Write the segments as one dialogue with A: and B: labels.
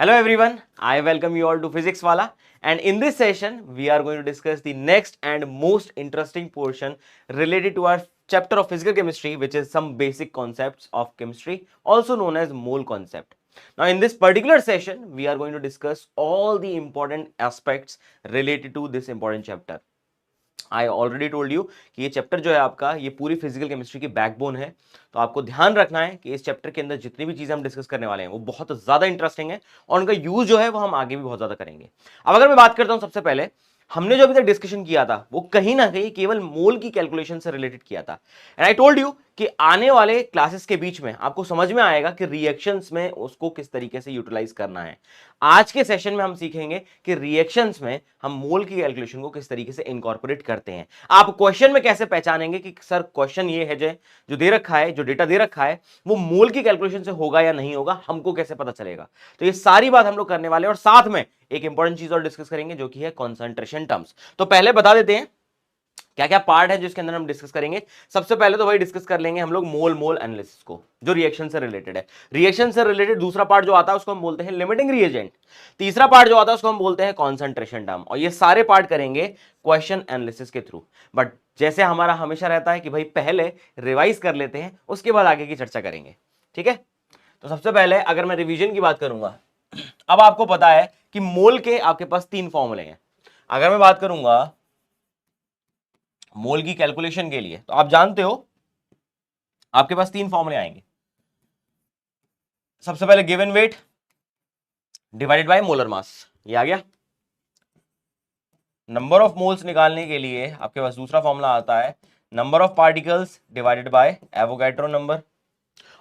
A: Hello everyone, I welcome you all to Physics Wala, and in this session we are going to discuss the next and most interesting portion related to our chapter of physical chemistry, which is some basic concepts of chemistry, also known as mole concept. Now in this particular session we are going to discuss all the important aspects related to this important chapter. I already told you कि ये chapter जो है आपका ये पूरी physical chemistry की backbone है। तो आपको ध्यान रखना है कि इस चैप्टर के अंदर जितनी भी चीजें हम डिस्कस करने वाले हैं वो बहुत ज्यादा इंटरेस्टिंग है और उनका यूज जो है वो हम आगे भी बहुत ज्यादा करेंगे। अब अगर मैं बात करता हूं, सबसे पहले हमने जो अभी तक डिस्कशन किया था वो कहीं ना कहीं केवल मोल की कैलकुलेशन से रिलेटेड किया था। एंड आई टोल्ड यू कि आने वाले क्लासेस के बीच में आपको समझ में आएगा कि रिएक्शंस में उसको किस तरीके से यूटिलाइज करना है। आज के सेशन में हम सीखेंगे कि रिएक्शंस में हम मोल की कैलकुलेशन को किस तरीके से इनकॉर्पोरेट करते हैं। आप क्वेश्चन में कैसे पहचानेंगे कि सर क्वेश्चन ये है जो दे रखा है, जो डेटा दे रखा है वो मोल की कैलकुलेशन से होगा या नहीं होगा, हमको कैसे पता चलेगा। तो ये सारी बात हम लोग करने वाले हैं और साथ में एक इंपॉर्टेंट चीज और डिस्कस करेंगे जो कि है कॉन्सेंट्रेशन टर्म्स। तो पहले बता देते हैं क्या क्या पार्ट है जिसके अंदर हम डिस्कस करेंगे। सबसे पहले तो भाई डिस्कस कर लेंगे हम लोग मोल एनालिसिस को, जो रिएक्शन से रिलेटेड है। रिएक्शन से रिलेटेड दूसरा पार्ट जो आता है उसको हम बोलते हैं लिमिटिंग रिएजेंट। तीसरा पार्ट जो आता है उसको हम बोलते हैं कॉन्सेंट्रेशन टर्म। और ये सारे पार्ट करेंगे क्वेश्चन एनालिसिस के थ्रू। बट जैसे हमारा हमेशा रहता है कि भाई पहले रिवाइज कर लेते हैं, उसके बाद आगे की चर्चा करेंगे, ठीक है। तो सबसे पहले अगर मैं रिवीजन की बात करूंगा, अब आपको पता है कि मोल के आपके पास 3 फॉर्मूले हैं। अगर मैं बात करूंगा मोल की कैलकुलेशन के लिए तो आप जानते हो आपके पास 3 फॉर्मूले आएंगे। सबसे पहले given weight divided by molar मास, ये आ गया। नंबर ऑफ मोल्स निकालने के लिए आपके पास दूसरा फॉर्मूला आता है number of particles divided by Avogadro number.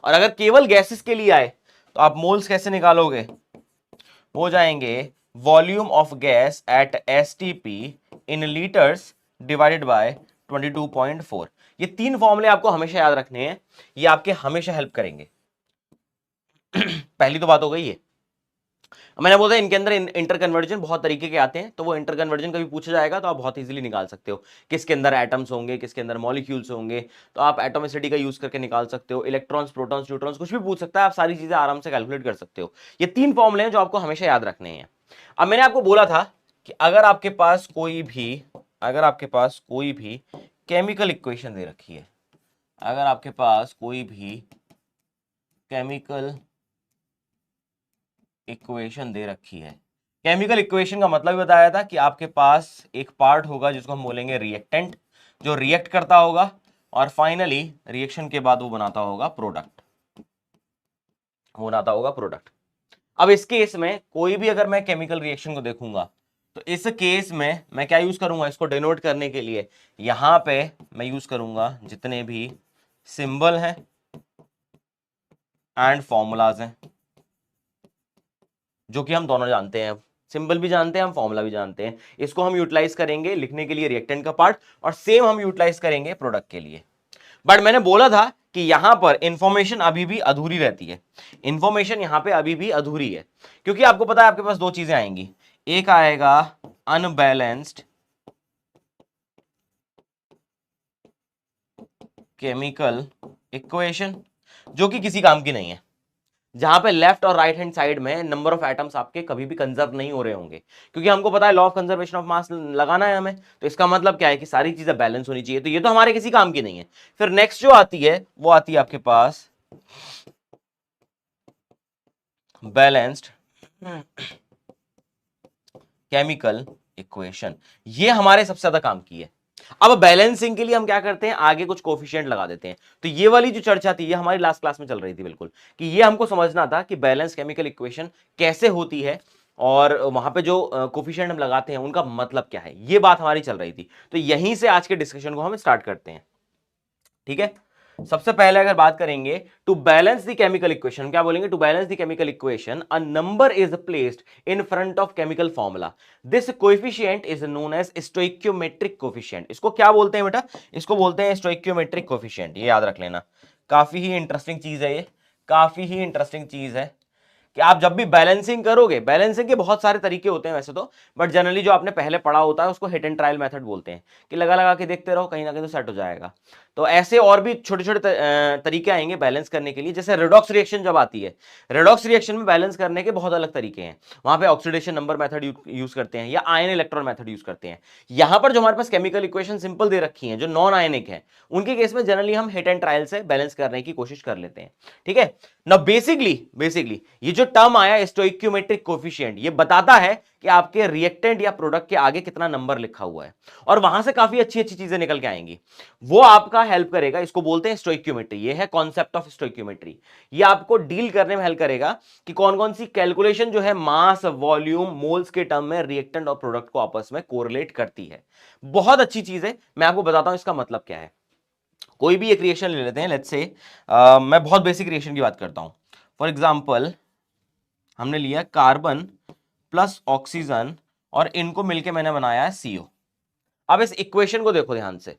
A: और अगर केवल गैसेस के लिए आए तो आप मोल्स कैसे निकालोगे, हो जाएंगे volume of gas at STP in litres divided by 22.4। ये 3 फॉर्मूले आपको हमेशा याद रखने हैं, ये आपके हमेशा हेल्प करेंगे। पहली तो बात हो गई है। मैंने बोला इनके अंदर इंटर कन्वर्जन बहुत तरीके के आते हैं, तो वो इंटर कन्वर्जन कभी पूछा जाएगा तो आप बहुत इजीली निकाल सकते हो। किसके अंदर एटम्स होंगे, किसके अंदर मॉलिक्यूल्स होंगे, तो आप एटोमिसिटी का यूज करके निकाल सकते हो। इलेक्ट्रॉन्स, प्रोटॉन्स, न्यूट्रॉन्स, कुछ भी पूछ सकता है, आप सारी चीजें आराम से कैलकुलेट कर सकते हो। ये 3 फॉर्मूले हैं जो आपको हमेशा याद रखने हैं। अब मैंने आपको बोला था कि अगर आपके पास कोई भी केमिकल इक्वेशन दे रखी है, अगर आपके पास कोई भी केमिकल इक्वेशन दे रखी है, केमिकल इक्वेशन का मतलब बताया था कि आपके पास एक पार्ट होगा जिसको हम बोलेंगे रिएक्टेंट, जो रिएक्ट करता होगा और फाइनली रिएक्शन के बाद वो बनाता होगा प्रोडक्ट। अब इस केस में कोई भी अगर मैं केमिकल रिएक्शन को देखूंगा तो इस केस में मैं क्या यूज करूंगा, इसको डिनोट करने के लिए यहां पे मैं यूज करूंगा जितने भी सिंबल हैं एंड फॉर्मूलाज हैं, जो कि हम दोनों जानते हैं। सिंबल भी जानते हैं, हम फॉर्मूला भी जानते हैं। इसको हम यूटिलाइज करेंगे लिखने के लिए रिएक्टेंट का पार्ट, और सेम हम यूटिलाइज करेंगे प्रोडक्ट के लिए। बट मैंने बोला था कि यहां पर इंफॉर्मेशन अभी भी अधूरी रहती है। इंफॉर्मेशन यहां पे अभी भी अधूरी है, क्योंकि आपको पता है आपके पास 2 चीजें आएंगी। एक आएगा अनबैलेंस्ड केमिकल इक्वेशन, जो कि किसी काम की नहीं है, जहां पे लेफ्ट और राइट हैंड साइड में नंबर ऑफ एटम्स आपके कभी भी कंजर्व नहीं हो रहे होंगे, क्योंकि हमको पता है law of conservation of mass लगाना है हमें। तो इसका मतलब क्या है कि सारी चीजें बैलेंस होनी चाहिए, तो ये तो हमारे किसी काम की नहीं है। फिर नेक्स्ट जो आती है वो आती है आपके पास बैलेंस्ड केमिकल इक्वेशन, ये हमारे सबसे ज्यादा काम की है। अब बैलेंसिंग के लिए हम क्या करते हैं, आगे कुछ कोफिशिएंट लगा देते हैं। तो ये वाली जो चर्चा थी ये हमारी लास्ट क्लास में चल रही थी बिल्कुल, कि ये हमको समझना था कि बैलेंस केमिकल इक्वेशन कैसे होती है और वहां पे जो कोफिशिएंट हम लगाते हैं उनका मतलब क्या है, ये बात हमारी चल रही थी। तो यहीं से आज के डिस्कशन को हम स्टार्ट करते हैं, ठीक है। सबसे पहले अगर बात करेंगे to balance the chemical equation, क्या बोलेंगे, to balance the chemical equation a number is placed in front of chemical formula, this coefficient is known as stoichiometric coefficient. इसको क्या बोलते हैं बेटा, इसको बोलते हैं स्टोइकियोमेट्रिक कोएफिशिएंट। ये याद रख लेना, काफी ही इंटरेस्टिंग चीज है ये, काफी ही इंटरेस्टिंग चीज है। कि आप जब भी बैलेंसिंग करोगे, बैलेंसिंग के बहुत सारे तरीके होते हैं वैसे तो, बट जनरली जो आपने पहले पढ़ा होता है उसको हिट एंड ट्रायल मेथड बोलते हैं, कि लगा लगा के देखते रहो, कहीं ना कहीं तो सेट हो जाएगा। तो ऐसे और भी छोटे छोटे तरीके आएंगे बैलेंस करने के लिए। जैसे रेडॉक्स रिएक्शन जब आती है, रेडॉक्स रिएक्शन में बैलेंस करने के बहुत अलग तरीके हैं। वहां पे ऑक्सीडेशन नंबर मेथड यूज करते हैं या आयन इलेक्ट्रॉन मेथड यूज करते हैं। यहां पर जो हमारे पास केमिकल इक्वेशन सिंपल दे रखी है, जो नॉन आयनिक है, उनके केस में जनरली हम हिट एंड ट्रायल से बैलेंस करने की कोशिश कर लेते हैं। ठीक है ना। बेसिकली ये जो टर्म आया स्टोइक्योमेट्रिक कोफिशिएंट, ये बताता है कि आपके रिएक्टेंट या प्रोडक्ट के आगे कितना नंबर लिखा हुआ है, और वहां से काफी अच्छी अच्छी चीजें निकल के आएंगी। वो आपका हेल्प करेगा, इसको बोलते हैं स्टोइक्योमेट्री। ये है कॉन्सेप्ट ऑफ स्टोइक्योमेट्री। ये आपको डील करने में हेल्प करेगा कि कौन कौन सी कैलकुलेशन जो है मास, वॉल्यूम, मोल्स के टर्म में रिएक्टेंट और प्रोडक्ट को आपस में कोरिलेट करती है। बहुत अच्छी चीज है, मैं आपको बताता हूं इसका मतलब क्या है। कोई भी एक रिएक्शन ले लेते हैं, लेट्स से मैं बहुत बेसिक रिएक्शन की बात करता हूं। फॉर एग्जाम्पल हमने लिया कार्बन प्लस ऑक्सीजन, और इनको मिलके मैंने बनाया है CO। अब इस इक्वेशन को देखो ध्यान से।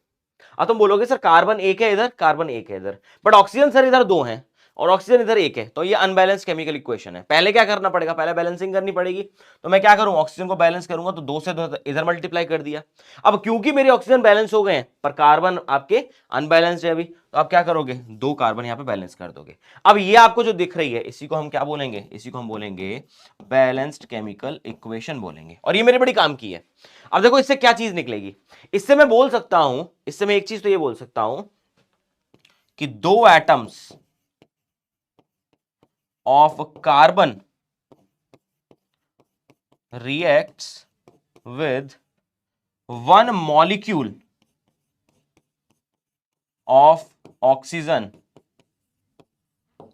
A: अब तुम बोलोगे सर कार्बन एक है इधर, कार्बन एक है इधर, बट ऑक्सीजन सर इधर दो हैं और ऑक्सीजन इधर एक है, तो ये अनबैलेंस केमिकल इक्वेशन है। पहले क्या करना पड़ेगा, पहले बैलेंसिंग करनी पड़ेगी। तो मैं क्या करूं, ऑक्सीजन को बैलेंस करूंगा, तो दो से दो इधर मल्टीप्लाई कर दिया। अब क्योंकि मेरे ऑक्सीजन बैलेंस हो गए हैं पर कार्बन आपके अनबैलेंस्ड है अभी, तो आप क्या करोगे, दो कार्बन यहां पे बैलेंस कर दोगे। अब ये आपको जो दिख रही है, इसी को हम क्या बोलेंगे, इसी को हम बोलेंगे बैलेंस्ड केमिकल इक्वेशन बोलेंगे, और ये मेरे बड़ी काम की है। अब देखो इससे क्या चीज निकलेगी। इससे मैं बोल सकता हूं, इससे मैं एक चीज तो ये बोल सकता हूं कि दो atoms of carbon reacts with one molecule of oxygen।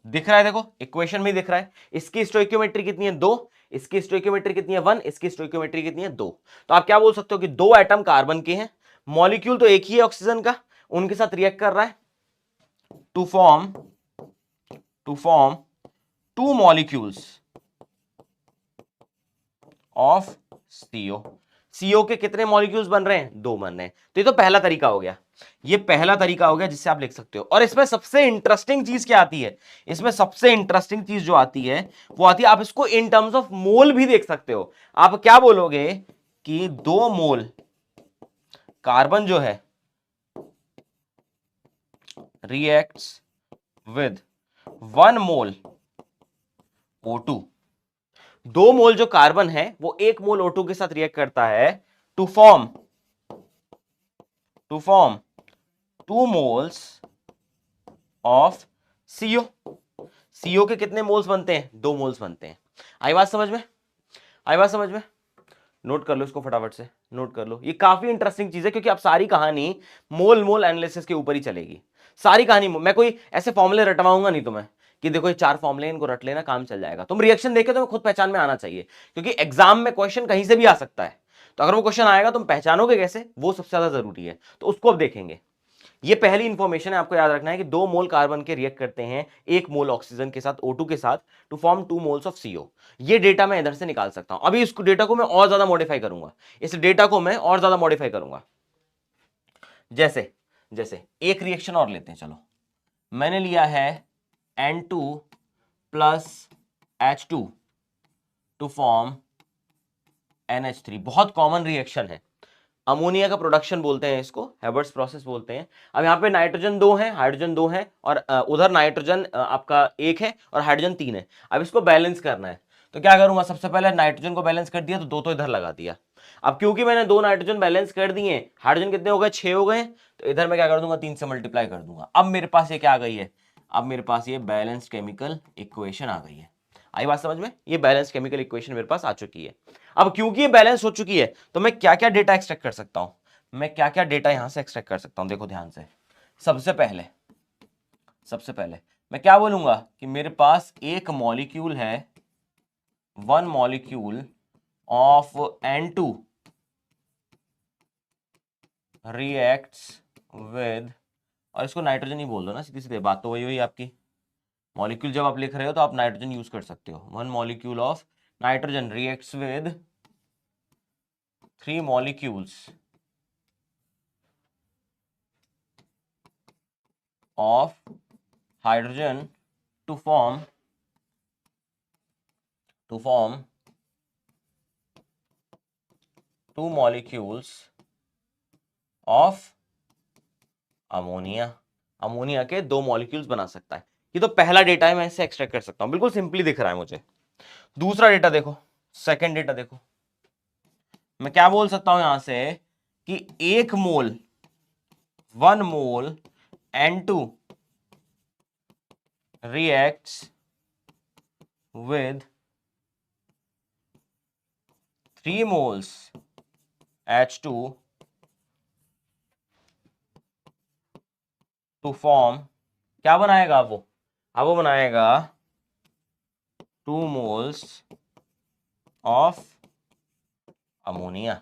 A: दिख रहा है, देखो इक्वेशन में दिख रहा है। इसकी स्टोइकियोमेट्री कितनी है, 2। इसकी स्टोइकियोमेट्री कितनी है, 1। इसकी स्टोइकियोमेट्री कितनी है, 2। तो आप क्या बोल सकते हो कि दो एटम कार्बन के हैं, मॉलिक्यूल तो एक ही है ऑक्सीजन का, उनके साथ रिएक्ट कर रहा है to form two molecules of CO। CO के कितने मॉलिक्यूल्स बन रहे हैं, 2 बन रहे हैं। तो ये तो पहला तरीका हो गया, ये पहला तरीका हो गया जिससे आप लिख सकते हो। और इसमें सबसे इंटरेस्टिंग चीज क्या आती है, इसमें सबसे इंटरेस्टिंग चीज जो आती है वो आती है, आप इसको इन टर्म्स ऑफ मोल भी देख सकते हो। आप क्या बोलोगे कि 2 मोल कार्बन जो है रिएक्ट्स विद 1 मोल O2। 2 मोल जो कार्बन है वो 1 मोल O2 के साथ रिएक्ट करता है to form 2 moles of CO। CO के कितने मोल्स बनते हैं, 2 मोल्स बनते हैं। आई बात समझ में, आई बात समझ में। नोट कर लो इसको, फटाफट से नोट कर लो। ये काफी इंटरेस्टिंग चीज है, क्योंकि अब सारी कहानी मोल मोल एनालिसिस के ऊपर ही चलेगी। सारी कहानी, मैं कोई ऐसे फॉर्मूले रटवाऊंगा नहीं तुम्हें कि देखो ये 4 फॉर्मूले, इनको रट लेना, काम चल जाएगा। तुम रिएक्शन देखे तुम्हें खुद पहचान में आना चाहिए, क्योंकि एग्जाम में क्वेश्चन कहीं से भी आ सकता है। तो अगर वो क्वेश्चन आएगा तुम पहचानोगे कैसे, वो सबसे ज्यादा जरूरी है। तो उसको अब देखेंगे। ये पहली इंफॉर्मेशन है, आपको याद रखना है कि 2 मोल कार्बन के रिएक्ट करते हैं 1 मोल ऑक्सीजन के साथ, O2 के साथ, to form 2 moles of CO। ये डेटा मैं इधर से निकाल सकता हूं। अभी इस डेटा को मैं और ज्यादा मॉडिफाई करूंगा, इस डेटा को मैं और ज्यादा मॉडिफाई करूंगा। जैसे जैसे एक रिएक्शन और लेते हैं, चलो मैंने लिया है N2 plus H2 to form NH3। बहुत कॉमन रिएक्शन है, अमोनिया का प्रोडक्शन बोलते हैं इसको, हेबर्ट्स प्रोसेस बोलते हैं। अब यहाँ पे नाइट्रोजन 2 है, हाइड्रोजन 2 है, और उधर नाइट्रोजन आपका 1 है और हाइड्रोजन 3 है। अब इसको बैलेंस करना है, तो क्या करूंगा, सबसे पहले नाइट्रोजन को बैलेंस कर दिया, तो 2 तो इधर लगा दिया। अब क्योंकि मैंने 2 नाइट्रोजन बैलेंस कर दिए, हाइड्रोजन कितने हो गए, 6 हो गए, तो इधर मैं क्या कर दूंगा, 3 से मल्टीप्लाई कर दूंगा। अब मेरे पास ये क्या आ गई है, अब मेरे पास ये बैलेंस्ड केमिकल इक्वेशन आ गई है। आई बात समझ में, ये बैलेंस केमिकल इक्वेशन मेरे पास आ चुकी है। अब क्योंकि ये बैलेंस हो चुकी है, तो मैं क्या क्या डेटा एक्सट्रैक्ट कर सकता हूं, मैं क्या क्या डेटा यहां से एक्सट्रैक्ट कर सकता हूं, देखो ध्यान से। सबसे पहले मैं क्या बोलूंगा कि मेरे पास एक मॉलिक्यूल है, 1 molecule of N2 reacts with, और इसको नाइट्रोजन ही बोल दो ना, सीधी सीधी बात तो वही हुई आपकी। मॉलिक्यूल जब आप लिख रहे हो तो आप नाइट्रोजन यूज कर सकते हो। 1 molecule of nitrogen reacts with 3 molecules of hydrogen to form to form two molecules of ammonia. Ammonia के दो मॉलिक्यूल्स बना सकता है। ये तो पहला डेटा है, मैं इससे एक्सट्रैक्ट कर सकता हूं, बिल्कुल सिंपली दिख रहा है मुझे। दूसरा डेटा देखो, सेकंड डेटा देखो, मैं क्या बोल सकता हूं यहां से कि 1 मोल 1 मोल N2 reacts with 3 moles H2 to form, क्या बनाएगा वो? अब वो बनाएगा 2 moles of अमोनिया।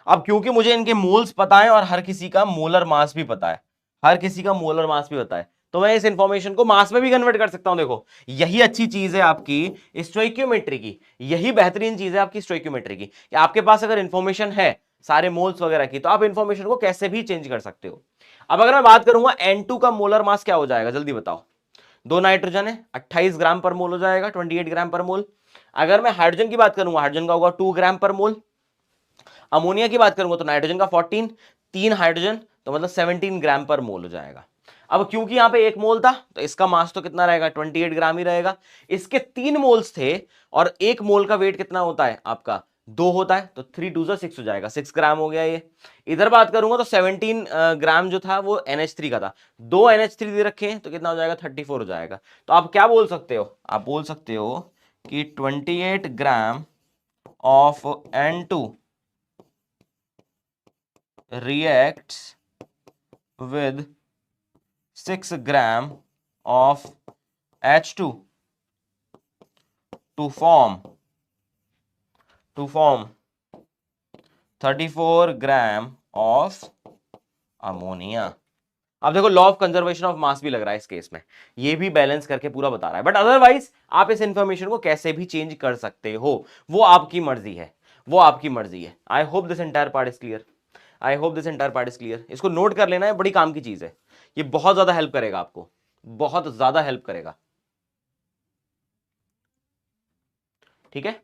A: अब क्योंकि मुझे इनके मोल्स पता है और हर किसी का मोलर मास भी पता है, हर किसी का मोलर मास भी पता है, तो मैं इस इंफॉर्मेशन को मास में भी कन्वर्ट कर सकता हूं। देखो, यही अच्छी चीज है आपकी स्टोइक्योमेट्री की, यही बेहतरीन चीज है आपकी स्टोइक्योमेट्री की, कि आपके पास अगर इंफॉर्मेशन है सारे मोल्स वगैरह की, तो आप इंफॉर्मेशन को कैसे भी चेंज कर सकते हो। अब अगर मैं बात करूंगा N2 का मोलर मास क्या हो जाएगा, जल्दी बताओ। 2 नाइट्रोजन है, 28 ग्राम पर मोल हो जाएगा, 28 ग्राम पर मोल। अगर मैं हाइड्रोजन की बात करूंगा, हाइड्रोजन का होगा 2 ग्राम पर मोल। अमोनिया की बात करूंगा तो नाइट्रोजन का 14, 3 हाइड्रोजन, तो मतलब 17 ग्राम पर मोल हो जाएगा। अब क्योंकि यहां पे 1 मोल था, तो इसका मास तो कितना रहेगा, 28 ग्राम ही रहेगा। इसके 3 मोल्स थे, और 1 मोल का वेट कितना होता है आपका, 2 होता है, तो 3 2 6 हो जाएगा, 6 ग्राम हो गया ये। इधर बात करूंगा तो 17 ग्राम जो था वो NH3 का था, 2 NH3 दे रखे हैं, तो कितना हो जाएगा, 34 हो जाएगा। तो आप क्या बोल सकते हो, आप बोल सकते हो कि 28 gram of N2 reacts with 6 gram of H2 to form 34 gram of ammonia. अब देखो, law of conservation of mass भी लग रहा है इस केस में, ये भी बैलेंस करके पूरा बता रहा है, बट अदरवाइज आप इस इंफॉर्मेशन को कैसे भी चेंज कर सकते हो, वो आपकी मर्जी है, वो आपकी मर्जी है। I hope this entire part is clear, I hope this entire part is clear. इसको नोट कर लेना है, बड़ी काम की चीज है, ये बहुत ज्यादा हेल्प करेगा आपको, बहुत ज्यादा हेल्प करेगा। ठीक है,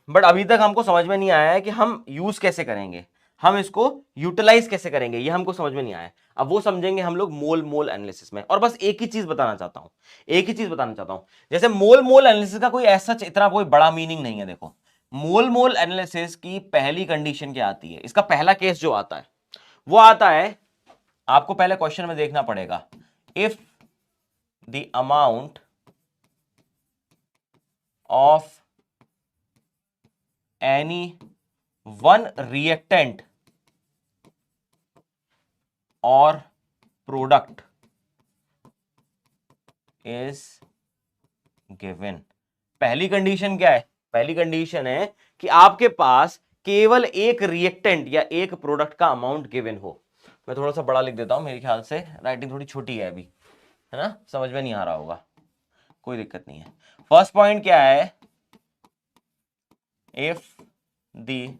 A: बट अभी तक हमको समझ में नहीं आया है कि हम यूज कैसे करेंगे, हम इसको यूटिलाइज कैसे करेंगे, ये हमको समझ में नहीं आया है। अब वो समझेंगे हम लोग मोल मोल एनालिसिस में। और बस एक ही चीज बताना चाहता हूं, एक ही चीज बताना चाहता हूं, जैसे मोल मोल एनालिसिस का कोई ऐसा इतना कोई बड़ा मीनिंग नहीं है। देखो, मोल मोल एनालिसिस की पहली कंडीशन क्या आती है, इसका पहला केस जो आता है वो आता है, आपको पहले क्वेश्चन में देखना पड़ेगा, if the amount of any one reactant or product is given। पहली कंडीशन क्या है, पहली कंडीशन है कि आपके पास केवल एक रिएक्टेंट या एक प्रोडक्ट का अमाउंट गिवन हो। मैं थोड़ा सा बड़ा लिख देता हूं, मेरे ख्याल से राइटिंग थोड़ी छोटी है अभी, है ना, समझ में नहीं आ रहा होगा, कोई दिक्कत नहीं है। फर्स्ट पॉइंट क्या है, इफ द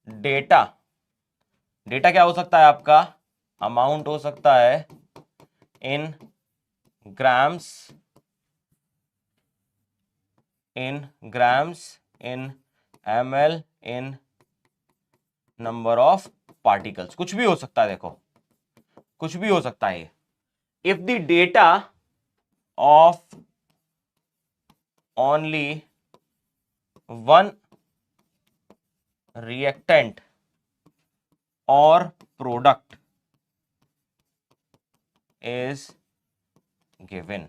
A: डेटा, डेटा क्या हो सकता है आपका, अमाउंट हो सकता है in grams, in ml, in number of particles, कुछ भी हो सकता है। देखो, कुछ भी हो सकता है। If the data of only one reactant और प्रोडक्ट इज गिवन,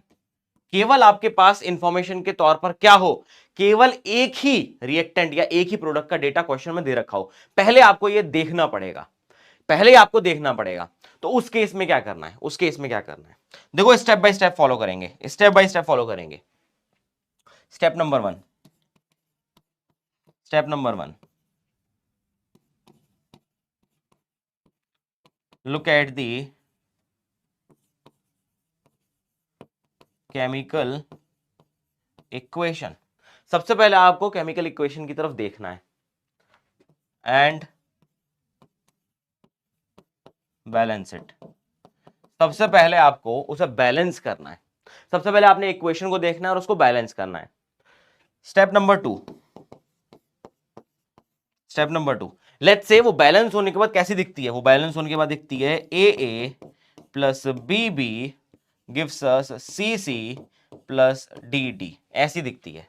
A: केवल आपके पास इंफॉर्मेशन के तौर पर क्या हो, केवल एक ही रिएक्टेंट या एक ही प्रोडक्ट का डेटा क्वेश्चन में दे रखा हो, पहले आपको यह देखना पड़ेगा, पहले आपको देखना पड़ेगा। तो उस केस में क्या करना है, उस केस में क्या करना है, देखो स्टेप बाय स्टेप फॉलो करेंगे, स्टेप बाय स्टेप फॉलो करेंगे। Step number 1, step number 1, look at the chemical equation. सबसे पहले आपको केमिकल इक्वेशन की तरफ देखना है एंड बैलेंस इट। सबसे पहले आपको उसे बैलेंस करना है। सबसे पहले आपने इक्वेशन को देखना है और उसको बैलेंस करना है। Step number two, let's say वो बैलेंस होने के बाद कैसी दिखती है, वो बैलेंस होने के बाद दिखती है A plus B gives us C plus D, ऐसी दिखती है,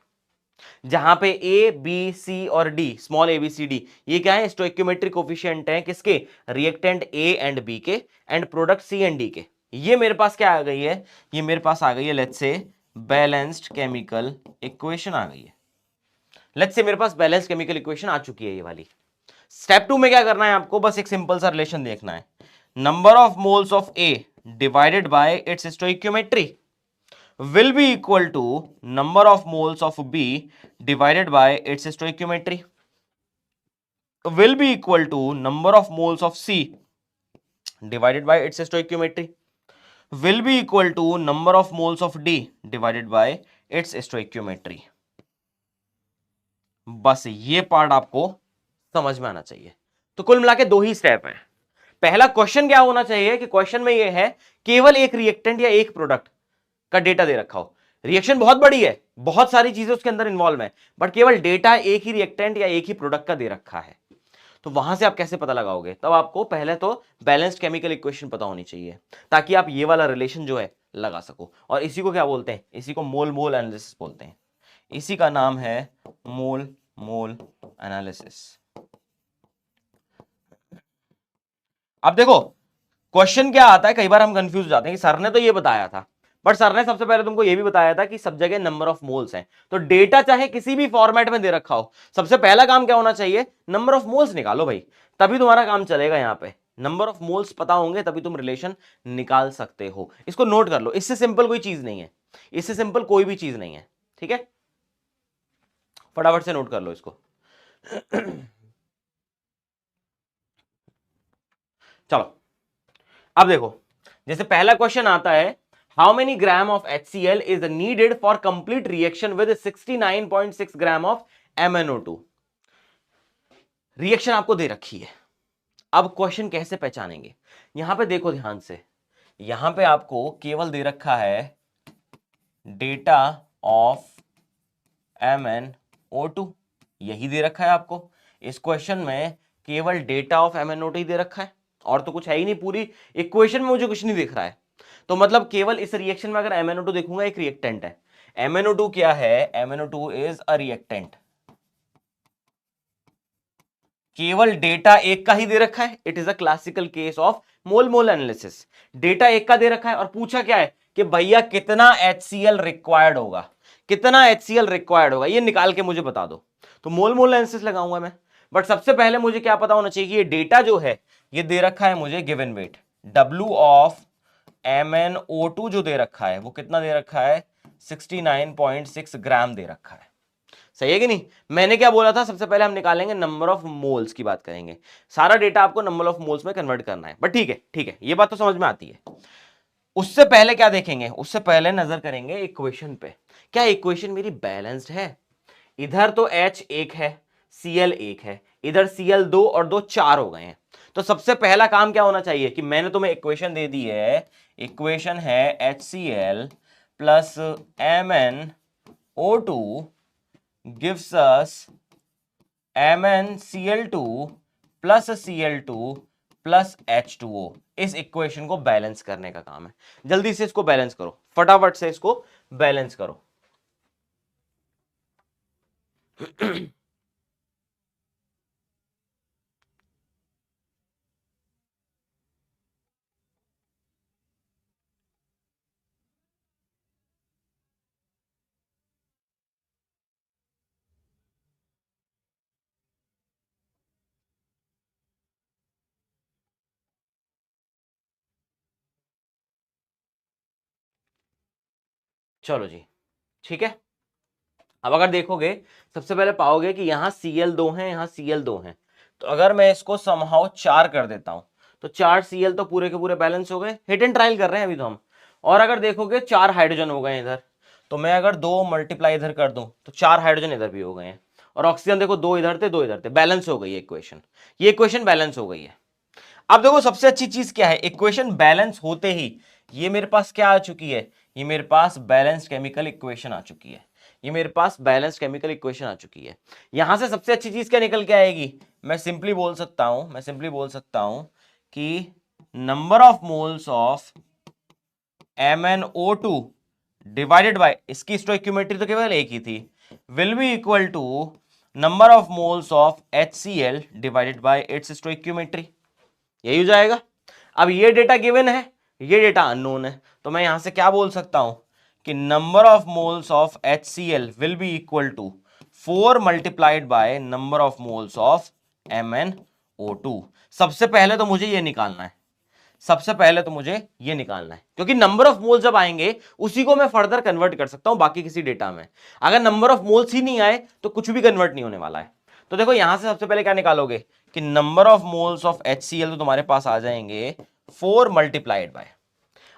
A: जहां पे ए बी सी और D, small a B c d, ये क्या है, स्टोइक्योमेट्रिक कोफिशिएंट है किसके, रिएक्टेंट ए एंड बी के and product C and D के। ये मेरे पास क्या आ गई है, ये मेरे पास आ गई है let's say balanced chemical equation आ गई है। लेट्स से मेरे पास बैलेंस्ड केमिकल इक्वेशन आ चुकी है ये वाली। स्टेप 2 में क्या करना है आपको, बस एक सिंपल सा रिलेशन देखना है, number of moles of A divided by its stoichiometry will be equal to number of moles of B divided by its stoichiometry, will be equal to number of moles of C divided by its stoichiometry, will be equal to number of moles of D divided by its stoichiometry। बस ये part आपको समझ में आना चाहिए। तो कुल मिला के दो ही स्टेप है। पहला क्वेश्चन क्या होना चाहिए कि क्वेश्चन में ये है केवल एक रिएक्टेंट या एक प्रोडक्ट का डेटा दे रखा हो। रिएक्शन बहुत बड़ी है, बहुत सारी चीजें उसके अंदर इन्वॉल्व है, बट केवल डेटा एक ही रिएक्टेंट या एक ही प्रोडक्ट का दे रखा है। तो वहां से आप कैसे पता लगाओगे, तब आपको पहले तो बैलेंस्ड केमिकल इक्वेशन पता होनी चाहिए, ताकि आप ये वाला रिलेशन जो है लगा सको। और इसी को क्या बोलते हैं, इसी को मोल मोल एनालिसिस बोलते हैं। इसी का नाम है मोल मोल एनालिसिस। अब देखो क्वेश्चन क्या आता है, कई बार हम कंफ्यूज हो जाते हैं कि सर ने तो ये बताया था, बट सर ने सबसे पहले तुमको ये भी बताया था कि सब जगह नंबर ऑफ मोल्स हैं। तो डेटा चाहे किसी भी फॉर्मेट में दे रखा हो, सबसे पहला काम क्या होना चाहिए, नंबर ऑफ मोल्स निकालो भाई, तभी तुम्हारा काम चलेगा। यहां पे नंबर ऑफ मोल्स पता होंगे तभी तुम रिलेशन निकाल सकते हो। इसको नोट कर लो, इससे सिंपल कोई चीज नहीं है, इससे सिंपल कोई भी चीज नहीं है, ठीक है, फटाफट से नोट कर लो इसको। चलो अब देखो, जैसे पहला क्वेश्चन आता है, how many gram of HCl is needed for complete reaction with 69.6 gram of MnO2। Reaction आपको दे रखी है। अब क्वेश्चन कैसे पहचानेंगे, यहां पे देखो ध्यान से, यहां पे आपको केवल दे रखा है डेटा ऑफ MnO2, यही दे रखा है आपको। इस क्वेश्चन में केवल डेटा ऑफ MnO2 दे रखा है, और तो कुछ है ही नहीं, पूरी इक्वेशन में मुझे कुछ नहीं दिख रहा है। तो मतलब केवल इस रिएक्शन में अगर MnO2 देखूंगा, एक रिएक्टेंट है। MnO2 क्या है, MnO2 इज अ रिएक्टेंट। केवल डेटा एक का ही दे रखा है, it is a classical case of mole mole analysis. Data एक का दे रखा है और पूछा क्या है कि भैया कितना HCl रिक्वायर्ड होगा, कितना HCl रिक्वायर्ड होगा, ये निकाल के मुझे बता दो। तो मोल मोल एनालिसिस लगाऊंगा मैं, बट सबसे पहले मुझे क्या पता होना चाहिए कि ये डेटा जो है ये दे रखा है मुझे given weight, W of MnO2 जो दे रखा है वो कितना दे रखा है, 69.6 ग्राम दे रखा है। सही है कि नहीं, मैंने क्या बोला था, सबसे पहले हम निकालेंगे नंबर ऑफ मोल्स की बात करेंगे, सारा डेटा आपको नंबर ऑफ मोल्स में कन्वर्ट करना है। बट ठीक है ठीक है, ये बात तो समझ में आती है। उससे पहले क्या देखेंगे, उससे पहले नजर करेंगे इक्वेशन पे, क्या इक्वेशन मेरी बैलेंस्ड है। इधर तो H एक है, Cl एक है, इधर Cl दो और दो चार हो गए हैं। तो सबसे पहला काम क्या होना चाहिए कि मैंने तुम्हें इक्वेशन दे दी है, इक्वेशन है HCl plus MnO2 gives us MnCl2 plus Cl2 plus H2O। इस इक्वेशन को बैलेंस करने का काम है। जल्दी से इसको बैलेंस करो, फटाफट से इसको बैलेंस करो। चलो जी, ठीक है। अब अगर देखोगे, सबसे पहले पाओगे कि यहां Cl दो हैं, यहां Cl दो हैं। तो अगर मैं इसको समहाउ 4 कर देता हूं, तो 4 Cl तो पूरे के पूरे बैलेंस हो गए, हिट एंड ट्रायल कर रहे हैं अभी तो हम। और अगर देखोगे 4 हाइड्रोजन हो गए इधर, तो मैं अगर 2 मल्टीप्लाई इधर कर दूं तो 4 हाइड्रोजन इधर भी हो गए हैं। और ऑक्सीजन देखो 2 इधर थे 2 इधर थे, बैलेंस हो गई है इक्वेशन, ये इक्वेशन बैलेंस हो गई है। अब देखो सबसे अच्छी चीज क्या है, इक्वेशन बैलेंस होते ही ये मेरे पास क्या आ चुकी है, ये मेरे पास बैलेंस्ड केमिकल इक्वेशन आ चुकी है, ये मेरे पास बैलेंस्ड केमिकल इक्वेशन आ चुकी है। यहां से सबसे अच्छी चीज क्या निकल के आएगी, मैं सिंपली बोल सकता हूं कि number of moles of MnO2 divided by, इसकी स्टोइकियोमेट्री तो केवल एक ही थी, will be equal to number of moles of HCl divided by its stoichiometry. यही हो जाएगा। अब ये डेटा गिवन है, ये डेटा अननोन है, तो मैं यहां से क्या बोल सकता हूं कि number of moles of HCl will be equal to 4 multiplied by number of moles of MnO2। सबसे पहले तो मुझे ये निकालना है, क्योंकि नंबर ऑफ मोल्स जब आएंगे उसी को मैं फर्दर कन्वर्ट कर सकता हूं बाकी किसी डेटा में। अगर नंबर ऑफ मोल्स ही नहीं आए तो कुछ भी कन्वर्ट नहीं होने वाला है। तो देखो यहां से सबसे पहले क्या निकालोगे कि number of moles of HCl तो तुम्हारे पास आ जाएंगे 4 मल्टीप्लाइड बाय,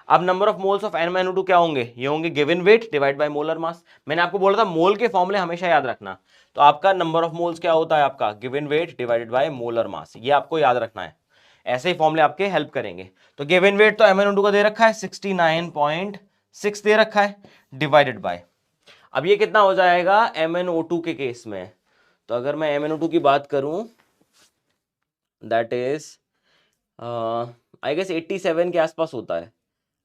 A: अब number of moles of MnO2 क्या होंगे, ये होंगे given weight divide by molar मास। मैंने आपको बोला था मोल के फॉर्मूले हमेशा याद रखना, तो आपका नंबर ऑफ मोल्स क्या होता है, आपका given weight divided by molar मास, ये आपको याद रखना है। ऐसे ही फॉर्मूले आपके हेल्प करेंगे। तो गिवन वेट तो MnO2 का दे रखा है 69.6 दे रखा है, डिवाइडेड बाय, अब ये कितना हो जाएगा MnO2 के केस में, तो अगर मैं MnO2 की बात करूं दैट इज आई गेस 87 के आसपास होता है, I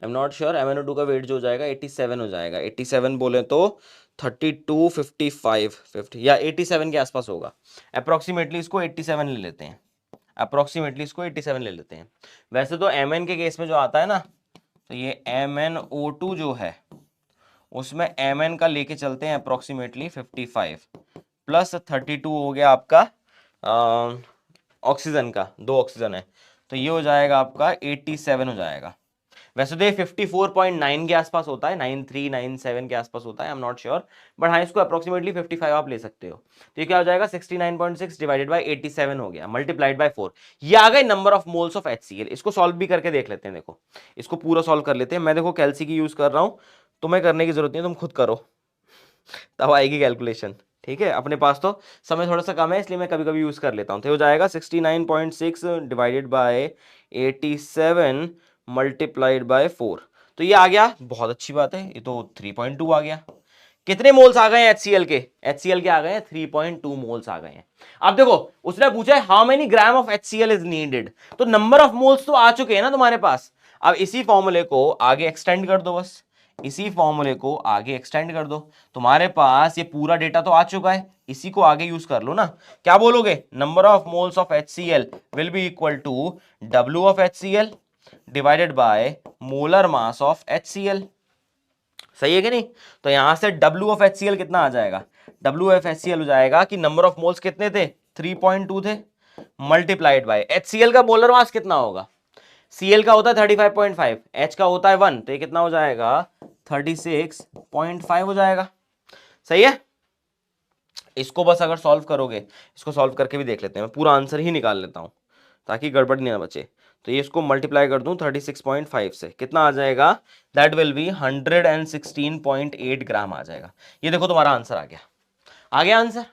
A: am not sure. MnO2 का वेट जो हो जाएगा 87 हो जाएगा, 87 बोले तो 32, 55, 50 या 87 के आसपास होगा। अप्रोक्सीमेटली इसको 87 ले लेते हैं, वैसे तो Mn के केस में जो आता है ना, तो ये MnO2 जो है उसमें Mn का लेके चलते हैं अप्रोक्सीमेटली 55 प्लस 32 हो गया आपका ऑक्सीजन का, 2 ऑक्सीजन है, तो ये हो जाएगा आपका 87 हो जाएगा। वैसे तो ये 54.9 के आसपास होता है, 93, 97 के आसपास होता है, I am not sure, but हाँ इसको अप्रोक्सीमेटली 55 आप ले सकते हो। तो ये क्या हो जाएगा 69.6 डिवाइडेड बाय 87 हो गया, मल्टीप्लाइड बाय 4, ये आ गए number of moles of HCl। इसको सॉल्व भी करके देख लेते हैं, देखो इसको पूरा सॉल्व कर लेते हैं। मैं देखो कैल्सी की यूज कर रहा हूं, तुम्हें करने की जरूरत नहीं है, तुम खुद करो तब आएगी कैलकुलेशन, ठीक है। अपने पास तो समय थोड़ा सा कम है इसलिए मैं कभी कभी यूज कर लेता हूं। तो हो जाएगा 69.6 डिवाइडेड बाय 87 मल्टीप्लाइड बाय 4, तो ये आ गया, बहुत अच्छी बात है, ये तो 3.2 आ गया। कितने मोल्स आ गए हैं HCl के, HCl के आ गए हैं 3.2 मोल्स आ गए हैं। अब देखो उसने पूछा है how many gram of HCl is needed, तो नंबर ऑफ मोल्स तो आ चुके हैं ना तुम्हारे पास। अब इसी फॉर्मूले को आगे एक्सटेंड कर दो, बस इसी फॉर्मूले को आगे एक्सटेंड कर दो, तुम्हारे पास ये पूरा डेटा तो आ चुका है, इसी को आगे यूज कर लो ना। क्या बोलोगे, number of moles of HCl will be equal to W of HCl divided by molar mass of HCl, सही है कि नहीं। तो यहां से W ऑफ HCl कितना आ जाएगा, W ऑफ HCl हो जाएगा कि नंबर ऑफ मोल्स कितने थे 3.2 थे, मल्टीप्लाइड बाय HCl का मोलर मास कितना होगा, Cl का होता है 35.5, H का होता है 1, तो ये कितना हो जाएगा 36.5 हो जाएगा, सही है। इसको बस अगर सॉल्व करोगे, इसको सॉल्व करके भी देख लेते हैं, मैं पूरा आंसर ही निकाल लेता हूं ताकि गड़बड़ नहीं ना बचे। तो ये इसको मल्टीप्लाई कर दूं 36.5 से, कितना आ जाएगा, दैट विल बी 116.8 ग्राम आ जाएगा। ये देखो तुम्हारा आंसर आ गया आंसर।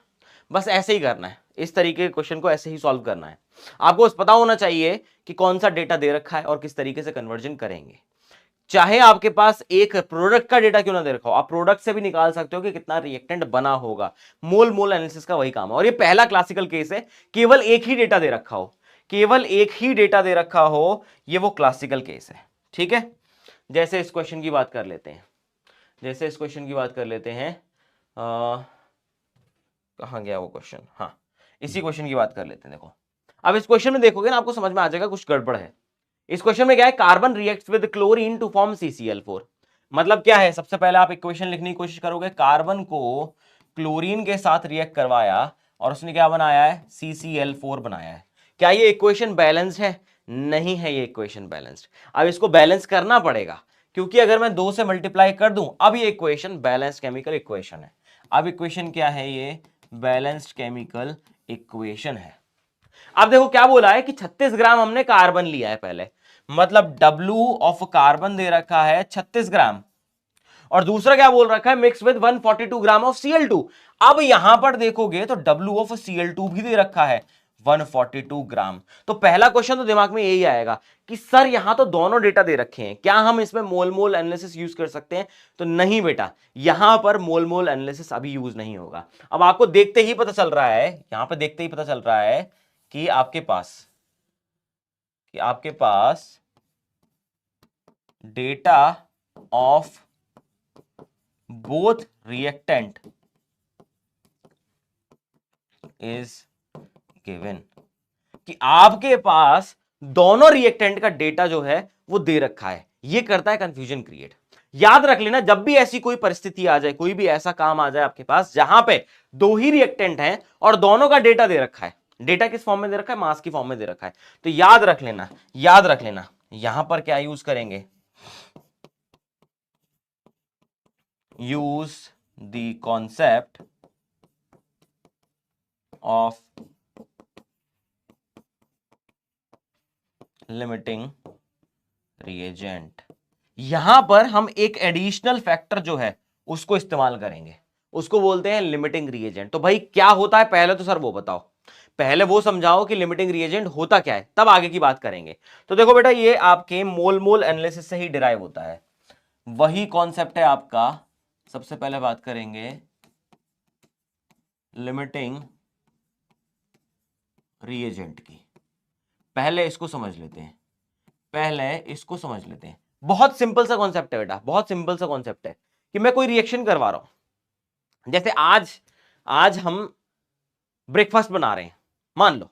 A: बस ऐसे ही करना है, इस तरीके के क्वेश्चन को ऐसे ही सॉल्व करना है। आपको पता होना चाहिए कि कौन सा डेटा दे रखा है और किस तरीके से कन्वर्जन करेंगे। चाहे आपके पास एक प्रोडक्ट का डेटा क्यों ना दे रखा हो, आप प्रोडक्ट से भी निकाल सकते हो कि कितना रिएक्टेंट बना होगा। मोल एनालिसिस का वही काम है, और ये पहला क्लासिकल केस है, केवल एक ही डेटा दे रखा हो, ये वो क्लासिकल केस है, ठीक है। जैसे इस क्वेश्चन की बात कर लेते हैं, कहां गया वो क्वेश्चन, हाँ इसी क्वेश्चन की बात कर लेते हैं। देखो अब इस क्वेश्चन में देखोगे ना, आपको समझ में आ जाएगा कुछ गड़बड़ है। इस क्वेश्चन में क्या है, carbon reacts with chlorine to form CCl4। मतलब क्या है, सबसे पहले आप इक्वेशन लिखने की कोशिश करोगे, कार्बन को क्लोरीन के साथ रिएक्ट करवाया और उसने क्या बनाया है, CCl4 बनाया है। क्या ये इक्वेशन बैलेंस्ड है, नहीं है ये इक्वेशन बैलेंस्ड। अब इसको बैलेंस करना पड़ेगा, क्योंकि अगर मैं 2 से मल्टीप्लाई कर दूं, अब ये इक्वेशन बैलेंस्ड केमिकल इक्वेशन है। अब इक्वेशन क्या है, ये बैलेंस्ड केमिकल इक्वेशन है। अब देखो क्या बोला है कि 36 ग्राम हमने कार्बन लिया है पहले, मतलब W ऑफ कार्बन दे रखा है 36 ग्राम, और दूसरा क्या बोल रखा है, mix with 142 gram of Cl2। अब यहां पर देखोगे तो W ऑफ Cl2 भी दे रखा है 142 ग्राम। तो पहला क्वेश्चन तो दिमाग में यही आएगा कि सर यहां तो दोनों डेटा दे रखे हैं, क्या हम इसमें मोल मोल एनालिसिस यूज कर सकते हैं? तो नहीं बेटा, यहां पर मोल मोल एनालिसिस अभी यूज नहीं होगा। अब आपको देखते ही पता चल रहा है, यहां पर देखते ही पता चल रहा है कि आपके पास data of both reactant is given, कि आपके पास दोनों रिएक्टेंट का डेटा जो है वो दे रखा है। ये करता है कंफ्यूजन क्रिएट। याद रख लेना, जब भी ऐसी कोई परिस्थिति आ जाए, कोई भी ऐसा काम आ जाए आपके पास जहां पे दो ही रिएक्टेंट हैं और दोनों का डेटा दे रखा है, डेटा किस फॉर्म में दे रखा है? मास की फॉर्म में दे रखा है, तो याद रख लेना यहां पर क्या यूज करेंगे? Use the concept of limiting reagent. यहां पर हम एक एडिशनल फैक्टर जो है उसको इस्तेमाल करेंगे, उसको बोलते हैं लिमिटिंग रिएजेंट। तो भाई क्या होता है पहले तो सर वो बताओ, पहले वो समझाओ कि लिमिटिंग रिएजेंट होता क्या है, तब आगे की बात करेंगे। तो देखो बेटा, ये आपके मोल मोल एनालिसिस से ही डिराइव होता है, वही कॉन्सेप्ट है आपका। सबसे पहले बात करेंगे लिमिटिंग रिएजेंट की। पहले इसको समझ लेते हैं, बहुत सिंपल सा कॉन्सेप्ट है बेटा, बहुत सिंपल सा कॉन्सेप्ट है कि मैं कोई रिएक्शन करवा रहा हूं। जैसे आज हम ब्रेकफास्ट बना रहे हैं मान लो,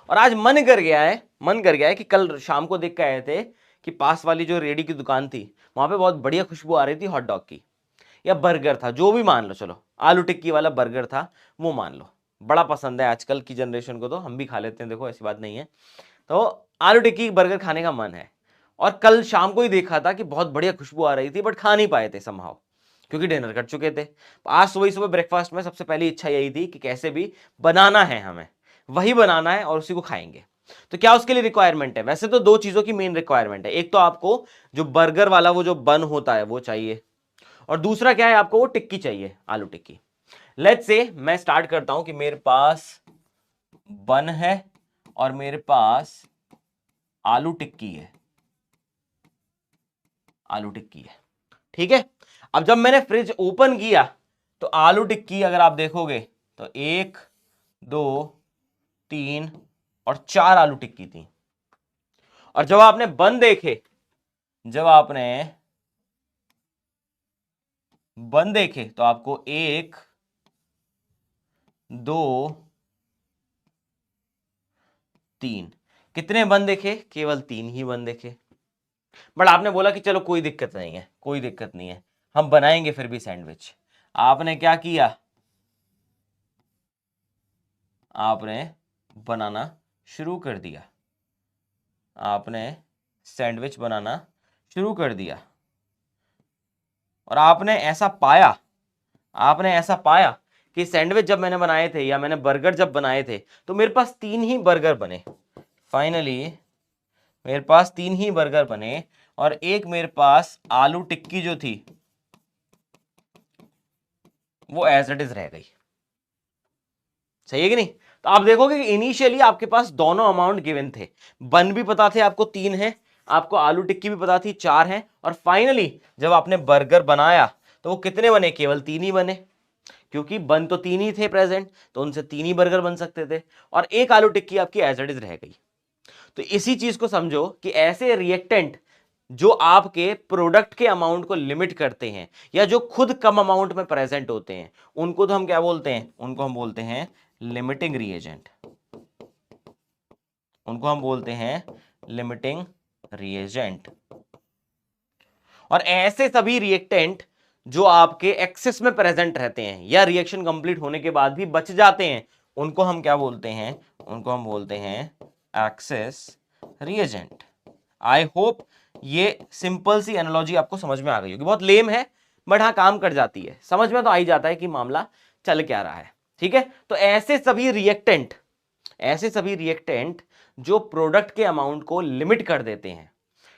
A: और आज मन कर गया है कि कल शाम को देख के आए थे कि पास वाली जो रेडी की दुकान थी वहां पे बहुत बढ़िया खुशबू आ रही थी हॉट डॉग की, या बर्गर था, जो भी मान लो, चलो आलू टिक्की वाला बर्गर था वो मान लो, बड़ा पसंद है आजकल की जनरेशन को, तो हम भी खा लेते हैं, देखो ऐसी बात नहीं है। तो आलू टिक्की बर्गर खाने का मन है, और कल शाम को ही देखा था कि बहुत बढ़िया खुशबू आ रही थी, बट खा नहीं पाए थे समहाउ, क्योंकि डिनर कर चुके थे। आज सुबह ब्रेकफास्ट में सबसे पहली इच्छा यही थी कि कैसे भी बनाना है, हमें वही बनाना है और उसी को खाएंगे। तो क्या उसके लिए रिक्वायरमेंट है? वैसे तो दो चीजों की मेन रिक्वायरमेंट है, एक तो आपको जो बर्गर वाला वो जो बन होता है वो चाहिए, और दूसरा क्या है, आपको वो टिक्की चाहिए, आलू टिक्की। लेट्स से मैं स्टार्ट करता हूं कि मेरे पास बन है और मेरे पास आलू टिक्की है, ठीक है। अब जब मैंने फ्रिज ओपन किया तो आलू टिक्की अगर आप देखोगे तो 1 2 3 और 4 आलू टिक्की थी, और जब आपने बन देखे तो आपको 1 2 3 कितने बन देखे? केवल 3 ही बन देखे। बट आपने बोला कि चलो कोई दिक्कत नहीं है, हम बनाएंगे फिर भी सैंडविच। आपने क्या किया? आपने बनाना शुरू कर दिया, आपने सैंडविच बनाना शुरू कर दिया, और आपने ऐसा पाया कि सैंडविच जब मैंने बनाए थे या मैंने बर्गर जब बनाए थे तो मेरे पास 3 ही बर्गर बने। फाइनली मेरे पास 3 ही बर्गर बने, और एक मेरे पास आलू टिक्की जो थी वो एज इट इज रह गई। सही है कि नहीं? तो आप देखोगे कि इनिशियली आपके पास दोनों अमाउंट गिवन थे, बन भी पता थे आपको 3 है, आपको आलू टिक्की भी पता थी 4 है, और फाइनली जब आपने बर्गर बनाया तो वो कितने बने? केवल 3 ही बने, क्योंकि बन तो 3 ही थे प्रेजेंट, तो उनसे 3 ही बर्गर बन सकते थे, और एक आलू टिक्की आपकी एज इट इज रह गई। तो इसी चीज को समझो कि ऐसे रिएक्टेंट जो आपके प्रोडक्ट के अमाउंट को लिमिट करते हैं, या जो खुद कम अमाउंट में प्रेजेंट होते हैं, उनको तो हम क्या बोलते हैं? उनको हम बोलते हैं लिमिटिंग रिएजेंट। और ऐसे सभी रिएक्टेंट जो आपके एक्सेस में प्रेजेंट रहते हैं या रिएक्शन कंप्लीट होने के बाद भी बच जाते हैं, उनको हम क्या बोलते हैं? उनको हम बोलते हैं एक्सेस रिएजेंट। आई होप ये सिंपल सी एनालॉजी आपको समझ में आ गई होगी, बहुत लेम है बट हाँ काम कर जाती है, समझ में तो आ ही जाता है कि मामला चल क्या रहा है, ठीक है। तो ऐसे सभी रिएक्टेंट जो प्रोडक्ट के अमाउंट को लिमिट कर देते हैं,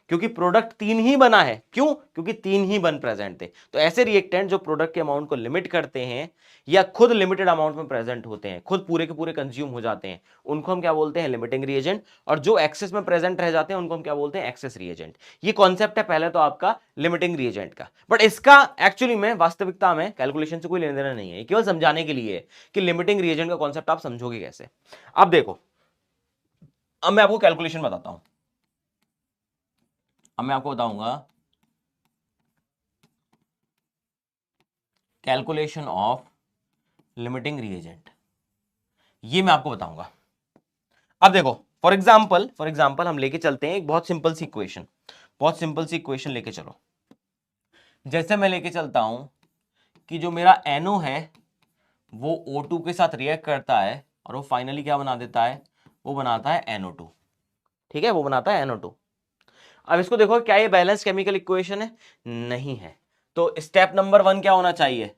A: क्योंकि प्रोडक्ट 3 ही बना है। क्यों? क्योंकि 3 ही बन प्रेजेंट थे। तो ऐसे रिएक्टेंट जो प्रोडक्ट के अमाउंट को लिमिट करते हैं या खुद लिमिटेड अमाउंट में प्रेजेंट होते हैं, खुद पूरे के पूरे कंज्यूम हो जाते हैं, उनको हम क्या बोलते हैं? Limiting reagent. और जो एक्सेस में प्रेजेंट रह जाते हैं उनको हम क्या बोलते हैं? Access reagent. ये कॉन्सेप्ट है पहले तो आपका लिमिटिंग रिएजेंट का, बट इसका एक्चुअली में वास्तविकता में कैलकुलेशन से कोई लेना देना नहीं है। ये केवल समझाने के लिए है कि लिमिटिंग रिएजेंट का कॉन्सेप्ट आप समझोगे कैसे। अब देखो, अब मैं आपको कैलकुलेशन बताता हूं। अब मैं आपको बताऊंगा कैलकुलेशन ऑफ लिमिटिंग रिएजेंट, ये मैं आपको बताऊंगा। अब देखो, फॉर एग्जांपल हम लेके चलते हैं एक बहुत सिंपल सी इक्वेशन, बहुत सिंपल सी इक्वेशन लेके चलो। जैसे मैं लेके चलता हूं कि जो मेरा NO है वो O2 के साथ रिएक्ट करता है और वो फाइनली क्या बना देता है? वो बनाता है NO2। ठीक है, वो बनाता है NO2। अब इसको देखो, क्या ये बैलेंस केमिकल इक्वेशन है? नहीं है। तो स्टेप नंबर 1 क्या होना चाहिए?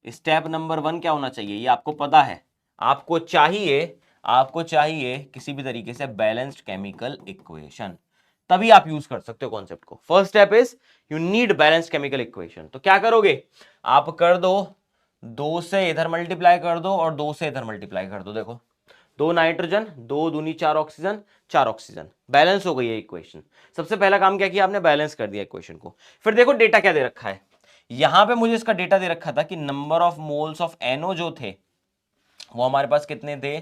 A: स्टेप नंबर 1 क्या होना चाहिए? ये आपको पता है। आपको चाहिए किसी भी तरीके से बैलेंस्ड केमिकल इक्वेशन, तभी आप यूज कर सकते हो कॉन्सेप्ट को। First step is you need balanced chemical equation. तो क्या करोगे? आप कर दो 2 से इधर मल्टीप्लाई कर दो और 2 से इधर मल्टीप्लाई कर दो। देखो, 2 नाइट्रोजन, 2 दूनी 4 ऑक्सीजन, 4 ऑक्सीजन, बैलेंस हो गई है इक्वेशन। सबसे पहला काम क्या किया आपने? बैलेंस कर दिया इक्वेशन को। फिर देखो डेटा क्या दे रखा है। यहां पे मुझे इसका डेटा दे रखा था कि number of moles of NO जो थे वो हमारे पास कितने थे?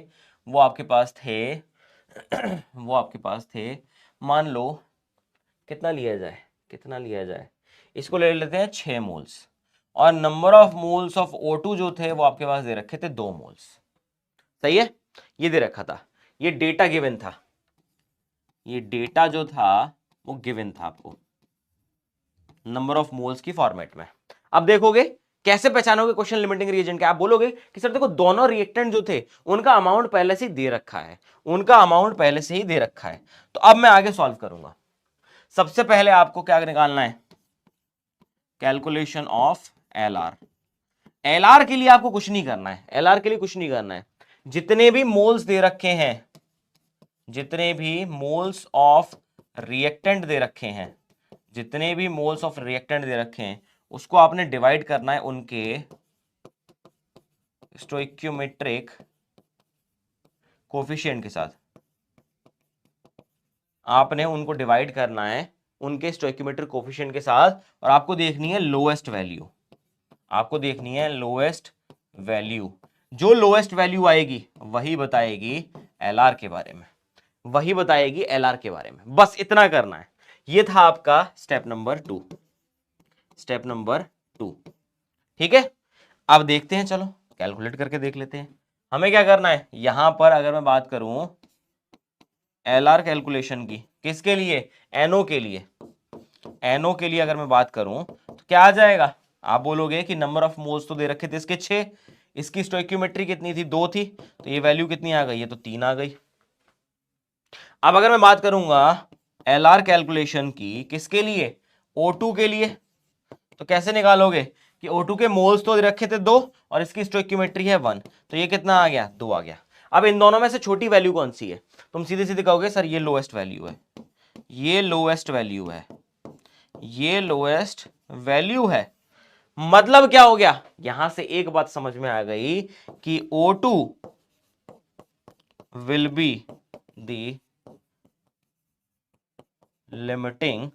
A: वो आपके पास थे वो आपके पास थे, मान लो कितना लिया जाए, इसको ले लेते हैं 6 मोल्स। और number of moles of O2 जो थे वो आपके पास दे रखे थे 2 मोल्स। सही है, ये दे रखा था, ये डेटा गिवन था, ये डेटा जो था वो गिवन था आपको नंबर ऑफ मोल्स की फॉर्मेट में। अब देखोगे कैसे पहचानोगे क्वेश्चन लिमिटिंग रिएजेंट का? आप बोलोगे कि सर देखो दोनों रिएक्टेंट जो थे उनका अमाउंट पहले से ही दे रखा है, तो अब मैं आगे सॉल्व करूंगा। सबसे पहले आपको क्या निकालना है? Calculation of LR। LR के लिए आपको कुछ नहीं करना है, जितने भी मोल्स दे रखे हैं, जितने भी मोल्स ऑफ रिएक्टेंट दे रखे हैं, उसको आपने डिवाइड करना है उनके स्टोइक्योमेट्रिक कोफिशिएंट के साथ। आपने उनको डिवाइड करना है उनके स्टोइक्योमेट्रिक कोफिशिएंट के साथ, और आपको देखनी है लोएस्ट वैल्यू। जो लोएस्ट वैल्यू आएगी वही बताएगी LR के बारे में, बस इतना करना है। ये था आपका स्टेप नंबर 2। ठीक है, अब देखते हैं, चलो कैलकुलेट करके देख लेते हैं। हमें क्या करना है? यहां पर अगर मैं बात करूं LR कैलकुलेशन की, किसके लिए? NO के लिए। अगर मैं बात करूं तो क्या आ जाएगा? आप बोलोगे कि नंबर ऑफ मोल्स तो दे रखे थे इसके 6, इसकी स्टोइक्योमेट्री कितनी थी? 2 थी, तो ये वैल्यू कितनी आ गई? ये तो 3 आ गई। अब अगर मैं बात करूंगा LR कैलकुलेशन की, किसके लिए? O2 के लिए। तो कैसे निकालोगे कि O2 के मोल्स तो रखे थे 2 और इसकी स्टोइक्योमेट्री है 1, तो ये कितना आ गया? 2 आ गया। अब इन दोनों में से छोटी वैल्यू कौन सी है? तुम सीधे सीधे कहोगे सर ये लोएस्ट वैल्यू है। मतलब क्या हो गया? यहां से एक बात समझ में आ गई कि O2 will be the limiting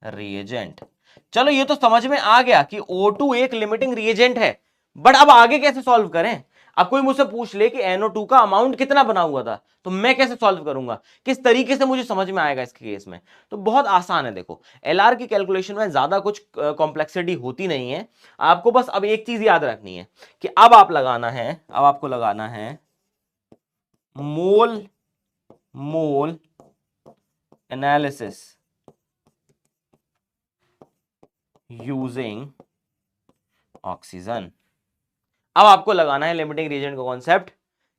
A: reagent. चलो ये तो समझ में आ गया कि O2 एक लिमिटिंग रिएजेंट है, बट अब आगे कैसे सॉल्व करें? अब कोई मुझसे पूछ ले कि NO2 का अमाउंट कितना बना हुआ था, तो मैं कैसे सॉल्व करूंगा? किस तरीके से मुझे समझ में आएगा इसके केस में? तो बहुत आसान है। देखो, LR की कैलकुलेशन में ज्यादा कुछ कॉम्प्लेक्सिटी होती नहीं है। आपको बस अब एक चीज याद रखनी है कि अब आपको लगाना है मोल एनालिसिस यूजिंग ऑक्सीजन। अब आपको लगाना है लिमिटिंग रिएजेंट का कॉन्सेप्ट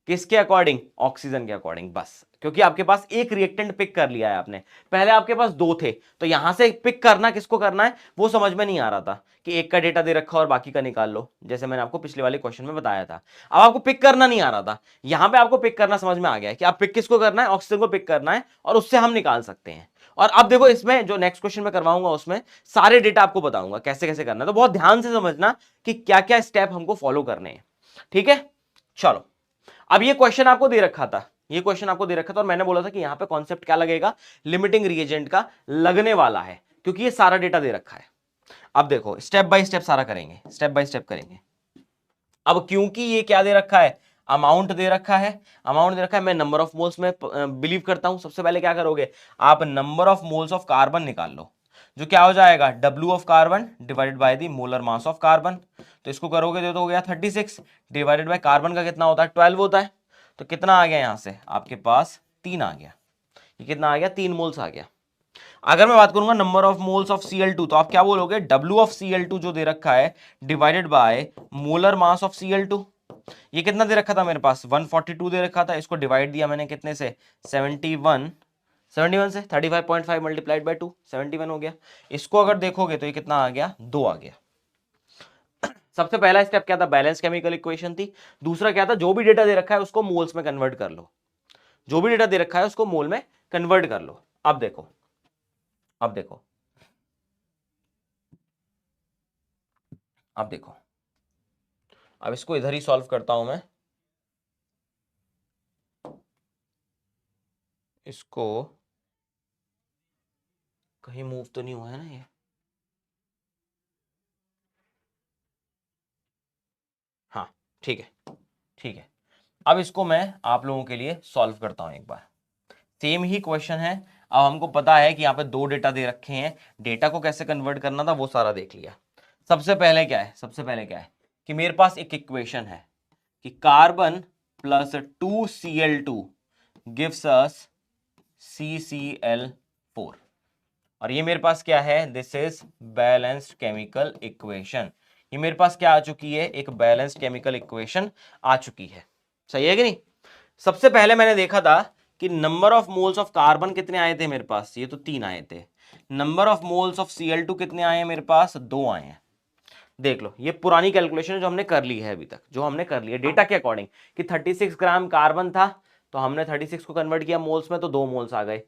A: किसके अकॉर्डिंग? ऑक्सीजन के अकॉर्डिंग। बस क्योंकि आपके पास एक रिएक्टेंट पिक कर लिया है आपने, पहले आपके पास 2 थे, तो यहां से पिक करना किसको करना है वो समझ में नहीं आ रहा था कि एक का डेटा दे रखा और बाकी का निकाल लो, जैसे मैंने आपको पिछले वाले क्वेश्चन में बताया था। अब आपको पिक करना नहीं आ रहा था, यहां पे आपको पिक करना समझ में आ गया है कि आप पिक किसको करना है? ऑक्सीजन को पिक करना है, और उससे हम निकाल सकते हैं। और अब देखो इसमें जो नेक्स्ट क्वेश्चन मैं करवाऊंगा उसमें सारे डेटा आपको बताऊंगा कैसे कैसे करना है, तो बहुत ध्यान से समझना कि क्या क्या स्टेप हमको फॉलो करने हैं, ठीक है। चलो, अब ये क्वेश्चन आपको दे रखा था, ये क्वेश्चन आपको दे रखा था और मैंने बोला था कि यहां पे कॉन्सेप्ट क्या लगेगा, लिमिटिंग रिएजेंट का लगने वाला है, क्योंकि ये सारा डेटा दे रखा है। अब देखो स्टेप बाय स्टेप सारा करेंगे, स्टेप बाय स्टेप करेंगे। अब क्योंकि ये क्या दे रखा है, अमाउंट दे रखा है, अमाउंट दे रखा है, मैं नंबर ऑफ मोल्स में बिलीव करता हूं। सबसे पहले क्या करोगे आप, number of moles of carbon निकाल लो, जो क्या हो जाएगा W of carbon divided by the molar mass of carbon. तो इसको करोगे तो हो गया 36 डिवाइडेड बाय कार्बन का कितना होता है 12 होता है। तो कितना आ गया यहां से आपके पास 3 आ गया, ये कितना आ गया 3 मोल्स आ गया। अगर मैं बात करूंगा number of moles of Cl2 तो आप क्या बोलोगे, W ऑफ Cl2 जो दे रखा है divided by molar mass of Cl2। ये कितना दे रखा था मेरे पास 142 दे रखा था, इसको डिवाइड दिया मैंने कितने से 71 से 35.5 मल्टीप्लाइड बाय 2 71 हो गया। इसको अगर देखोगे तो ये कितना आ गया 2 आ गया। सबसे पहला स्टेप क्या था, बैलेंस केमिकल इक्वेशन थी। दूसरा क्या था, जो भी डेटा दे रखा है उसको मोल्स में कन्वर्ट कर लो, जो भी डेटा दे रखा है उसको मोल में कन्वर्ट कर लो। अब देखो, अब देखो, अब देखो, अब इसको इधर ही सॉल्व करता हूं मैं, इसको कहीं मूव तो नहीं हुआ है ना ये, हाँ ठीक है, ठीक है। अब इसको मैं आप लोगों के लिए सॉल्व करता हूं एक बार। सेम ही क्वेश्चन है, अब हमको पता है कि यहाँ पे 2 डेटा दे रखे हैं, डेटा को कैसे कन्वर्ट करना था वो सारा देख लिया। सबसे पहले क्या है, सबसे पहले क्या है कि मेरे पास एक इक्वेशन है कि carbon plus 2Cl2 gives us CCl4, और ये मेरे पास क्या है, this is balanced chemical equation. ये मेरे पास क्या आ चुकी है, एक बैलेंस्ड केमिकल इक्वेशन आ चुकी है, सही है कि नहीं। सबसे पहले मैंने देखा था कि number of moles of carbon कितने आए थे मेरे पास, ये तो 3 आए थे। Number of moles of Cl2 कितने आए हैं मेरे पास, 2 आए हैं। देख लो, ये पुरानी कैलकुलेशन जो हमने कर ली है अभी तक, जो हमने कर ली है डेटा के अकॉर्डिंग कि 36 ग्राम कार्बन था, तो हमने 36 को कन्वर्ट किया मोल्स में तो 2 मोल्स आ गए।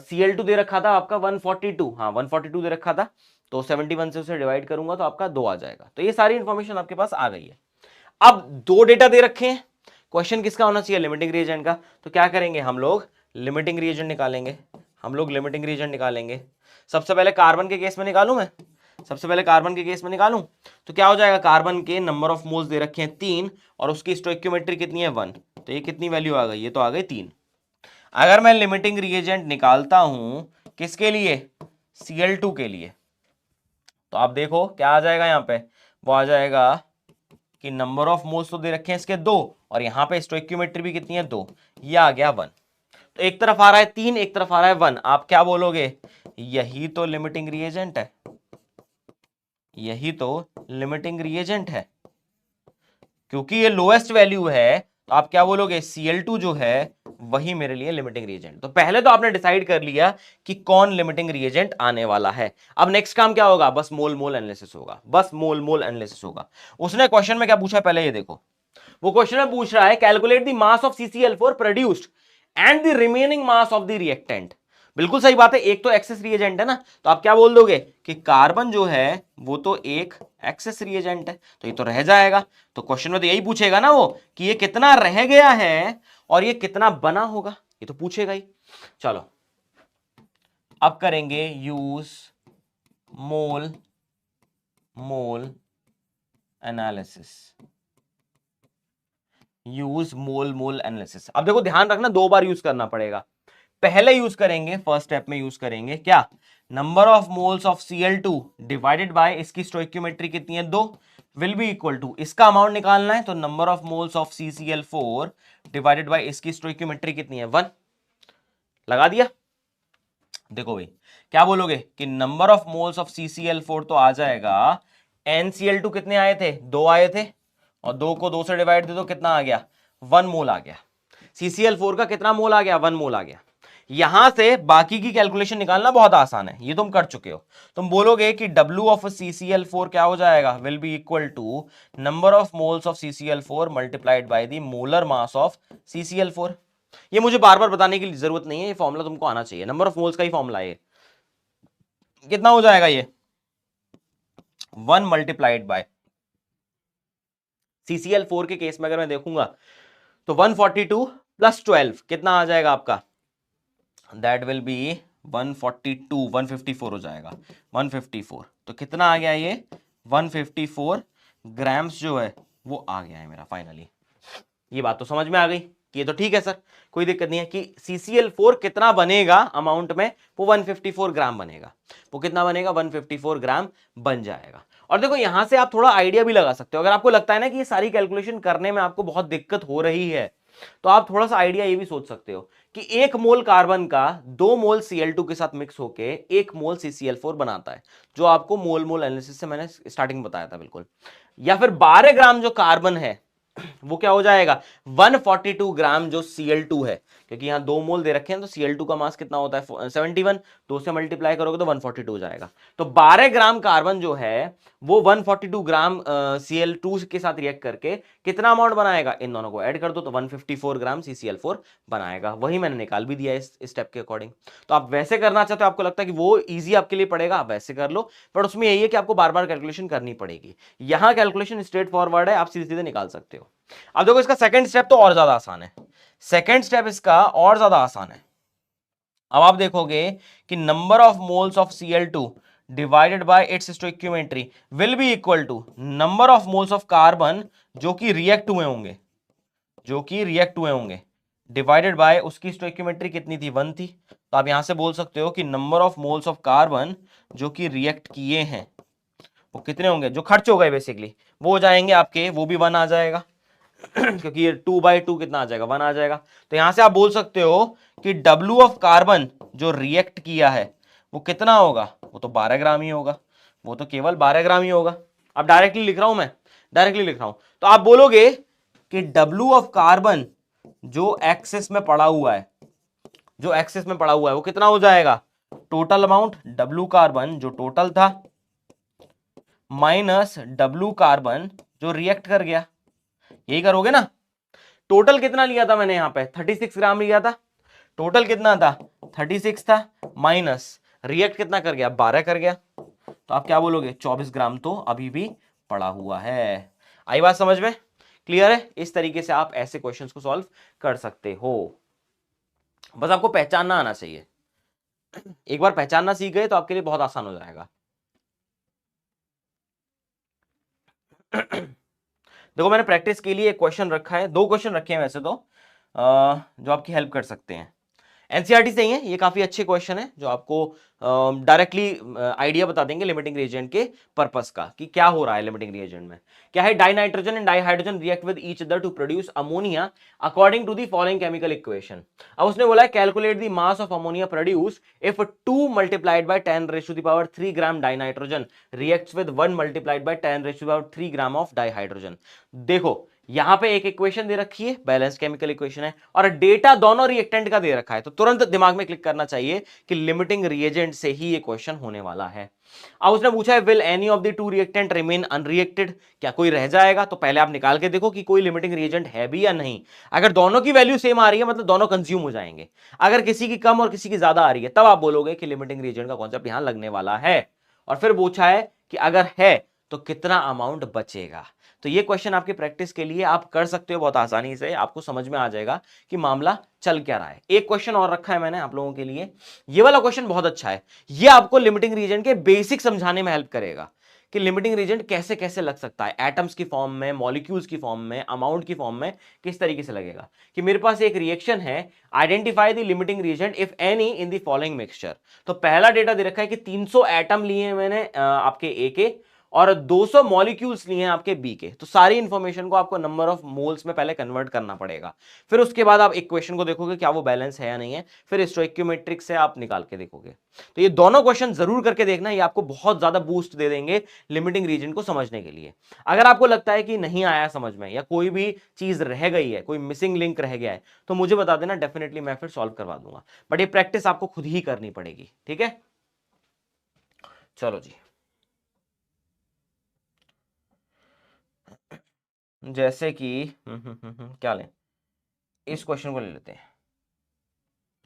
A: Cl2 दे रखा था आपका 142, हाँ 142 दे रखा था, तो 71 से उसे डिवाइड करूंगा तो आपका 2 आ जाएगा। तो ये सारी इंफॉर्मेशन आपके पास आ गई है। अब 2 डेटा दे रखे हैं, क्वेश्चन किसका होना चाहिए, लिमिटिंग रिएजेंट का। तो क्या करेंगे हम लोग, लिमिटिंग रिएजेंट निकालेंगे, हम लोग लिमिटिंग रिएजेंट निकालेंगे। सबसे पहले कार्बन के केस में निकालूं मैं, सबसे पहले कार्बन के केस में निकालूं तो क्या हो जाएगा, कार्बन के नंबर ऑफ मोल्स दे रखे हैं 3 और उसकी स्टोइकियोमेट्री कितनी है 1, तो ये कितनी वैल्यू आ गई, ये तो आ गई 3। अगर मैं लिमिटिंग रिएजेंट निकालता हूं किसके लिए, Cl2 के लिए, तो आप देखो क्या आ जाएगा यहाँ पे, वो आ जाएगा कि नंबर ऑफ मोल्स तो दे रखे हैं इसके 2 और यहां पे स्टोइकियोमेट्री भी कितनी है 2, ये आ गया 1। तो एक तरफ आ रहा है 3, एक तरफ आ रहा है 1, आप क्या बोलोगे, यही तो लिमिटिंग रिएजेंट है, यही तो लिमिटिंग रिएजेंट है। क्योंकि ये लोएस्ट वैल्यू है तो आप क्या बोलोगे, Cl2 जो है वही मेरे लिए लिमिटिंग रिएजेंट। तो पहले तो आपने डिसाइड कर लिया कि कौन लिमिटिंग रिएजेंट आने वाला है। अब नेक्स्ट काम क्या होगा, बस मोल मोल एनालिसिस होगा, बस मोल मोल एनालिसिस होगा। उसने क्वेश्चन में क्या पूछा पहले ये देखो, वो क्वेश्चन में पूछ रहा है calculate the mass of CCl4 produced and the remaining mass of the reactant. बिल्कुल सही बात है, एक तो एक्सेस रिएजेंट है ना, तो आप क्या बोल दोगे कि कार्बन जो है वो तो एक एक्सेस रिएजेंट है, तो ये तो रह जाएगा। तो क्वेश्चन में तो यही पूछेगा ना वो कि ये कितना रह गया है और ये कितना बना होगा, ये तो पूछेगा ही। चलो अब करेंगे यूज मोल मोल एनालिसिस, यूज मोल मोल एनालिसिस। अब देखो ध्यान रखना 2 बार यूज करना पड़ेगा। पहले यूज करेंगे, फर्स्ट स्टेप में यूज करेंगे क्या, number of moles of Cl2 divided by इसकी स्टोइकियोमेट्री कितनी है 2 विल बी इक्वल टू, इसका अमाउंट निकालना है तो number of moles of CCl4 divided by इसकी स्टोइकियोमेट्री कितनी है 1, लगा दिया। देखो भाई क्या बोलोगे कि number of moles of CCl4 तो आ जाएगा, NCl2 कितने आए थे 2 आए थे, और 2 को 2 से डिवाइड दे दो कितना आ गया 1 मोल आ गया। CCl4 का कितना मोल आ गया 1 मोल आ गया। यहां से बाकी की कैलकुलेशन निकालना बहुत आसान है, ये तुम कर चुके हो। तुम बोलोगे कि W ऑफ CCl4 क्या हो जाएगा, will be equal to number of moles of CCl4 multiplied by the molar mass of CCl4। ये मुझे बार बार बताने की जरूरत नहीं है, ये फॉर्मूला तुमको आना चाहिए, नंबर ऑफ मोल्स का ही फॉर्मूला है। कितना हो जाएगा ये 1 मल्टीप्लाइड बाय CCl4 के केस में अगर मैं देखूंगा तो 142 प्लस 12 कितना आ जाएगा आपका, दैट विल बी 142, 154 हो जाएगा 154। तो कितना आ गया ये 154 ग्राम्स जो है वो आ गया है मेरा फाइनली। ये बात तो समझ में आ गई कि ये तो ठीक है सर, कोई दिक्कत नहीं है कि CCl4 कितना बनेगा अमाउंट में, वो 154 ग्राम बनेगा। वो कितना बनेगा 154 ग्राम बन जाएगा। और देखो यहां से आप थोड़ा आइडिया भी लगा सकते हो, अगर आपको लगता है ना कि ये सारी कैलकुलेशन करने में आपको बहुत दिक्कत हो रही है, तो आप थोड़ा सा आइडिया ये भी सोच सकते हो कि 1 मोल कार्बन का 2 मोल Cl2 के साथ मिक्स होके 1 मोल CCl4 बनाता है, जो आपको मोल मोल एनालिसिस से मैंने स्टार्टिंग बताया था बिल्कुल। या फिर 12 ग्राम जो कार्बन है वो क्या हो जाएगा 142 ग्राम जो Cl2 है, क्योंकि यहां 2 मोल दे रखे हैं, तो Cl2 का मास कितना होता है 71, 2 से मल्टीप्लाई करोगे तो 142 हो जाएगा। तो 12 ग्राम कार्बन जो है वो 142 ग्राम Cl2 के साथ रिएक्ट करके कितना अमाउंट बनाएगा, इन दोनों को ऐड कर दो तो 154 ग्राम CCl4 बनाएगा। वही मैंने निकाल भी दिया इस स्टेप के अकॉर्डिंग। तो आप वैसे करना चाहते हो, आपको लगता है कि वो इजी आपके लिए पड़ेगा, आप वैसे कर लो, बट उसमें यही है कि आपको बार बार कैलकुलेशन करनी पड़ेगी। यहां कैलकुलेशन स्ट्रेट फॉरवर्ड है, आप सीधे सीधे निकाल सकते हो। अब देखो इसका सेकंड स्टेप तो और ज्यादा आसान है, सेकंड स्टेप इसका और ज्यादा आसान है। अब आप देखोगे कि number of moles of Cl2 divided by its stoichiometry will be equal to number of moles of carbon जो कि रिएक्ट हुए होंगे, जो कि रिएक्ट हुए होंगे, डिवाइडेड बाय उसकी स्टोइक्योमेट्री कितनी थी 1 थी। तो आप यहां से बोल सकते हो कि number of moles of carbon जो कि रिएक्ट किए हैं वो कितने होंगे, जो खर्च हो गए बेसिकली वो हो जाएंगे आपके, वो भी 1 आ जाएगा क्योंकि ये 2/2 कितना आ जाएगा 1 आ जाएगा। तो यहां से आप बोल सकते हो कि W ऑफ कार्बन जो रिएक्ट किया है वो कितना होगा, वो तो 12 ग्राम ही होगा, वो तो केवल 12 ग्राम ही होगा। अब डायरेक्टली लिख रहा हूं मैं, डायरेक्टली लिख रहा हूं, तो आप बोलोगे कि W ऑफ कार्बन जो एक्सेस में पड़ा हुआ है, जो एक्सेस में पड़ा हुआ है वो कितना हो जाएगा, टोटल अमाउंट W कार्बन जो टोटल था माइनस W कार्बन जो रिएक्ट कर गया, यही करोगे ना। टोटल कितना लिया था मैंने यहां पे 36 ग्राम लिया था, टोटल कितना था 36 था, माइनस रिएक्ट कितना कर गया 12 कर गया, तो आप क्या बोलोगे 24 ग्राम तो अभी भी पड़ा हुआ है। आई बात समझ में, क्लियर है। इस तरीके से आप ऐसे क्वेश्चंस को सॉल्व कर सकते हो, बस आपको पहचानना आना चाहिए। एक बार पहचानना सीख गए तो आपके लिए बहुत आसान हो जाएगा। देखो मैंने प्रैक्टिस के लिए एक क्वेश्चन रखा है, 2 क्वेश्चन रखे हैं वैसे तो, जो आपकी हेल्प कर सकते हैं। एनसीईआरटी से ही है, ये काफी अच्छे क्वेश्चन है जो आपको डायरेक्टली आइडिया बता देंगे लिमिटिंग रिएजेंट के पर्पस का, कि क्या हो रहा है लिमिटिंग रिएजेंट में। क्या है, dinitrogen and dihydrogen react with each other to produce ammonia according to the following chemical equation. अब उसने बोला है calculate the mass of ammonia produce if 2 multiplied by 10 raise to the power 3 gram dinitrogen reacts with 1 multiplied by 10 raise to the power 3 gram of dihydrogen. देखो यहां पे एक equation दे रखी है, बैलेंस केमिकल इक्वेशन है, और data दोनों reactant का दे रखा है, तो तुरंत दिमाग में क्लिक करना चाहिए कि लिमिटिंग रिएजेंट से ही ये क्वेश्चन होने वाला है। अब उसने पूछा है will any of the two reactant remain unreacted, क्या कोई रह जाएगा, तो पहले आप निकाल के देखो कि कोई लिमिटिंग रिएजेंट है भी या नहीं। अगर दोनों की वैल्यू सेम आ रही है मतलब दोनों कंज्यूम हो जाएंगे, अगर किसी की कम और किसी की ज्यादा आ रही है तब आप बोलोगे कि लिमिटिंग रिएजेंट का कॉन्सेप्ट यहां लगने वाला है। और फिर पूछा है कि अगर है तो कितना अमाउंट बचेगा। तो ये क्वेश्चन आपकी प्रैक्टिस के लिए आप कर सकते हो बहुत आसानी से, आपको समझ में आ जाएगा कि मामला चल क्या रहा है। एक क्वेश्चन और रखा है मैंने आप लोगों के लिए, ये वाला क्वेश्चन बहुत अच्छा है, ये आपको लिमिटिंग रीजन के बेसिक समझाने में हेल्प करेगा कि लिमिटिंग रीजन कैसे कैसे लग सकता है, एटम्स की फॉर्म में, मॉलिक्यूल्स की फॉर्म में, अमाउंट की फॉर्म में किस तरीके से लगेगा। कि मेरे पास एक रिएक्शन है, identify the limiting reagent if any in the following mixture. तो पहला डेटा दे रखा है कि 300 एटम लिए हैं मैंने आपके ए के, और 200 मॉलिक्यूल्स लिए हैं आपके बी के। तो सारी इंफॉर्मेशन को आपको नंबर ऑफ मोल्स में पहले कन्वर्ट करना पड़ेगा, फिर उसके बाद आप इक्वेशन को देखोगे क्या वो बैलेंस है या नहीं है, फिर स्टोइकियोमेट्रिक से आप निकाल के देखोगे। तो ये दोनों क्वेश्चन जरूर करके देखना, ये आपको बहुत ज्यादा बूस्ट दे देंगे लिमिटिंग रीजन को समझने के लिए। अगर आपको लगता है कि नहीं आया समझ में या कोई भी चीज रह गई है, कोई मिसिंग लिंक रह गया है, तो मुझे बता देना, डेफिनेटली मैं फिर सॉल्व करवा दूंगा, बट ये प्रैक्टिस आपको खुद ही करनी पड़ेगी, ठीक है। चलो जी, जैसे कि क्या लें, इस क्वेश्चन को ले लेते हैं।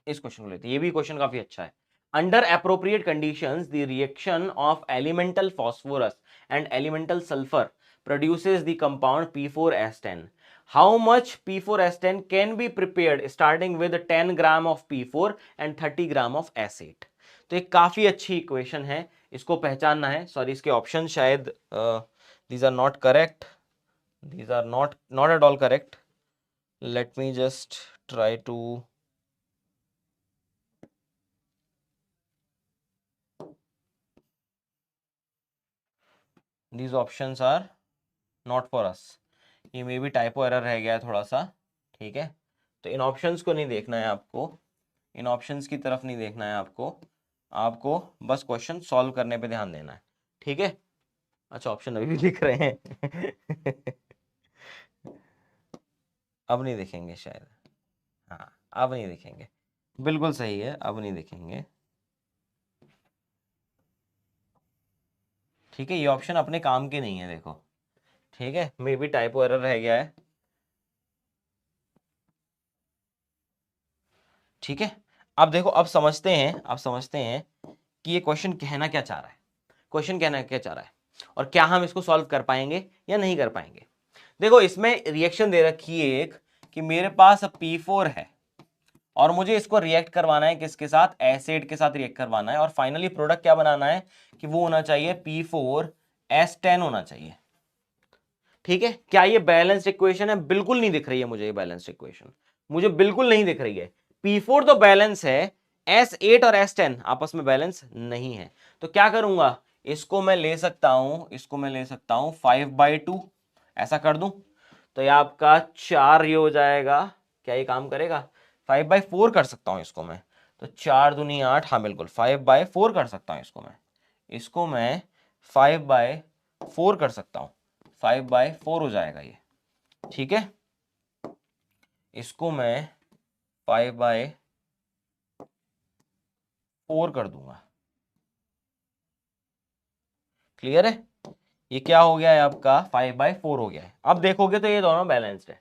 A: इस क्वेश्चन को लेते हैं, ये भी क्वेश्चन काफी अच्छा है। Under appropriate conditions the reaction of elemental phosphorus and elemental sulphur produces the compound P4S10. How much P4S10 can be prepared starting with 10 gram of P4 and 30 gram of S8? तो एक काफी अच्छी equation है, इसको पहचानना है। Sorry, इसके option शायद these are not correct, these are not at all correct. Let me just try to these options are not for us. ये मे भी टाइपो एरर रह गया है थोड़ा सा, ठीक है। तो इन ऑप्शंस को नहीं देखना है आपको, इन ऑप्शंस की तरफ नहीं देखना है आपको, आपको बस क्वेश्चन सॉल्व करने पे ध्यान देना है, ठीक है। अच्छा, ऑप्शन अभी भी लिख रहे हैं अब नहीं दिखेंगे शायद, हाँ अब नहीं दिखेंगे, बिल्कुल सही है, अब नहीं दिखेंगे, ठीक है। ये ऑप्शन अपने काम के नहीं है, देखो, ठीक है, मे भी टाइपो एरर रह गया है, ठीक है। अब देखो, अब समझते हैं, अब समझते हैं कि ये क्वेश्चन कहना क्या चाह रहा है, क्वेश्चन कहना क्या चाह रहा है, और क्या हम इसको सॉल्व कर पाएंगे या नहीं कर पाएंगे। देखो, इसमें रिएक्शन दे रखी है एक, कि मेरे पास P4 है और मुझे इसको रिएक्ट करवाना है, किसके साथ, एसिड के साथ रिएक्ट करवाना है, और फाइनली प्रोडक्ट क्या बनाना है कि वो होना चाहिए P4S10 होना चाहिए, ठीक है। क्या ये बैलेंस्ड इक्वेशन है? बिल्कुल नहीं दिख रही है मुझे ये बैलेंस्ड इक्वेशन, मुझे बिल्कुल नहीं दिख रही है। P4 तो बैलेंस है, S8 और S10 आपस में बैलेंस नहीं है। तो क्या करूंगा, इसको मैं ले सकता हूं, इसको मैं ले सकता हूं 5/2, ऐसा कर दूं तो ये आपका 4 ये हो जाएगा। क्या ये काम करेगा? 5/4 कर सकता हूं इसको मैं, तो 4 दूनी 8, हाँ बिल्कुल 5/4 कर सकता हूं इसको मैं, इसको मैं 5/4 कर सकता हूं, 5/4 हो जाएगा ये, ठीक है। इसको मैं 5/4 कर दूंगा, क्लियर है। ये क्या हो गया है आपका, 5/4 हो गया है। अब देखोगे तो ये दोनों बैलेंस्ड है,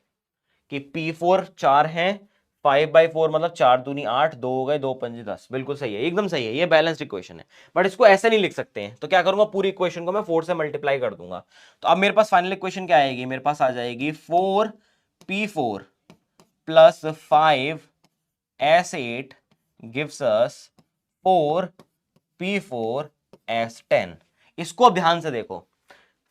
A: कि P4 4 है, 5/4 मतलब 4 दूनी 8, 2 हो गए, 2 पंजे 10, बिल्कुल सही है, एकदम सही है, ये बैलेंस्ड इक्वेशन है। बट इसको ऐसे नहीं लिख सकते हैं, तो क्या करूंगा, पूरी इक्वेशन को मैं 4 से मल्टीप्लाई कर दूंगा। तो अब मेरे पास फाइनल इक्वेशन क्या आएगी, मेरे पास आ जाएगी 4P4 plus 5S8 gives us 4P4S10। इसको अब ध्यान से देखो,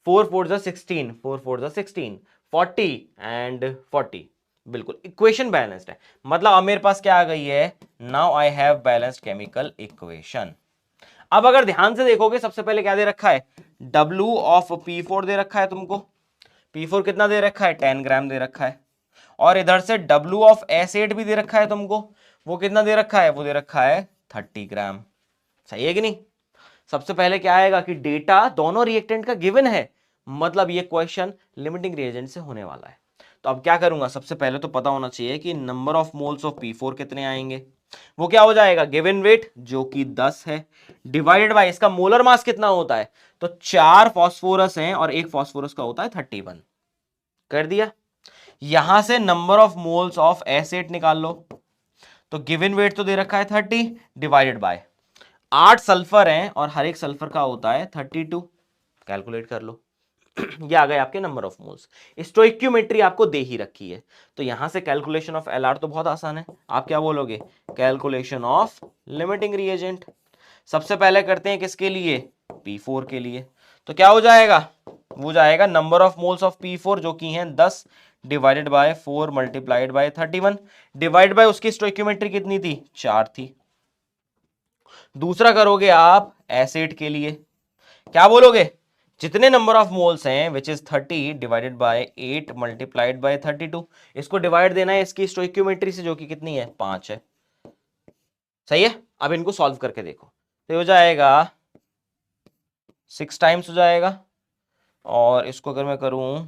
A: 4 4 16, 4 4 16, 40 एंड 40, बिल्कुल इक्वेशन बैलेंस्ड है। मतलब अब मेरे पास क्या आ गई है, now I have balanced chemical equation. अब अगर ध्यान से देखोगे, सबसे पहले क्या दे रखा है, W ऑफ P4 दे रखा है तुमको, P4 कितना दे रखा है, 10 ग्राम दे रखा है, और इधर से W ऑफ S8 भी दे रखा है तुमको, वो कितना दे रखा है, वो दे रखा है 30 ग्राम। सही है कि नहीं। सबसे पहले क्या आएगा कि डेटा दोनों रिएक्टेंट का गिवन है, मतलब ये क्वेश्चन लिमिटिंग रिएजेंट से होने वाला है। तो अब क्या करूंगा, सबसे पहले तो पता होना चाहिए कि number of moles of P4 कितने आएंगे। वो क्या हो जाएगा, गिवन वेट जो कि 10 है, डिवाइडेड बाय इसका मोलर मास कितना होता है, तो 4 फास्फोरस हैं और एक फास्फोरस का होता है 31, कर दिया। यहां से number of moles of acid निकाल लो, तो गिवन वेट तो दे रखा है 30, डिवाइडेड बाय 8 सल्फर हैं और हर एक सल्फर का होता है 32, कैलकुलेट कर लो ये आ गए आपके नंबर ऑफ मोल्स। स्टोइक्योमेट्री आपको दे ही रखी है, तो यहां से कैलकुलेशन ऑफ एलआर तो बहुत आसान है। आप क्या बोलोगे, कैलकुलेशन ऑफ लिमिटिंग रिएजेंट। सबसे पहले करते हैं किसके लिए, P4 के लिए। तो क्या हो जाएगा, वो जाएगा number of moles of P4 जो कि हैं 10, divided by 4 multiplied bye 31, divide by उसकी स्टोइक्योमेट्री कितनी थी, 4 थी। दूसरा करोगे आप एसिड के लिए, क्या बोलोगे, जितने नंबर ऑफ मोल्स हैं which is 30 divided by 8 multiplied by 32, इसको डिवाइड देना है इसकी स्टोइक्योमेट्री से जो कि कितनी है, 5 है। सही है। अब इनको सॉल्व करके देखो, तो हो जाएगा 6 टाइम्स हो जाएगा, और इसको अगर मैं करूं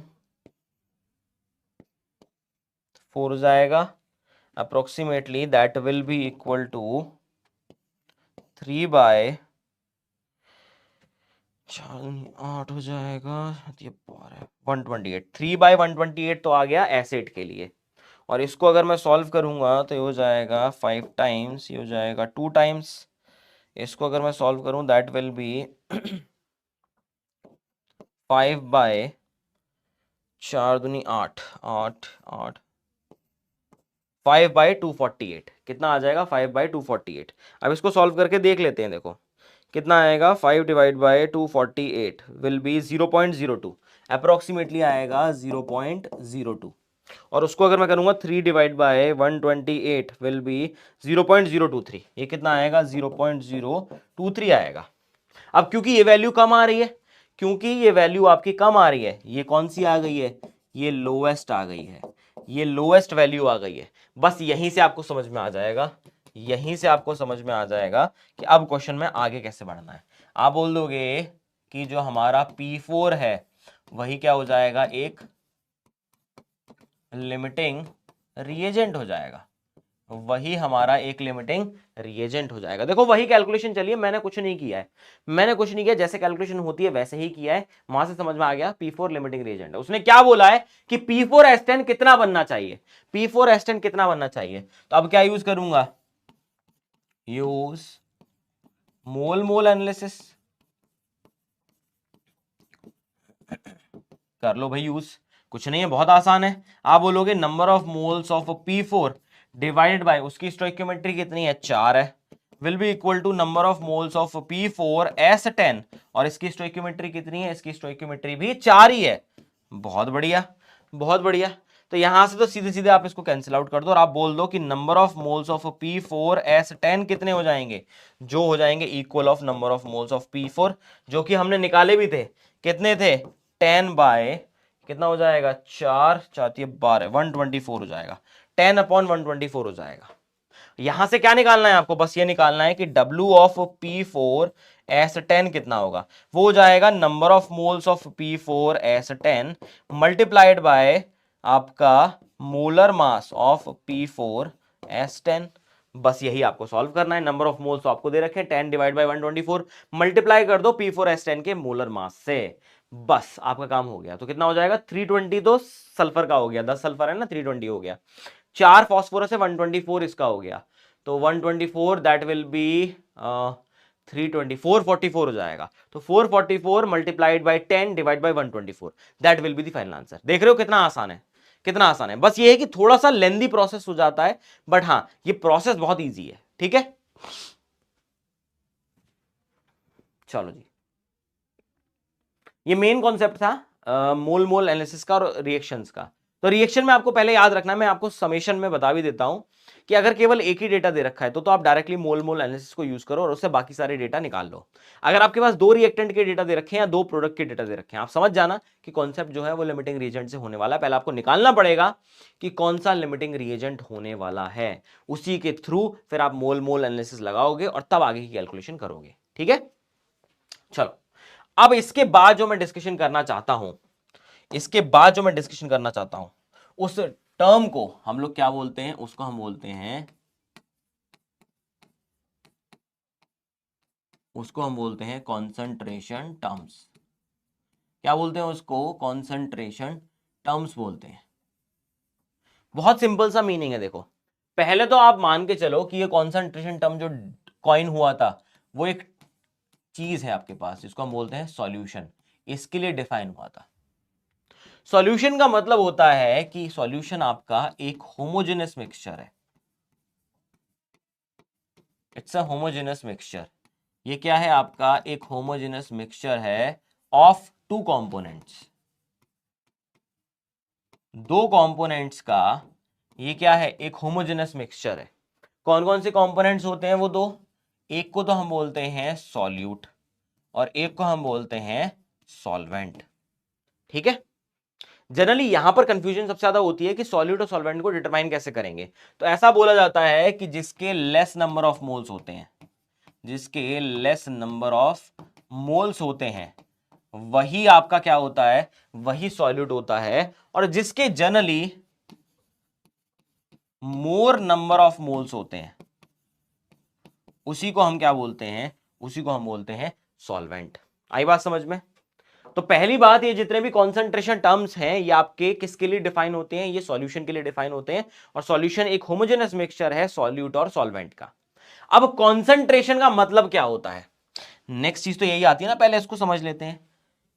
A: 4 हो जाएगा, approximately that will be equal to 3 by 8 हो जाएगा, ये 128, 3/128 तो आ गया एसिड के लिए, और इसको अगर मैं सॉल्व करूंगा तो ये हो जाएगा 5 टाइम्स, ये हो जाएगा 2 टाइम्स। इसको अगर मैं सॉल्व करूं दैट विल बी 5 बाय 4 दूनी 8, 8 8 5 बाई 248 कितना आ जाएगा? 5 बाई 248। अब इसको सॉल्व करके देख लेते हैं। देखो कितना आएगा, 5 divide by 248 will be 0.02, approximately आएगा 0.02। और उसको अगर मैं करूंगा 3 डिवाइड बाय 128 विल बी 0.023, ये कितना आएगा? 0.023 आएगा। अब क्योंकि ये वैल्यू कम आ रही है, क्योंकि ये वैल्यू आपकी कम आ रही है, ये कौन सी आ गई है? ये लोएस्ट आ गई है, ये लोएस्ट वैल्यू आ गई है। बस यहीं से आपको समझ में आ जाएगा, यहीं से आपको समझ में आ जाएगा कि अब क्वेश्चन में आगे कैसे बढ़ना है। आप बोल दोगे कि जो हमारा P4 है वही क्या हो जाएगा? एक लिमिटिंग रिएजेंट हो जाएगा, वही हमारा एक लिमिटिंग रिएजेंट हो जाएगा। देखो वही कैलकुलेशन चलिए, मैंने कुछ नहीं किया है, मैंने कुछ नहीं किया, जैसे कैलकुलेशन होती है वैसे ही किया है। वहां से समझ में आ गया P4 लिमिटिंग रिएजेंट। उसने क्या बोला है कि P4S10 कितना बनना चाहिए, P4S10 कितना बनना चाहिए। तो अब क्या यूज करूंगा? यूज मोल मोल एनालिसिस। कर लो भाई यूज, कुछ नहीं है, बहुत आसान है। आप बोलोगे number of moles of P4 divided by उसकी स्टोइकियोमेट्री कितनी है? 4 है, will be equal to number of moles of P4S10, और इसकी स्टोइकियोमेट्री कितनी है? इसकी स्टोइकियोमेट्री भी 4 ही है। बहुत बढ़िया, बहुत बढ़िया। तो यहां से तो सीधे सीधे आप इसको कैंसिल आउट कर दो और आप बोल दो कि number of moles of P4S10 कितने हो जाएंगे? जो हो जाएंगे equal of number of moles of P4, जो कि हमने निकाले भी थे। कितने थे? 10 बाय कितना हो जाएगा? 4 4 12, 124 हो जाएगा, 10/124 हो जाएगा। यहां से क्या निकालना है आपको? बस ये निकालना है कि W ऑफ P4S10 कितना होगा। वो हो जाएगा number of moles of P4S10 multiplied by आपका मोलर मास ऑफ P4S10। बस यही आपको सॉल्व करना है। नंबर ऑफ मोल्स आपको दे रखे हैं 10 डिवाइड बाय 124, मल्टीप्लाई कर दो P4S10 के मोलर मास से, बस आपका काम हो गया। तो कितना हो जाएगा? 320 तो सल्फर का हो गया, 10 सल्फर है ना, 320 हो गया। 4 फॉस्फोरस है, 124 इसका हो गया। तो 124 दैट विल बी 320, 444 हो जाएगा। तो 444 multiplied by 10 divide by 124 that will be the final answer. देख रहे हो कितना आसान है, कितना आसान है। बस ये है कि थोड़ा सा लेंदी प्रोसेस हो जाता है, बट हाँ ये प्रोसेस बहुत ईजी है। ठीक है, चलो जी, ये मेन कॉन्सेप्ट था मोल मोल एनालिसिस का और रिएक्शंस का। तो रिएक्शन में आपको पहले याद रखना है, मैं आपको समेशन में बता भी देता हूं कि अगर केवल एक ही डेटा दे रखा है तो आप डायरेक्टली मोल मोल एनालिसिस को यूज करो और उससे बाकी सारे डेटा निकाल लो। अगर आपके पास 2 रिएक्टेंट के डेटा दे रखे हैं या 2 प्रोडक्ट के डेटा दे रखे हैं, आप समझ जाना कि कॉन्सेप्ट जो है वो लिमिटिंग रिएजेंट से होने वाला है। पहले आपको निकालना पड़ेगा कि कौन सा लिमिटिंग रिएजेंट होने वाला है, उसी के थ्रू फिर आप मोल मोल एनालिसिस लगाओगे और तब आगे की कैलकुलेशन करोगे। ठीक है, चलो अब इसके बाद जो मैं डिस्कशन करना चाहता हूं, इसके बाद जो मैं डिस्कशन करना चाहता हूं, उस टर्म को हम लोग क्या बोलते हैं? उसको हम बोलते हैं, उसको हम बोलते हैं कॉन्सेंट्रेशन टर्म्स। क्या बोलते हैं उसको? कॉन्सेंट्रेशन टर्म्स बोलते हैं। बहुत सिंपल सा मीनिंग है। देखो पहले तो आप मान के चलो कि ये कॉन्सेंट्रेशन टर्म जो कॉइन हुआ था वो एक चीज है आपके पास जिसको हम बोलते हैं सॉल्यूशन, इसके लिए डिफाइन हुआ था। सॉल्यूशन का मतलब होता है कि सॉल्यूशन आपका एक होमोजेनस मिक्सचर है, इट्स अ होमोजेनस मिक्सचर। ये क्या है आपका? एक होमोजेनस मिक्सचर है ऑफ 2 कंपोनेंट्स, 2 कंपोनेंट्स का ये क्या है? एक होमोजेनस मिक्सचर है। कौन कौन से कंपोनेंट्स होते हैं वो 2? एक को तो हम बोलते हैं सॉल्यूट और एक को हम बोलते हैं सॉल्वेंट। ठीक है, जनरली यहां पर कंफ्यूजन सबसे ज्यादा होती है कि सॉल्यूट और सॉल्वेंट को डिटरमाइन कैसे करेंगे। तो ऐसा बोला जाता है कि जिसके लेस नंबर ऑफ मोल्स होते हैं, जिसके लेस नंबर ऑफ मोल्स होते हैं वही आपका क्या होता है? वही सॉल्यूट होता है। और जिसके generally more number of moles होते हैं उसी को हम क्या बोलते हैं? उसी को हम बोलते हैं सॉल्वेंट। आई बात समझ में? तो पहली बात, ये जितने भी कॉन्सेंट्रेशन टर्म्स हैं ये आपके किसके लिए डिफाइन होते हैं? ये सॉल्यूशन के लिए डिफाइन होते हैं, और सॉल्यूशन एक होमोजेनस मिक्सचर है सॉल्यूट और सॉल्वेंट का। अब कॉन्सेंट्रेशन का मतलब क्या होता है? नेक्स्ट चीज तो यही आती है ना, पहले इसको समझ लेते हैं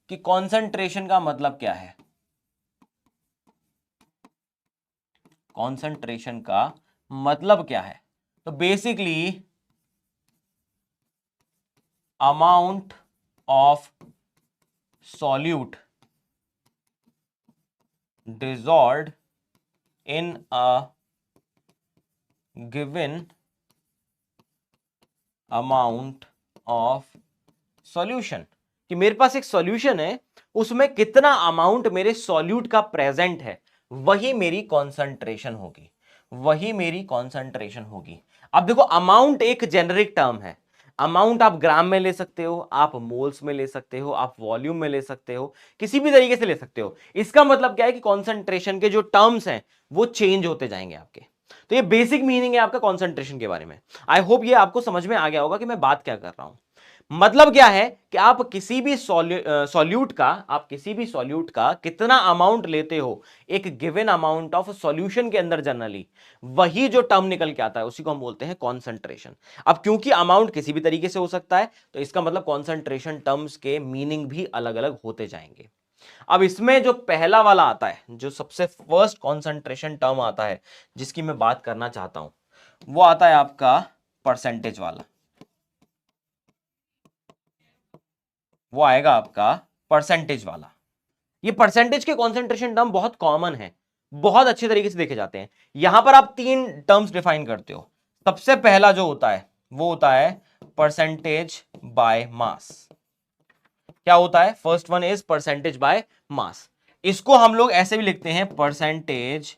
A: कि कॉन्सेंट्रेशन का मतलब क्या है। कॉन्सेंट्रेशन का मतलब क्या है? तो basically amount of solute dissolved in a given amount of solution, कि मेरे पास एक सॉल्यूशन है, उसमें कितना अमाउंट मेरे सॉल्यूट का प्रेजेंट है, वही मेरी कॉन्सेंट्रेशन होगी, वही मेरी कॉन्सेंट्रेशन होगी। अब देखो, अमाउंट एक जेनरिक टर्म है। अमाउंट आप ग्राम में ले सकते हो, आप मोल्स में ले सकते हो, आप वॉल्यूम में ले सकते हो, किसी भी तरीके से ले सकते हो। इसका मतलब क्या है कि कॉन्सेंट्रेशन के जो टर्म्स हैं वो चेंज होते जाएंगे आपके। तो ये बेसिक मीनिंग है आपका कॉन्सेंट्रेशन के बारे में। आई होप ये आपको समझ में आ गया होगा कि मैं बात क्या कर रहा हूं। मतलब क्या है कि आप किसी भी सॉल्यूट का कितना अमाउंट लेते हो एक गिवन अमाउंट ऑफ सॉल्यूशन के अंदर, जनरली वही जो टर्म निकल के आता है उसी को हम बोलते हैं कॉन्सेंट्रेशन। अब क्योंकि अमाउंट किसी भी तरीके से हो सकता है, तो इसका मतलब कॉन्सेंट्रेशन टर्म्स के मीनिंग भी अलग अलग होते जाएंगे। अब इसमें जो पहला वाला आता है, जो सबसे फर्स्ट कॉन्सेंट्रेशन टर्म आता है जिसकी मैं बात करना चाहता हूं, वो आता है आपका परसेंटेज वाला। वो आएगा आपका परसेंटेज वाला। ये परसेंटेज के कॉन्सेंट्रेशन टर्म बहुत कॉमन है, बहुत अच्छे तरीके से देखे जाते हैं। यहां पर आप तीन टर्म्स डिफाइन करते हो। सबसे पहला जो होता है वो होता है परसेंटेज बाय मास। क्या होता है? First one is percentage by mass. इसको हम लोग ऐसे भी लिखते हैं परसेंटेज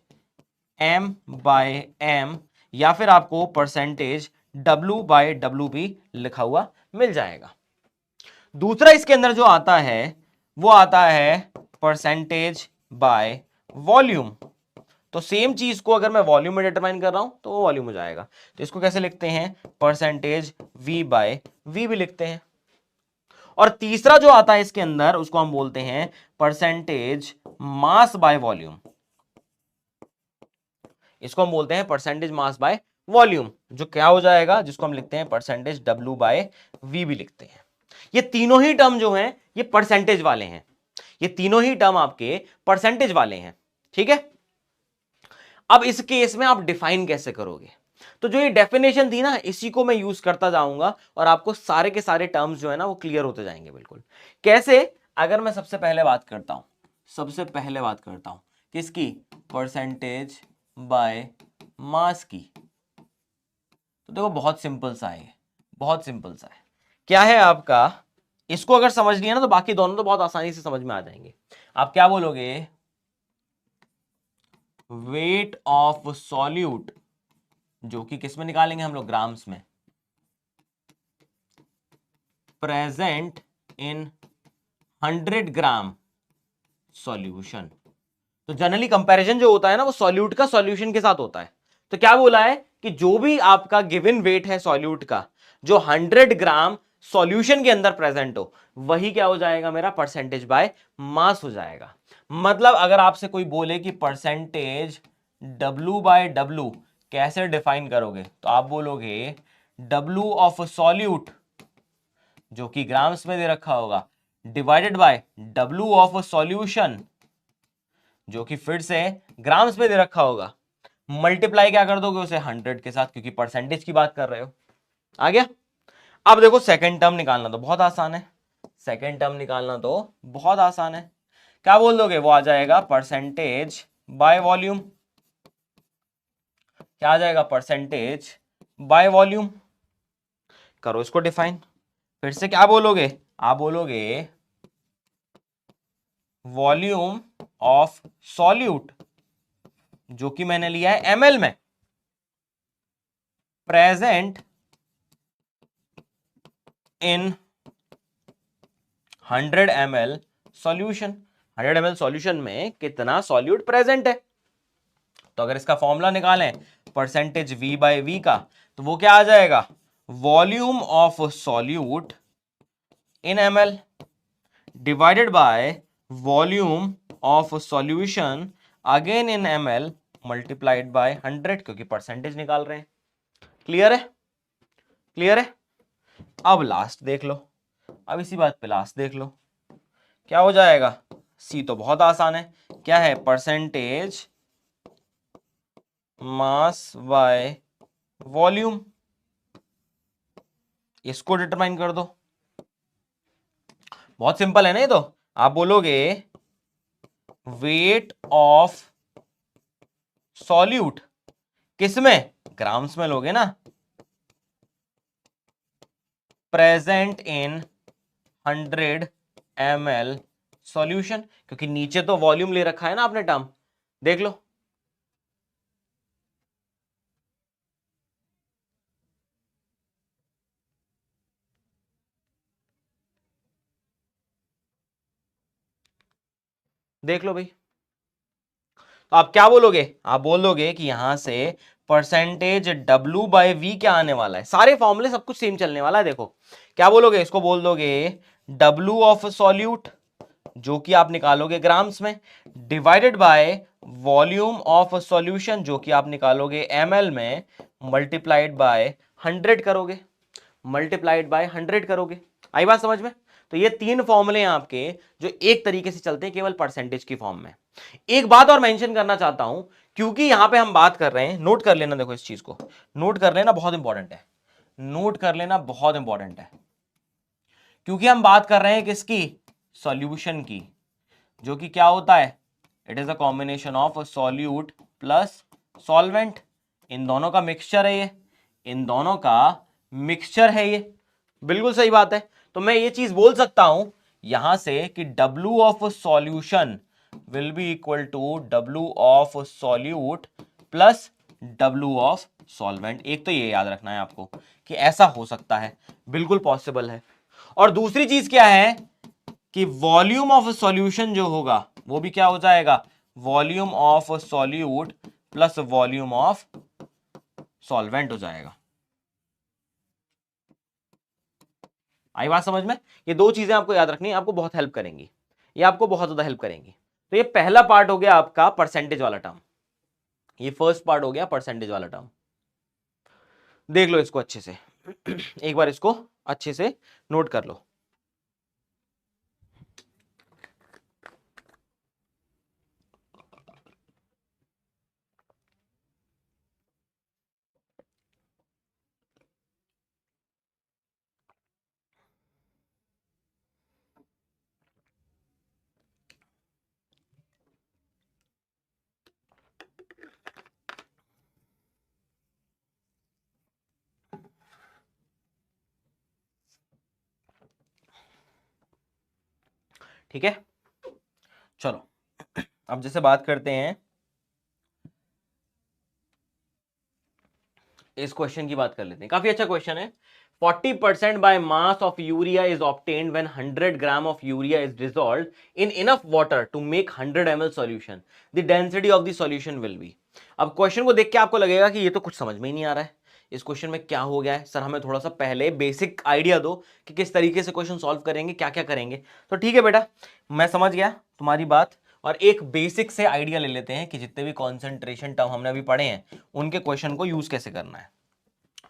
A: एम बाय एम, या फिर आपको परसेंटेज डब्ल्यू बाय डब्ल्यू भी लिखा हुआ मिल जाएगा। दूसरा इसके अंदर जो आता है वो आता है परसेंटेज बाय वॉल्यूम। तो सेम चीज को अगर मैं वॉल्यूम में डिटरमाइन कर रहा हूं तो वो वॉल्यूम हो जाएगा। तो इसको कैसे लिखते हैं? परसेंटेज वी बाय वी भी लिखते हैं। और तीसरा जो आता है इसके अंदर उसको हम बोलते हैं परसेंटेज मास बाय वॉल्यूम। इसको हम बोलते हैं परसेंटेज मास बाय वॉल्यूम, जो क्या हो जाएगा, जिसको हम लिखते हैं परसेंटेज डब्ल्यू बाय वी भी लिखते हैं। ये तीनों ही टर्म जो हैं ये परसेंटेज वाले हैं, ये तीनों ही टर्म आपके परसेंटेज वाले हैं। ठीक है। अब इस केस में आप डिफाइन कैसे करोगे? तो जो ये डेफिनेशन थी ना, इसी को मैं यूज करता जाऊंगा और आपको सारे के सारे टर्म्स जो है ना वो क्लियर होते जाएंगे बिल्कुल। कैसे? अगर मैं सबसे पहले बात करता हूं किसकी? परसेंटेज बाय मास की। तो देखो बहुत सिंपल सा है, बहुत सिंपल सा है। क्या है आपका? इसको अगर समझ लिया ना तो बाकी दोनों तो बहुत आसानी से समझ में आ जाएंगे। आप क्या बोलोगे? वेट ऑफ सॉल्यूट, जो कि किस में निकालेंगे हम लोग? ग्राम्स में। Present in 100 gram solution. तो जनरली कंपैरिजन जो होता है ना वो सॉल्यूट का सॉल्यूशन के साथ होता है। तो क्या बोला है कि जो भी आपका गिवन वेट है सॉल्यूट का, जो 100 ग्राम सॉल्यूशन के अंदर प्रेजेंट हो, वही क्या हो जाएगा? मेरा परसेंटेज बाय मास हो जाएगा। मतलब अगर आपसे कोई बोले कि परसेंटेज डब्ल्यू बाय डब्ल्यू कैसे डिफाइन करोगे, तो आप बोलोगे डब्ल्यू ऑफ सॉल्यूट, जो कि ग्राम्स में दे रखा होगा, divided by W of solution, जो कि फिर से ग्राम्स में दे रखा होगा, मल्टीप्लाई क्या कर दोगे उसे? 100 के साथ, क्योंकि परसेंटेज की बात कर रहे हो। आ गया? अब देखो सेकंड टर्म निकालना तो बहुत आसान है, क्या बोल दोगे? वो आ जाएगा परसेंटेज बाय वॉल्यूम। क्या आ जाएगा? Percentage by volume. करो इसको डिफाइन। फिर से क्या बोलोगे? आप बोलोगे वॉल्यूम ऑफ सॉल्यूट, जो कि मैंने लिया है एमएल में, present in 100 ml solution. 100 ml solution में कितना सॉल्यूट प्रेजेंट है? तो अगर इसका फॉर्मूला निकालें परसेंटेज v बाय वी का, तो वो क्या आ जाएगा? Volume of solute in ml divided by volume of solution again in ml multiplied bye 100, क्योंकि परसेंटेज निकाल रहे हैं। क्लियर है? क्लियर है? अब लास्ट देख लो, अब इसी बात पे लास्ट देख लो क्या हो जाएगा। सी तो बहुत आसान है, क्या है, परसेंटेज मास बाय वॉल्यूम, इसको डिटरमाइन कर दो। बहुत सिंपल है ना ये तो। आप बोलोगे वेट ऑफ सॉल्यूट, किसमें, ग्राम्स में लोगे ना, प्रेजेंट इन 100 ml सॉल्यूशन, क्योंकि नीचे तो वॉल्यूम ले रखा है ना आपने टर्म, देख लो। देख लो भाई, तो आप क्या बोलोगे, आप बोलोगे कि यहां से परसेंटेज W बाय V क्या आने वाला है, सारे फॉर्मूले सब कुछ सेम चलने वाला है। देखो क्या बोलोगे, इसको बोल दोगे W ऑफ सॉल्यूट, जो कि आप निकालोगे ग्राम्स में, divided by volume of solution, जो कि आप निकालोगे ml में, मल्टीप्लाइड बाय 100 करोगे, मल्टीप्लाइड बाय 100 करोगे। आई बात समझ में? तो ये तीन फॉर्मूले हैं आपके जो एक तरीके से चलते हैं केवल परसेंटेज की फॉर्म में। एक बात और मेंशन करना चाहता हूं, क्योंकि यहां पे हम बात कर रहे हैं, नोट कर लेना, देखो इस चीज को नोट कर लेना, बहुत इंपॉर्टेंट है, नोट कर लेना, बहुत इंपॉर्टेंट है, क्योंकि हम बात कर रहे हैं किसकी, सॉल्यूशन की, जो कि क्या होता है, it is a combination of solute plus solvent. इन दोनों का मिक्सचर है ये, इन दोनों का मिक्सचर है ये, बिल्कुल सही बात है। तो मैं ये चीज बोल सकता हूं यहां से कि W of solution will be equal to W of solute plus W of solvent. एक तो ये याद रखना है आपको कि ऐसा हो सकता है, बिल्कुल पॉसिबल है। और दूसरी चीज क्या है कि वॉल्यूम ऑफ सॉल्यूशन जो होगा वो भी क्या हो जाएगा, volume of solute plus volume of solvent हो जाएगा। आई बात समझ में? ये दो चीजें आपको याद रखनी है, आपको बहुत हेल्प करेंगी, ये आपको बहुत ज्यादा हेल्प करेंगी। तो ये पहला पार्ट हो गया आपका परसेंटेज वाला टर्म, ये फर्स्ट पार्ट हो गया परसेंटेज वाला टर्म। देख लो इसको अच्छे से एक बार इसको अच्छे से नोट कर लो। ठीक है, चलो अब जैसे बात करते हैं, इस क्वेश्चन की बात कर लेते हैं, काफी अच्छा क्वेश्चन है। 40% by mass of urea is obtained when 100 gram of urea is dissolved in enough water to make 100 ml solution. The density of the solution will be. अब क्वेश्चन को देख के आपको लगेगा कि ये तो कुछ समझ में ही नहीं आ रहा है, इस क्वेश्चन में क्या हो गया है सर, हमें थोड़ा सा पहले बेसिक आइडिया दो कि किस तरीके से क्वेश्चन सॉल्व करेंगे, क्या क्या करेंगे। तो ठीक है बेटा, मैं समझ गया तुम्हारी बात, और एक बेसिक से आइडिया ले लेते हैं कि जितने भी कॉन्सेंट्रेशन टर्म हमने अभी पढ़े हैं उनके क्वेश्चन को यूज कैसे करना है,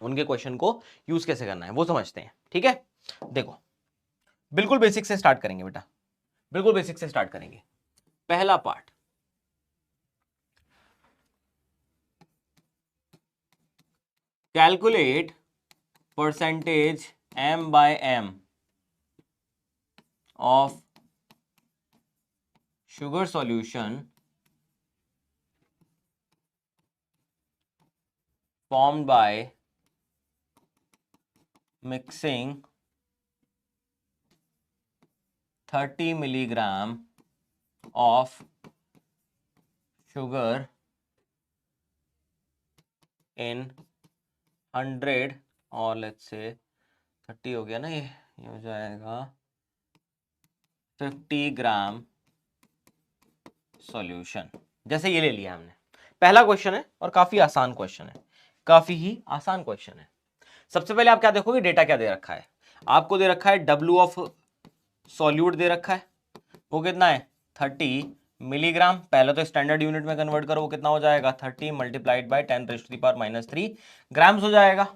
A: उनके क्वेश्चन को यूज कैसे करना है वो समझते हैं। ठीक है, देखो बिल्कुल बेसिक से स्टार्ट करेंगे बेटा, बिल्कुल बेसिक से स्टार्ट करेंगे। पहला part, calculate percentage m by m of sugar solution formed by mixing 30 milligram of sugar in 100, और लेट्स से 30 हो गया ना, ये हो जाएगा 50 ग्राम सॉल्यूशन। जैसे ये ले लिया हमने, पहला क्वेश्चन है और काफी आसान क्वेश्चन है, काफी ही आसान क्वेश्चन है। सबसे पहले आप क्या देखोगे, डेटा क्या दे रखा है, आपको दे रखा है W ऑफ सॉल्यूट दे रखा है, वो कितना है 30 मिलीग्राम। पहले तो स्टैंडर्ड यूनिट में कन्वर्ट करो, वो कितना हो जाएगा 30 मल्टीप्लाइड बाय 10⁻³ ग्राम्स हो जाएगा।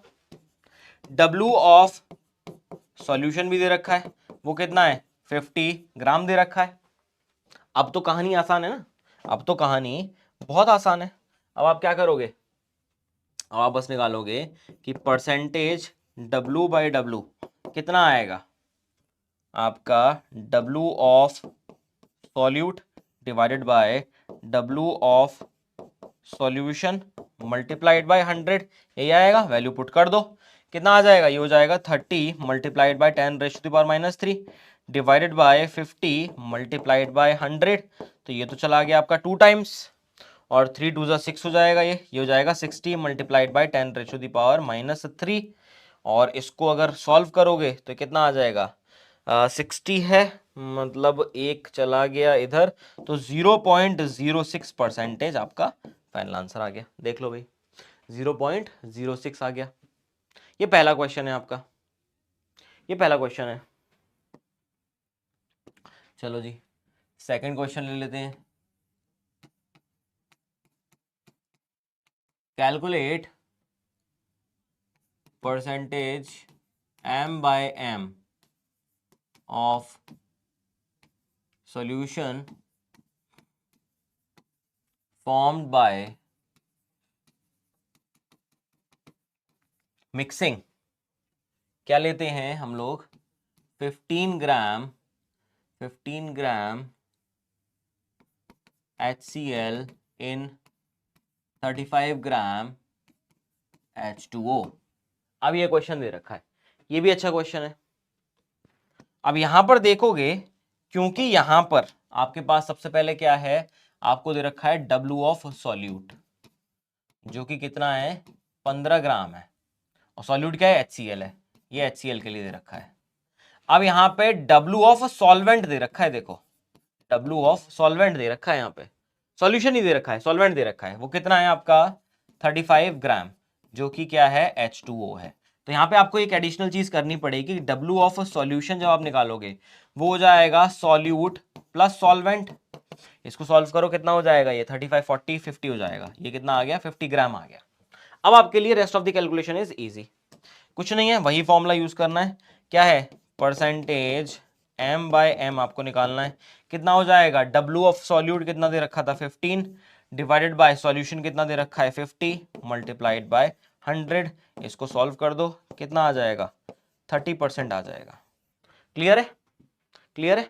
A: W ऑफ सॉल्यूशन भी दे रखा है, वो कितना है 50 ग्राम दे रखा है। अब तो कहानी आसान है ना, अब तो कहानी बहुत आसान है। अब आप क्या करोगे, अब आप बस निकालोगे कि परसेंटेज W बाई W कितना आएगा आपका, W of solute divided by W of solution multiplied by 100, यही आएगा। वैल्यू पुट कर दो, कितना आ जाएगा, ये हो जाएगा 30 multiplied by 10⁻³ divided by 50 multiplied by 100। तो ये तो चला गया आपका 2 टाइम्स, और 3 2 जा 6 हो जाएगा, ये हो जाएगा 60 मल्टीप्लाइड बाय 10⁻³ और इसको अगर सॉल्व करोगे तो कितना आ जाएगा, 60 है, मतलब एक चला गया इधर, तो 0.06% आपका फाइनल आंसर आ गया। देख लो भाई, 0.06 आ गया। ये पहला क्वेश्चन है आपका, ये पहला क्वेश्चन है। चलो जी सेकंड क्वेश्चन ले लेते हैं। Calculate percentage m/m of solution formed by mixing। क्या लेते हैं हम लोग, 15 ग्राम HCl in 35 ग्राम H2O। अब ये क्वेश्चन दे रखा है, ये भी अच्छा क्वेश्चन है। अब यहां पर देखोगे, क्योंकि यहां पर आपके पास सबसे पहले क्या है, आपको दे रखा है W ऑफ सॉल्यूट जो कि कितना है 15 ग्राम है, और सॉल्यूट क्या है HCl है, ये HCl के लिए दे रखा है। अब यहाँ पे W ऑफ सॉल्वेंट दे रखा है, देखो W ऑफ सॉल्वेंट दे रखा है, यहाँ पे सॉल्यूशन नहीं दे रखा है, सॉल्वेंट दे रखा है, वो कितना है आपका 35 ग्राम जो कि क्या है H2O है। तो यहाँ पे आपको एक एडिशनल चीज करनी पड़ेगी, W ऑफ सॉल्यूशन जब आप निकालोगे वो हो जाएगा सॉल्यूट प्लस सॉल्वेंट। इसको सॉल्व करो, कितना हो जाएगा, ये 35 40 50 हो जाएगा, ये कितना आ गया 50 ग्राम आ गया। अब आपके लिए rest of the calculation is easy, कुछ नहीं है, वही फॉर्मूला यूज करना है। क्या है, परसेंटेज m/m आपको निकालना है, कितना हो जाएगा, W ऑफ सॉल्यूट कितना दे रखा था 15 डिवाइडेड बाय सॉल्यूशन कितना दे रखा है 50 मल्टीप्लाइड बाय 100। इसको सॉल्व कर दो, कितना आ जाएगा 30% आ जाएगा। क्लियर है, क्लियर है।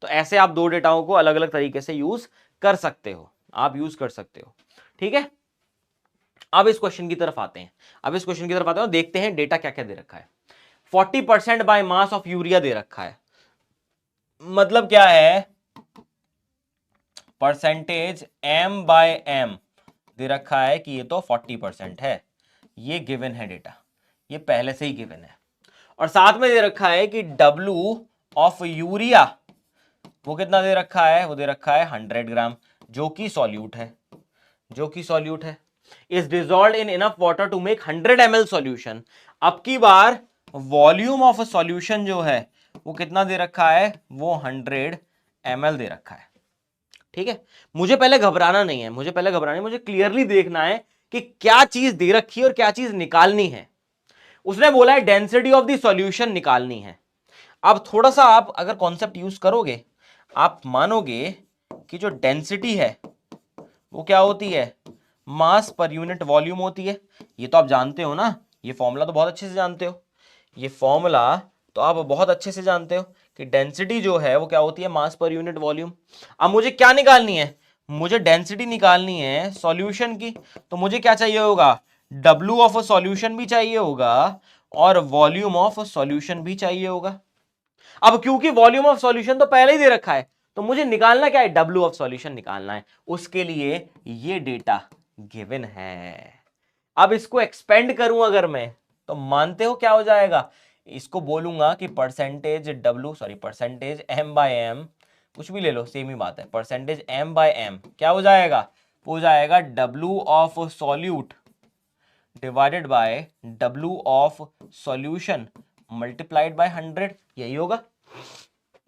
A: तो ऐसे आप दो डेटाओं को अलग अलग तरीके से यूज कर सकते हो, आप यूज कर सकते हो, ठीक है। अब इस क्वेश्चन की तरफ आते हैं, अब इस क्वेश्चन की तरफ आते हैं, देखते हैं डेटा क्या क्या दे रखा है। 40% बाय मास ऑफ यूरिया दे रखा है, मतलब क्या है, परसेंटेज m/m दे रखा है कि ये तो 40% है, ये गिवन है डेटा, ये पहले से ही गिवन है। और साथ में दे रखा है कि W ऑफ यूरिया वो कितना दे रखा है, वो दे रखा है 100 ग्राम जो कि सॉल्यूट है, जो कि सॉल्यूट है, is dissolved in enough water to make 100 ml solution. अब की बार वॉल्यूम ऑफ सॉल्यूशन जो है वो कितना दे रखा है, वो 100 ml दे रखा है, ठीक है। मुझे पहले घबराना नहीं है, मुझे पहले घबराना है, मुझे क्लियरली देखना है कि क्या चीज दे रखी है और क्या चीज निकालनी है। उसने बोला है डेंसिटी ऑफ द सॉल्यूशन निकालनी है। अब थोड़ा सा आप अगर कॉन्सेप्ट यूज करोगे, आप मानोगे कि जो डेंसिटी है वो क्या होती है, मास पर यूनिट वॉल्यूम होती है। ये तो आप जानते हो ना, ये फॉर्मूला तो बहुत अच्छे से जानते हो, ये फॉर्मूला तो आप बहुत अच्छे से जानते हो कि डेंसिटी जो है वो क्या होती है, मास पर यूनिट वॉल्यूम। अब मुझे क्या निकालनी है, मुझे डेंसिटी निकालनी है सॉल्यूशन की, तो मुझे क्या चाहिए होगा, W ऑफ सॉल्यूशन भी चाहिए होगा और वॉल्यूम ऑफ सॉल्यूशन भी चाहिए होगा। अब क्योंकि वॉल्यूम ऑफ सॉल्यूशन तो पहले ही दे रखा है, तो मुझे निकालना क्या है, W ऑफ सॉल्यूशन निकालना है, उसके लिए ये डेटा गिवन है। अब इसको एक्सपेंड करूं अगर मैं, तो मानते हो क्या हो जाएगा, इसको बोलूंगा कि परसेंटेज परसेंटेज m/m, कुछ भी ले लो सेम ही बात है, परसेंटेज m/m क्या हो जाएगा, वो हो जाएगा W of solute divided by W of solution multiplied by 100, यही होगा।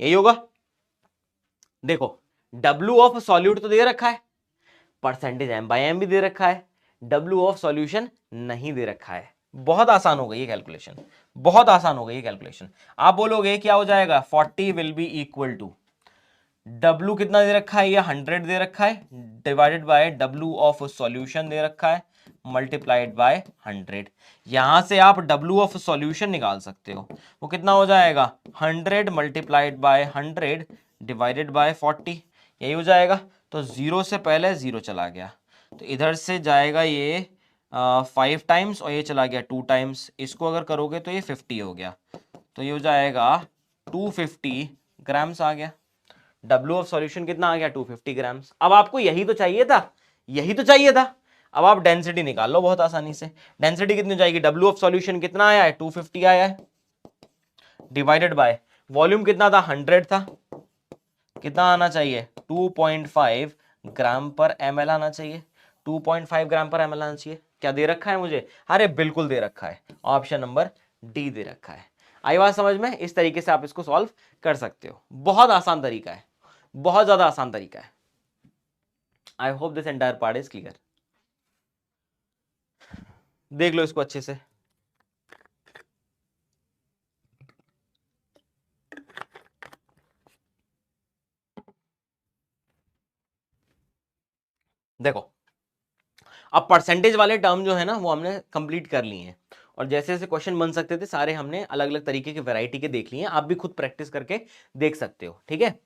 A: यही होगा। देखो W ऑफ सॉल्यूट तो दे रखा है, परसेंटेज M/M भी दे रखा है, W ऑफ सॉल्यूशन नहीं दे रखा है। बहुत आसान हो गई ये कैलकुलेशन, बहुत आसान हो गई ये कैलकुलेशन। आप बोलोगे क्या हो जाएगा, 40 will be equal to W कितना दे रखा है, ये 100 दे रखा है, divided by W of solution दे रखा है, मल्टीप्लाइड बाय 100। यहां से आप W ऑफ सॉल्यूशन निकाल सकते हो, वो कितना हो जाएगा, 100 मल्टीप्लाइड बाय 100 डिवाइडेड बाय 40, यही हो जाएगा। तो जीरो से पहले जीरो चला गया, तो इधर से जाएगा ये 5 टाइम्स और ये चला गया 2 टाइम्स, इसको अगर करोगे तो ये 50 हो गया, तो ये हो जाएगा 250 ग्राम्स आ गया। W ऑफ सॉल्यूशन कितना आ गया, 250 ग्राम्स। अब आपको यही तो चाहिए था, यही तो चाहिए था। अब आप डेंसिटी निकाल लो बहुत आसानी से। डेंसिटी कितनी हो जाएगी, W ऑफ सॉल्यूशन कितना आया है, 250 आया है, डिवाइडेड बाय वॉल्यूम कितना था, 100 था, कितना आना चाहिए, 2.5 ग्राम पर ml आना चाहिए, 2.5 ग्राम पर ml आना चाहिए। क्या दे रखा है मुझे, अरे बिल्कुल दे रखा है, ऑप्शन नंबर डी दे रखा है। आई बात समझ में, इस तरीके से आप इसको सॉल्व कर सकते हो, बहुत आसान तरीका है, बहुत ज्यादा आसान तरीका है। I hope this entire part is clear. देख लो इसको अच्छे से। देखो अब परसेंटेज वाले टर्म जो है ना वो हमने कंप्लीट कर लिए हैं, और जैसे जैसे क्वेश्चन बन सकते थे सारे हमने अलग अलग तरीके के वैरायटी के देख लिए हैं। आप भी खुद प्रैक्टिस करके देख सकते हो, ठीक है।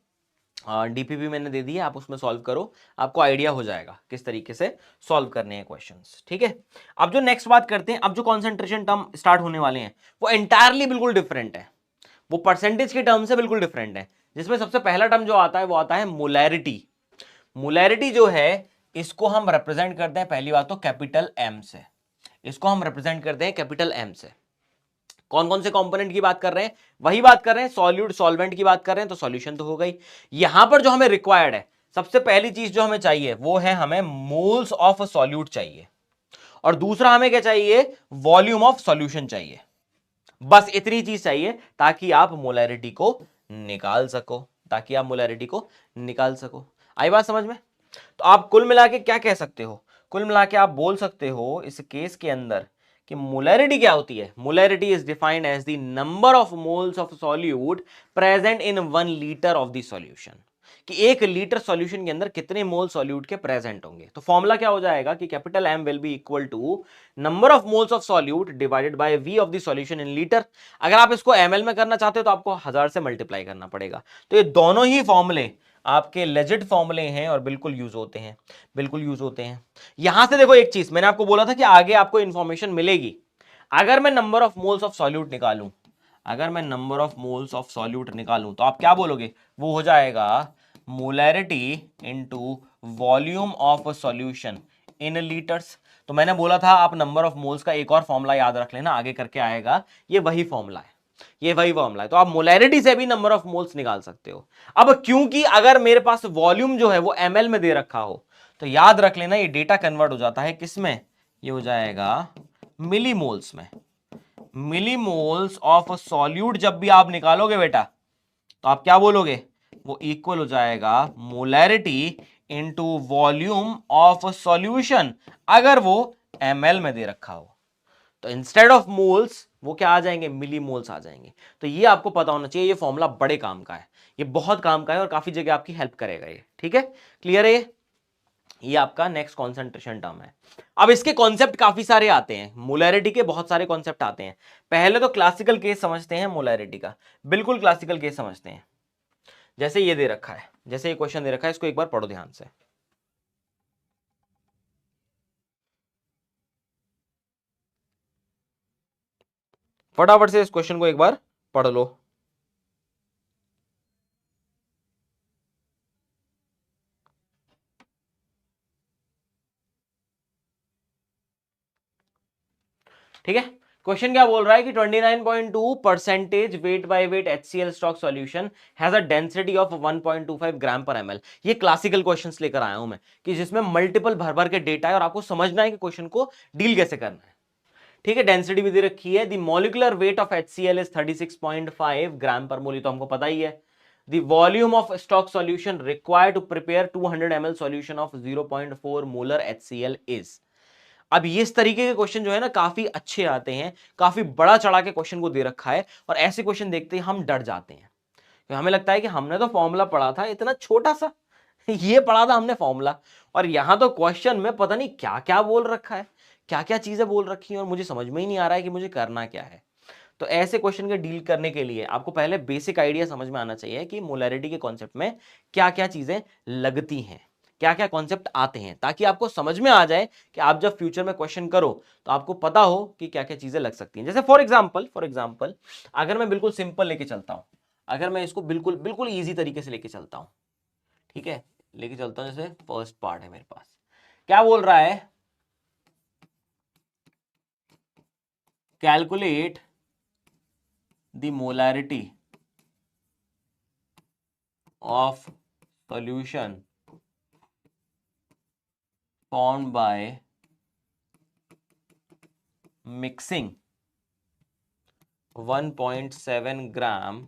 A: डीपीपी मैंने दे दी है, आप उसमें सॉल्व करो, आपको आइडिया हो जाएगा किस तरीके से सॉल्व करने हैं क्वेश्चंस, ठीक है। अब जो नेक्स्ट बात करते हैं, अब जो कॉन्सेंट्रेशन टर्म स्टार्ट होने वाले हैं वो एंटायरली बिल्कुल डिफरेंट है, वो परसेंटेज के टर्म से बिल्कुल डिफरेंट है। जिसमें सबसे पहला टर्म जो आता है वो आता है मोलैरिटी। मोलैरिटी जो है इसको हम रिप्रेजेंट करते हैं पहली बात तो कैपिटल एम से, इसको हम रिप्रेजेंट करते हैं कैपिटल एम से। कौन कौन से कंपोनेंट की बात कर रहे हैं, वही बात कर रहे हैं, सॉल्यूट सॉल्वेंट की बात कर रहे हैं, तो सॉल्यूशन तो हो गई। यहां पर जो हमें रिक्वायर्ड है, सबसे पहली चीज जो हमें चाहिए वो है हमें मोल्स ऑफ सॉल्यूट चाहिए, और दूसरा हमें क्या चाहिए, वॉल्यूम ऑफ सॉल्यूशन चाहिए। बस इतनी चीज चाहिए ताकि आप मोलैरिटी को निकाल सको, ताकि आप मोलैरिटी को निकाल सको। आई बात समझ में। तो आप कुल मिला के क्या कह सकते हो, कुल मिला के आप बोल सकते हो इस केस के अंदर कि मोलैरिटी क्या होती है। Molarity is defined as the number of moles of solute present in 1 litre of the solution, कि 1 लीटर सॉल्यूशन के अंदर कितने मोल सॉल्यूट के प्रेजेंट होंगे। तो फॉर्मूला क्या हो जाएगा कि capital M will be equal to number of moles of solute divided by V of the solution in litre. अगर आप इसको एमएल में करना चाहते हो तो आपको 1000 से मल्टीप्लाई करना पड़ेगा। तो ये दोनों ही फॉर्मूले आपके लेजिट फॉर्मूले हैं और बिल्कुल यूज होते हैं, बिल्कुल यूज होते हैं। यहां से देखो एक चीज मैंने आपको बोला था कि आगे आपको इंफॉर्मेशन मिलेगी। अगर मैं number of moles of solute निकालूं, अगर मैं number of moles of solute निकालूं तो आप क्या बोलोगे, वो हो जाएगा molarity into volume of solution in litres. तो मैंने बोला था आप नंबर ऑफ मोल्स का एक और फॉर्मूला याद रख लेना, आगे करके आएगा, ये वही फॉर्मूला है, ये वही फॉर्मूला है। तो आप मोलैरिटी से भी नंबर ऑफ मोल्स निकाल सकते हो। अब क्योंकि अगर मेरे पास वॉल्यूम जो है वो ml में दे रखा हो तो याद रख लेना ये डेटा कन्वर्ट हो जाता है किसमें, ये हो जाएगा मिलीमोल्स में। मिलीमोल्स ऑफ सॉल्यूट जब भी आप निकालोगे बेटा तो आप क्या बोलोगे, वो इक्वल हो जाएगा molarity into volume of solution, अगर वो ml में दे रखा हो। तो इंस्टेड ऑफ मोल्स वो क्या आ जाएंगे, मिली मोल्स आ जाएंगे। तो ये आपको पता होना चाहिए, ये फॉर्मूला बड़े काम का है, ये बहुत काम का है और काफी जगह आपकी हेल्प करेगा ये, ठीक है। क्लियर है ये आपका नेक्स्ट कॉन्सेंट्रेशन टर्म है। अब इसके कॉन्सेप्ट काफी सारे आते हैं, मोलैरिटी के बहुत सारे कॉन्सेप्ट आते हैं। पहले तो क्लासिकल केस समझते हैं मोलैरिटी का, बिल्कुल क्लासिकल केस समझते हैं। जैसे ये दे रखा है, जैसे ये क्वेश्चन दे रखा है, इसको एक बार पढ़ो ध्यान से। फटाफट से इस क्वेश्चन को एक बार पढ़ लो। ठीक है, क्वेश्चन क्या बोल रहा है कि 29.2 percentage weight by weight HCl stock solution has a density of 1.25 ग्राम पर ml। ये क्लासिकल क्वेश्चंस लेकर आया हूं मैं कि जिसमें मल्टीपल भर भर के डेटा है और आपको समझना है कि क्वेश्चन को डील कैसे करना है, ठीक है। डेंसिटी भी दे रखी है, the molecular weight of HCl is 36.5 gram per mole, तो हमको पता ही है। The volume of stock solution required to prepare 200 ml solution of 0.4 molar HCl is. अब ये इस तरीके के क्वेश्चन जो है ना काफी अच्छे आते हैं, काफी बड़ा चढ़ा के क्वेश्चन को दे रखा है, और ऐसे क्वेश्चन देखते ही हम डर जाते हैं। तो हमें लगता है कि हमने तो फॉर्मूला पढ़ा था इतना छोटा सा, ये पढ़ा था हमने फॉर्मूला, और यहां तो क्वेश्चन में पता नहीं क्या क्या बोल रखा है, क्या क्या चीजें बोल रखी हैं, और मुझे समझ में ही नहीं आ रहा है कि मुझे करना क्या है। तो ऐसे क्वेश्चन के डील करने के लिए आपको पहले बेसिक आइडिया समझ में आना चाहिए कि मोलैरिटी के कॉन्सेप्ट में क्या क्या चीजें लगती हैं, क्या क्या कॉन्सेप्ट आते हैं, ताकि आपको समझ में आ जाए कि आप जब फ्यूचर में क्वेश्चन करो तो आपको पता हो कि क्या क्या चीजें लग सकती हैं। जैसे फॉर एग्जाम्पल अगर मैं बिल्कुल सिंपल लेके चलता हूं, अगर मैं इसको बिल्कुल बिल्कुल ईजी तरीके से लेके चलता हूं, ठीक है, लेके चलता हूं, जैसे फर्स्ट पार्ट है मेरे पास, क्या बोल रहा है, calculate the molarity of solution formed by mixing 1.7 gram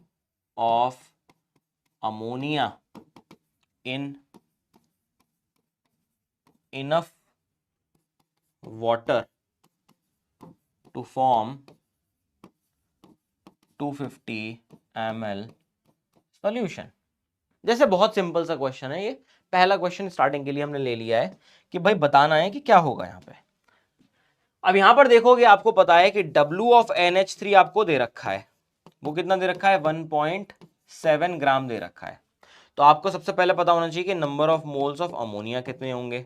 A: of ammonia in enough water to form 250 ml solution। जैसे बहुत सिंपल सा क्वेश्चन है ये, पहला क्वेश्चन स्टार्टिंग के लिए हमने ले लिया है कि भाई बताना है कि क्या होगा यहाँ पे। अब यहां पर देखोगे आपको पता है कि W ऑफ NH3 आपको दे रखा है, वो कितना दे रखा है, 1.7 ग्राम दे रखा है। तो आपको सबसे पहले पता होना चाहिए कि number of moles of ammonia कितने होंगे,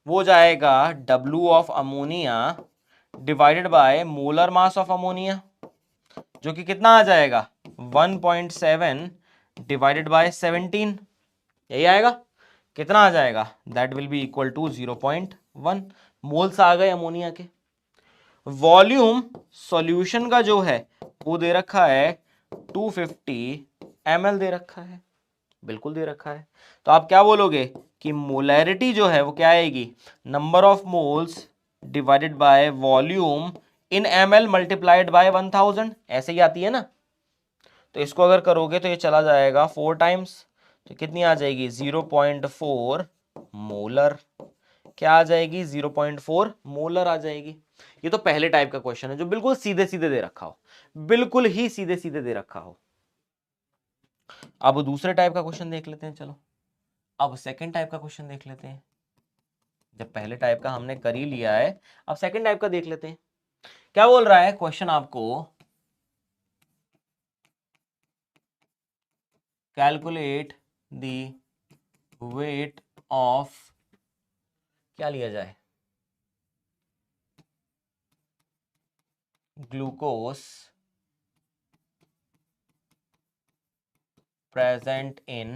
A: वो जाएगा W of ammonia divided by molar mass of ammonia, जो कि कितना आ जाएगा 1.7 डिवाइडेड बाय 17, यही आएगा। कितना आ जाएगा, that will be equal to 0.1 moles आ गए अमोनिया के। वॉल्यूम सॉल्यूशन का जो है वो दे रखा है 250 ml दे रखा है, बिल्कुल दे रखा है। तो आप क्या बोलोगे कि मोलैरिटी जो है वो क्या आएगी, number of moles divided by volume in ml multiplied by 1000, ऐसे ही आती है ना। तो इसको अगर करोगे तो ये चला जाएगा 4 टाइम्स, तो कितनी आ जाएगी 0.4 मोलर, क्या आ जाएगी 0.4 मोलर आ जाएगी। ये तो पहले टाइप का क्वेश्चन है जो बिल्कुल सीधे सीधे दे रखा हो, बिल्कुल ही सीधे सीधे दे रखा हो। अब दूसरे टाइप का क्वेश्चन देख लेते हैं, चलो अब सेकंड टाइप का क्वेश्चन देख लेते हैं। जब पहले टाइप का हमने कर ही लिया है, अब सेकंड टाइप का देख लेते हैं। क्या बोल रहा है क्वेश्चन आपको, कैलकुलेट द वेट ऑफ, क्या लिया जाए, glucose present in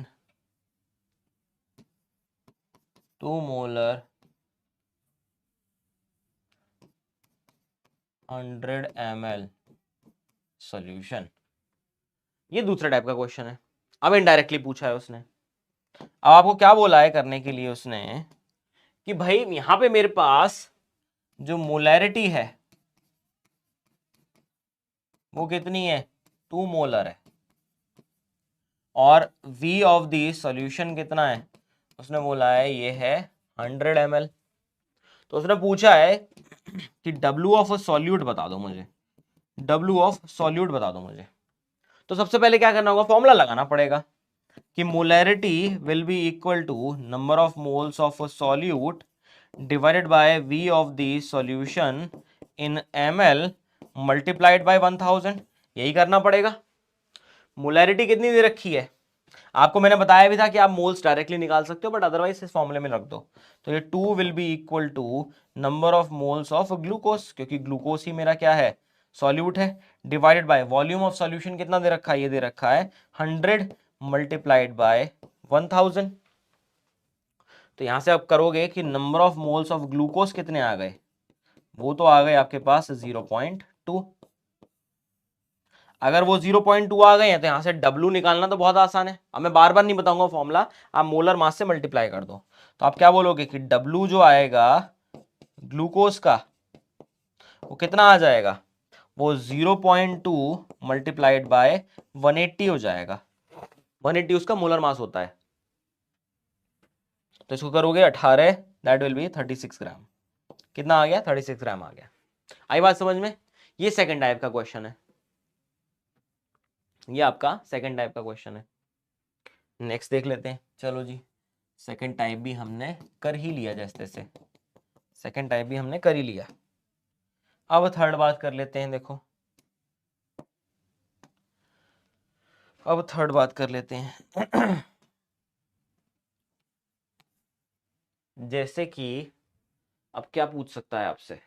A: 2 molar 100 ml solution. ये दूसरा टाइप का क्वेश्चन है, अब इनडायरेक्टली पूछा है उसने। अब आपको क्या बोला है करने के लिए उसने, कि भाई यहां पे मेरे पास जो मोलैरिटी है वो कितनी है, 2 मोलर है, और V ऑफ दी सॉल्यूशन कितना है, उसने बोला है ये है 100 ml। तो उसने पूछा है कि W ऑफ सॉल्यूट बता दो मुझे, W ऑफ सॉल्यूट बता दो मुझे। तो सबसे पहले क्या करना होगा, फॉर्मूला लगाना पड़ेगा कि molarity will be equal to number of moles of solute divided by V of the solution in ml multiplied by 1000, यही करना पड़ेगा। मोलैरिटी कितनी दे रखी है, आपको मैंने बताया भी था कि आप मोल्स डायरेक्टली निकाल सकते हो, बट अदरवाइज इस फॉर्मूले में रख दो। तो ये 2 will be equal to number of moles of glucose, क्योंकि ग्लूकोज ही मेरा क्या है, सॉल्यूट है, divided by volume of solution कितना दे रखा है, ये दे रखा है 100 मल्टीप्लाइड बाय 1000। तो यहां से आप करोगे कि number of moles of glucose कितने आ गए, वो तो आ गए आपके पास 0.2। अगर वो 0.2 आ गए हैं तो यहां से W निकालना तो बहुत आसान है, अब मैं बार बार नहीं बताऊंगा फॉर्मूला, आप मोलर मास से मल्टीप्लाई कर दो। तो आप क्या बोलोगे कि W जो आएगा ग्लूकोज का वो कितना आ जाएगा, वो 0.2 मल्टीप्लाइड बाय 180 हो जाएगा। 180 उसका मोलर मास होता है, तो इसको करोगे 18, दैट विल बी 36 ग्राम। कितना आ गया? 36 ग्राम आ गया। आई बात समझ में? ये सेकंड टाइप का क्वेश्चन है, ये आपका सेकंड टाइप का क्वेश्चन है। नेक्स्ट देख लेते हैं। चलो जी, सेकंड टाइप भी हमने कर ही लिया, जैसे तैसे सेकंड टाइप भी हमने कर ही लिया। अब थर्ड बात कर लेते हैं। देखो, अब थर्ड बात कर लेते हैं। जैसे कि अब क्या पूछ सकता है आपसे?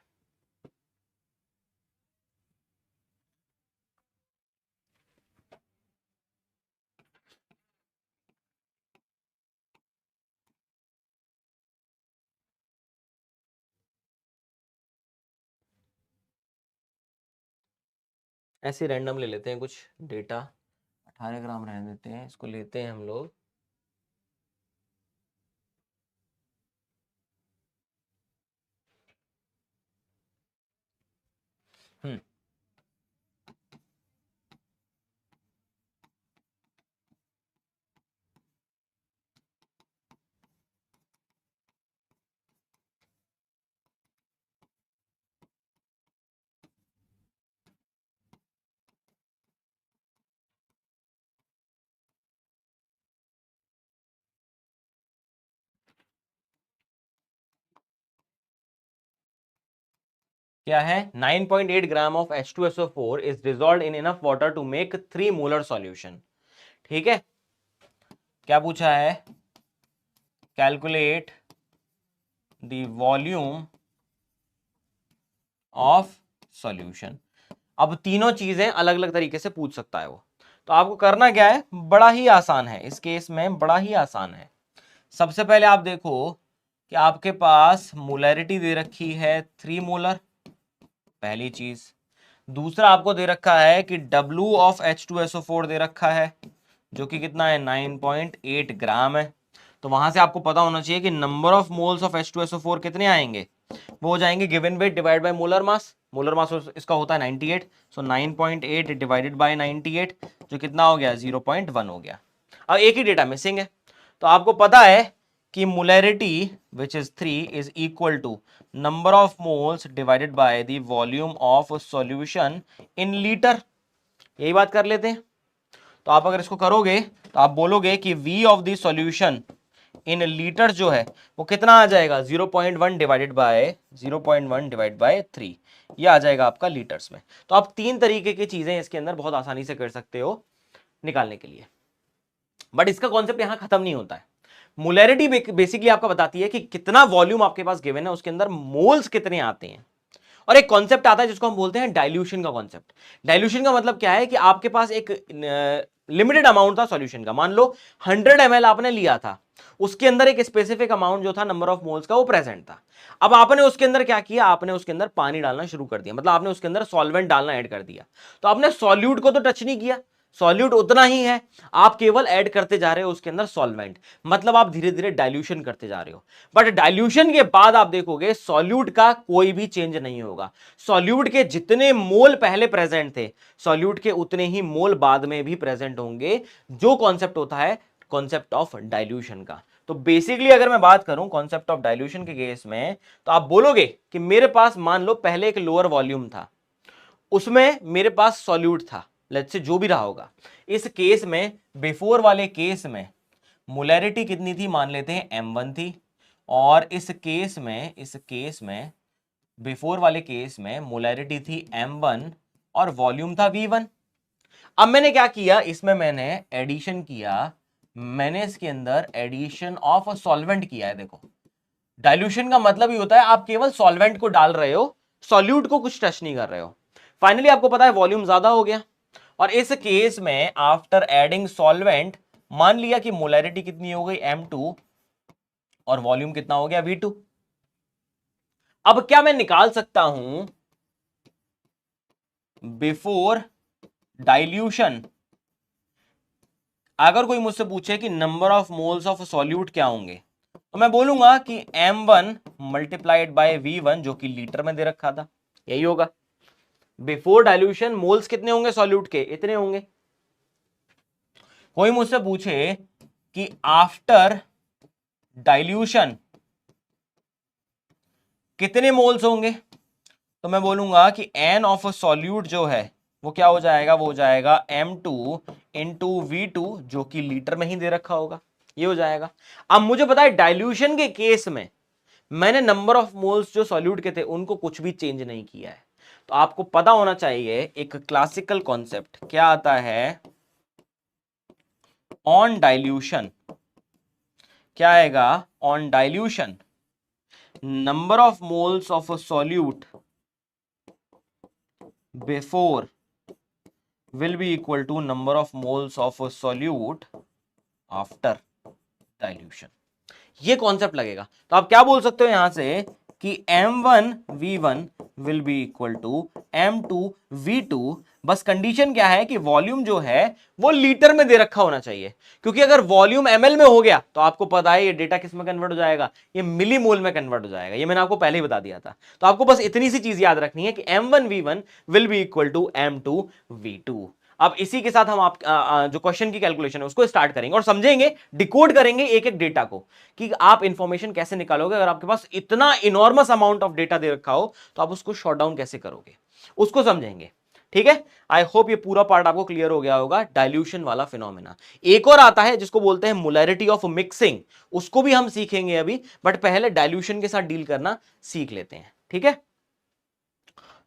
A: ऐसे रैंडम ले लेते हैं कुछ डेटा। 18 ग्राम रहने देते हैं, इसको लेते हैं हम लोग। हम्म क्या है? 9.8 gram of H2SO4 is dissolved in enough water to make 3 molar solution. ठीक है, क्या पूछा है? Calculate the volume of solution. अब तीनों चीजें अलग अलग तरीके से पूछ सकता है वो, तो आपको करना क्या है? बड़ा ही आसान है, इस केस में बड़ा ही आसान है। सबसे पहले आप देखो कि आपके पास मोलैरिटी दे रखी है 3 मोलर, पहली चीज। दूसरा आपको दे रखा है कि W ऑफ H2SO4 दे रखा है, जो कि कितना है? 9.8 ग्राम है। तो वहां से आपको पता होना चाहिए कि number of moles of H2SO4 कितने आएंगे? वो हो जाएंगे given weight divide by molar mass. Molar mass इसका होता है 98, सो 9.8 डिवाइडेड बाय 98, जो कितना हो गया? 0.1 हो गया। अब एक ही डेटा मिसिंग है, तो आपको पता है कि molarity which is 3 is equal to number of moles divided by the volume of solution in litre. यही बात कर लेते हैं। तो आप अगर इसको करोगे तो आप बोलोगे कि V of the solution in litre जो है वो कितना आ जाएगा? 0.1 डिवाइडेड बाय 0.1 डिवाइड बाय 3, ये आ जाएगा आपका लीटर्स में। तो आप तीन तरीके की चीजें इसके अंदर बहुत आसानी से कर सकते हो निकालने के लिए। बट इसका कॉन्सेप्ट यहां खत्म नहीं होता है। मोलैरिटी बेसिकली आपको बताती है कि कितना वॉल्यूम आपके पास गिवन है, उसके अंदर मोल्स कितने आते हैं। और एक कॉन्सेप्ट आता है जिसको हम बोलते हैं डाइल्यूशन का कॉन्सेप्ट। डाइल्यूशन का मतलब क्या है कि आपके पास एक लिमिटेड अमाउंट था सॉल्यूशन का। मान लो 100 ml आपने लिया था, उसके अंदर एक स्पेसिफिक अमाउंट जो था नंबर ऑफ मोल्स का वो प्रेजेंट था। अब आपने उसके अंदर क्या किया? आपने उसके अंदर पानी डालना शुरू कर दिया, मतलब आपने उसके अंदर सॉल्वेंट डालना ऐड कर दिया। तो आपने सॉल्यूट को तो टच नहीं किया, सॉल्यूट उतना ही है, आप केवल ऐड करते जा रहे हो उसके अंदर सॉल्वेंट, मतलब आप धीरे धीरे डाइल्यूशन करते जा रहे हो। बट डाइल्यूशन के बाद आप देखोगे सॉल्यूट का कोई भी चेंज नहीं होगा। सॉल्यूट के जितने मोल पहले प्रेजेंट थे, सॉल्यूट के उतने ही मोल बाद में भी प्रेजेंट होंगे, जो कॉन्सेप्ट होता है कॉन्सेप्ट ऑफ डाइल्यूशन का। तो बेसिकली अगर मैं बात करूं कॉन्सेप्ट ऑफ डाइल्यूशन के केस में, तो आप बोलोगे कि मेरे पास मान लो पहले एक लोअर वॉल्यूम था, उसमें मेरे पास सॉल्यूट था, लेट्स से जो भी रहा होगा। इस केस में, बिफोर वाले केस में मोलैरिटी कितनी थी? मान लेते हैं M1 थी। और इस केस में बिफोर वाले केस में मोलैरिटी थी M1 और वॉल्यूम था V1। अब मैंने क्या किया? इसमें मैंने एडिशन किया, मैंने इसके अंदर एडिशन ऑफ सॉल्वेंट किया है। देखो, डाइल्यूशन का मतलब ही होता है आप केवल सॉल्वेंट को डाल रहे हो, सॉल्यूट को कुछ टच नहीं कर रहे हो। फाइनली आपको पता है वॉल्यूम ज्यादा हो गया, और इस केस में आफ्टर एडिंग सॉल्वेंट मान लिया कि मोलैरिटी कितनी हो गई? M2, और वॉल्यूम कितना हो गया? V2। अब क्या मैं निकाल सकता हूं बिफोर डाइल्यूशन? अगर कोई मुझसे पूछे कि number of moles of solute क्या होंगे, तो मैं बोलूंगा कि M1 मल्टीप्लाइड बाय V1, जो कि लीटर में दे रखा था, यही होगा। बिफोर डाइल्यूशन मोल्स कितने होंगे सॉल्यूट के? इतने होंगे। कोई मुझसे पूछे कि आफ्टर डाइल्यूशन कितने मोल्स होंगे, तो मैं बोलूंगा कि एन ऑफ अ सॉल्यूट जो है वो क्या हो जाएगा, वो हो जाएगा M2 इंटू V2, जो कि लीटर में ही दे रखा होगा, ये हो जाएगा। अब मुझे पता है डाइल्यूशन के केस में मैंने नंबर ऑफ मोल्स जो सॉल्यूट के थे उनको कुछ भी चेंज नहीं किया है। तो आपको पता होना चाहिए एक क्लासिकल कॉन्सेप्ट क्या आता है ऑन डाइल्यूशन, क्या आएगा on dilution number of moles of a solute before will be equal to number of moles of a solute after dilution। ये कॉन्सेप्ट लगेगा। तो आप क्या बोल सकते हो यहां से कि M1V1 will be equal to M2V2। बस कंडीशन क्या है कि वॉल्यूम जो है वो लीटर में दे रखा होना चाहिए, क्योंकि अगर वॉल्यूम ml में हो गया तो आपको पता है ये डेटा किस में कन्वर्ट हो जाएगा, ये मिली मोल में कन्वर्ट हो जाएगा। ये मैंने आपको पहले ही बता दिया था। तो आपको बस इतनी सी चीज याद रखनी है कि M1V1 will be equal to M2V2। अब इसी के साथ हम जो क्वेश्चन की कैलकुलेशन है उसको स्टार्ट करेंगे और समझेंगे, डिकोड करेंगे एक एक डेटा को कि आप इंफॉर्मेशन कैसे निकालोगे। अगर आपके पास इतना इनॉर्मस अमाउंट ऑफ डेटा दे रखा हो तो आप उसको शॉर्ट डाउन कैसे करोगे, उसको समझेंगे। ठीक है, आई होप ये पूरा पार्ट आपको क्लियर हो गया होगा डाइल्यूशन वाला फिनोमेना। एक और आता है जिसको बोलते हैं मोलैरिटी ऑफ मिक्सिंग, उसको भी हम सीखेंगे अभी, बट पहले डाइल्यूशन के साथ डील करना सीख लेते हैं। ठीक है,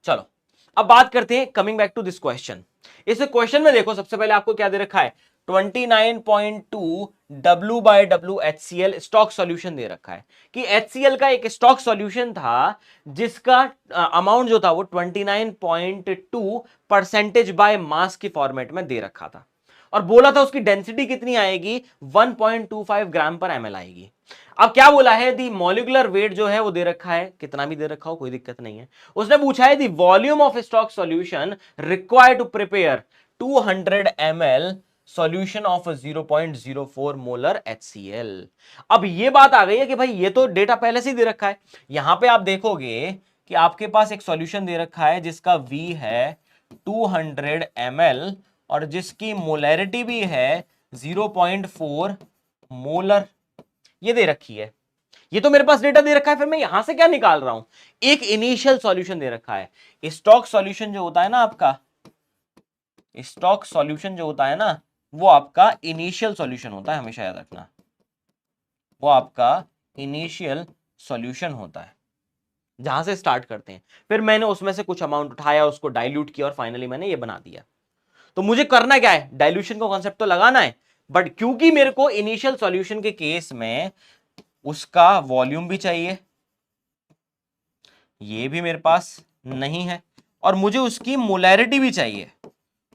A: चलो अब बात करते हैं, coming back to this question. इस क्वेश्चन में देखो सबसे पहले आपको क्या दे रखा है, 29.2 W/W स्टॉक सॉल्यूशन दे रखा है कि HCl का एक स्टॉक सॉल्यूशन था जिसका अमाउंट जो था वो 29.2 परसेंटेज बाय मास के फॉर्मेट में दे रखा था, और बोला था उसकी डेंसिटी कितनी आएगी 1.25 ग्राम पर ml आएगी। अब क्या बोला है, दी मॉलिकुलर वेट जो है वो दे रखा है, कितना भी दे रखा हो कोई दिक्कत नहीं है। उसने पूछा है the volume of stock solution required to prepare 200 ml solution of 0.04 molar HCl। अब ये बात आ गई है कि भाई ये तो डेटा पहले से ही दे रखा है। यहां पे आप देखोगे कि आपके पास एक सॉल्यूशन दे रखा है जिसका V है 200 ml और जिसकी मोलैरिटी भी है 0.4 मोलर, ये दे रखी है। ये तो मेरे पास डेटा दे रखा है, फिर मैं यहां से क्या निकाल रहा हूं, एक इनिशियल सॉल्यूशन दे रखा है। स्टॉक सॉल्यूशन जो होता है ना आपका, स्टॉक सॉल्यूशन जो होता है ना वो आपका इनिशियल सॉल्यूशन होता है, हमेशा याद रखना, वो आपका इनिशियल सॉल्यूशन होता है जहां से स्टार्ट करते हैं। फिर मैंने उसमें से कुछ अमाउंट उठाया, उसको डाइल्यूट किया और फाइनली मैंने ये बना दिया। तो मुझे करना क्या है, डाइल्यूशन का कॉन्सेप्ट तो लगाना है, बट क्योंकि मेरे को इनिशियल सॉल्यूशन के केस में उसका वॉल्यूम भी चाहिए, ये भी मेरे पास नहीं है, और मुझे उसकी मोलैरिटी भी चाहिए,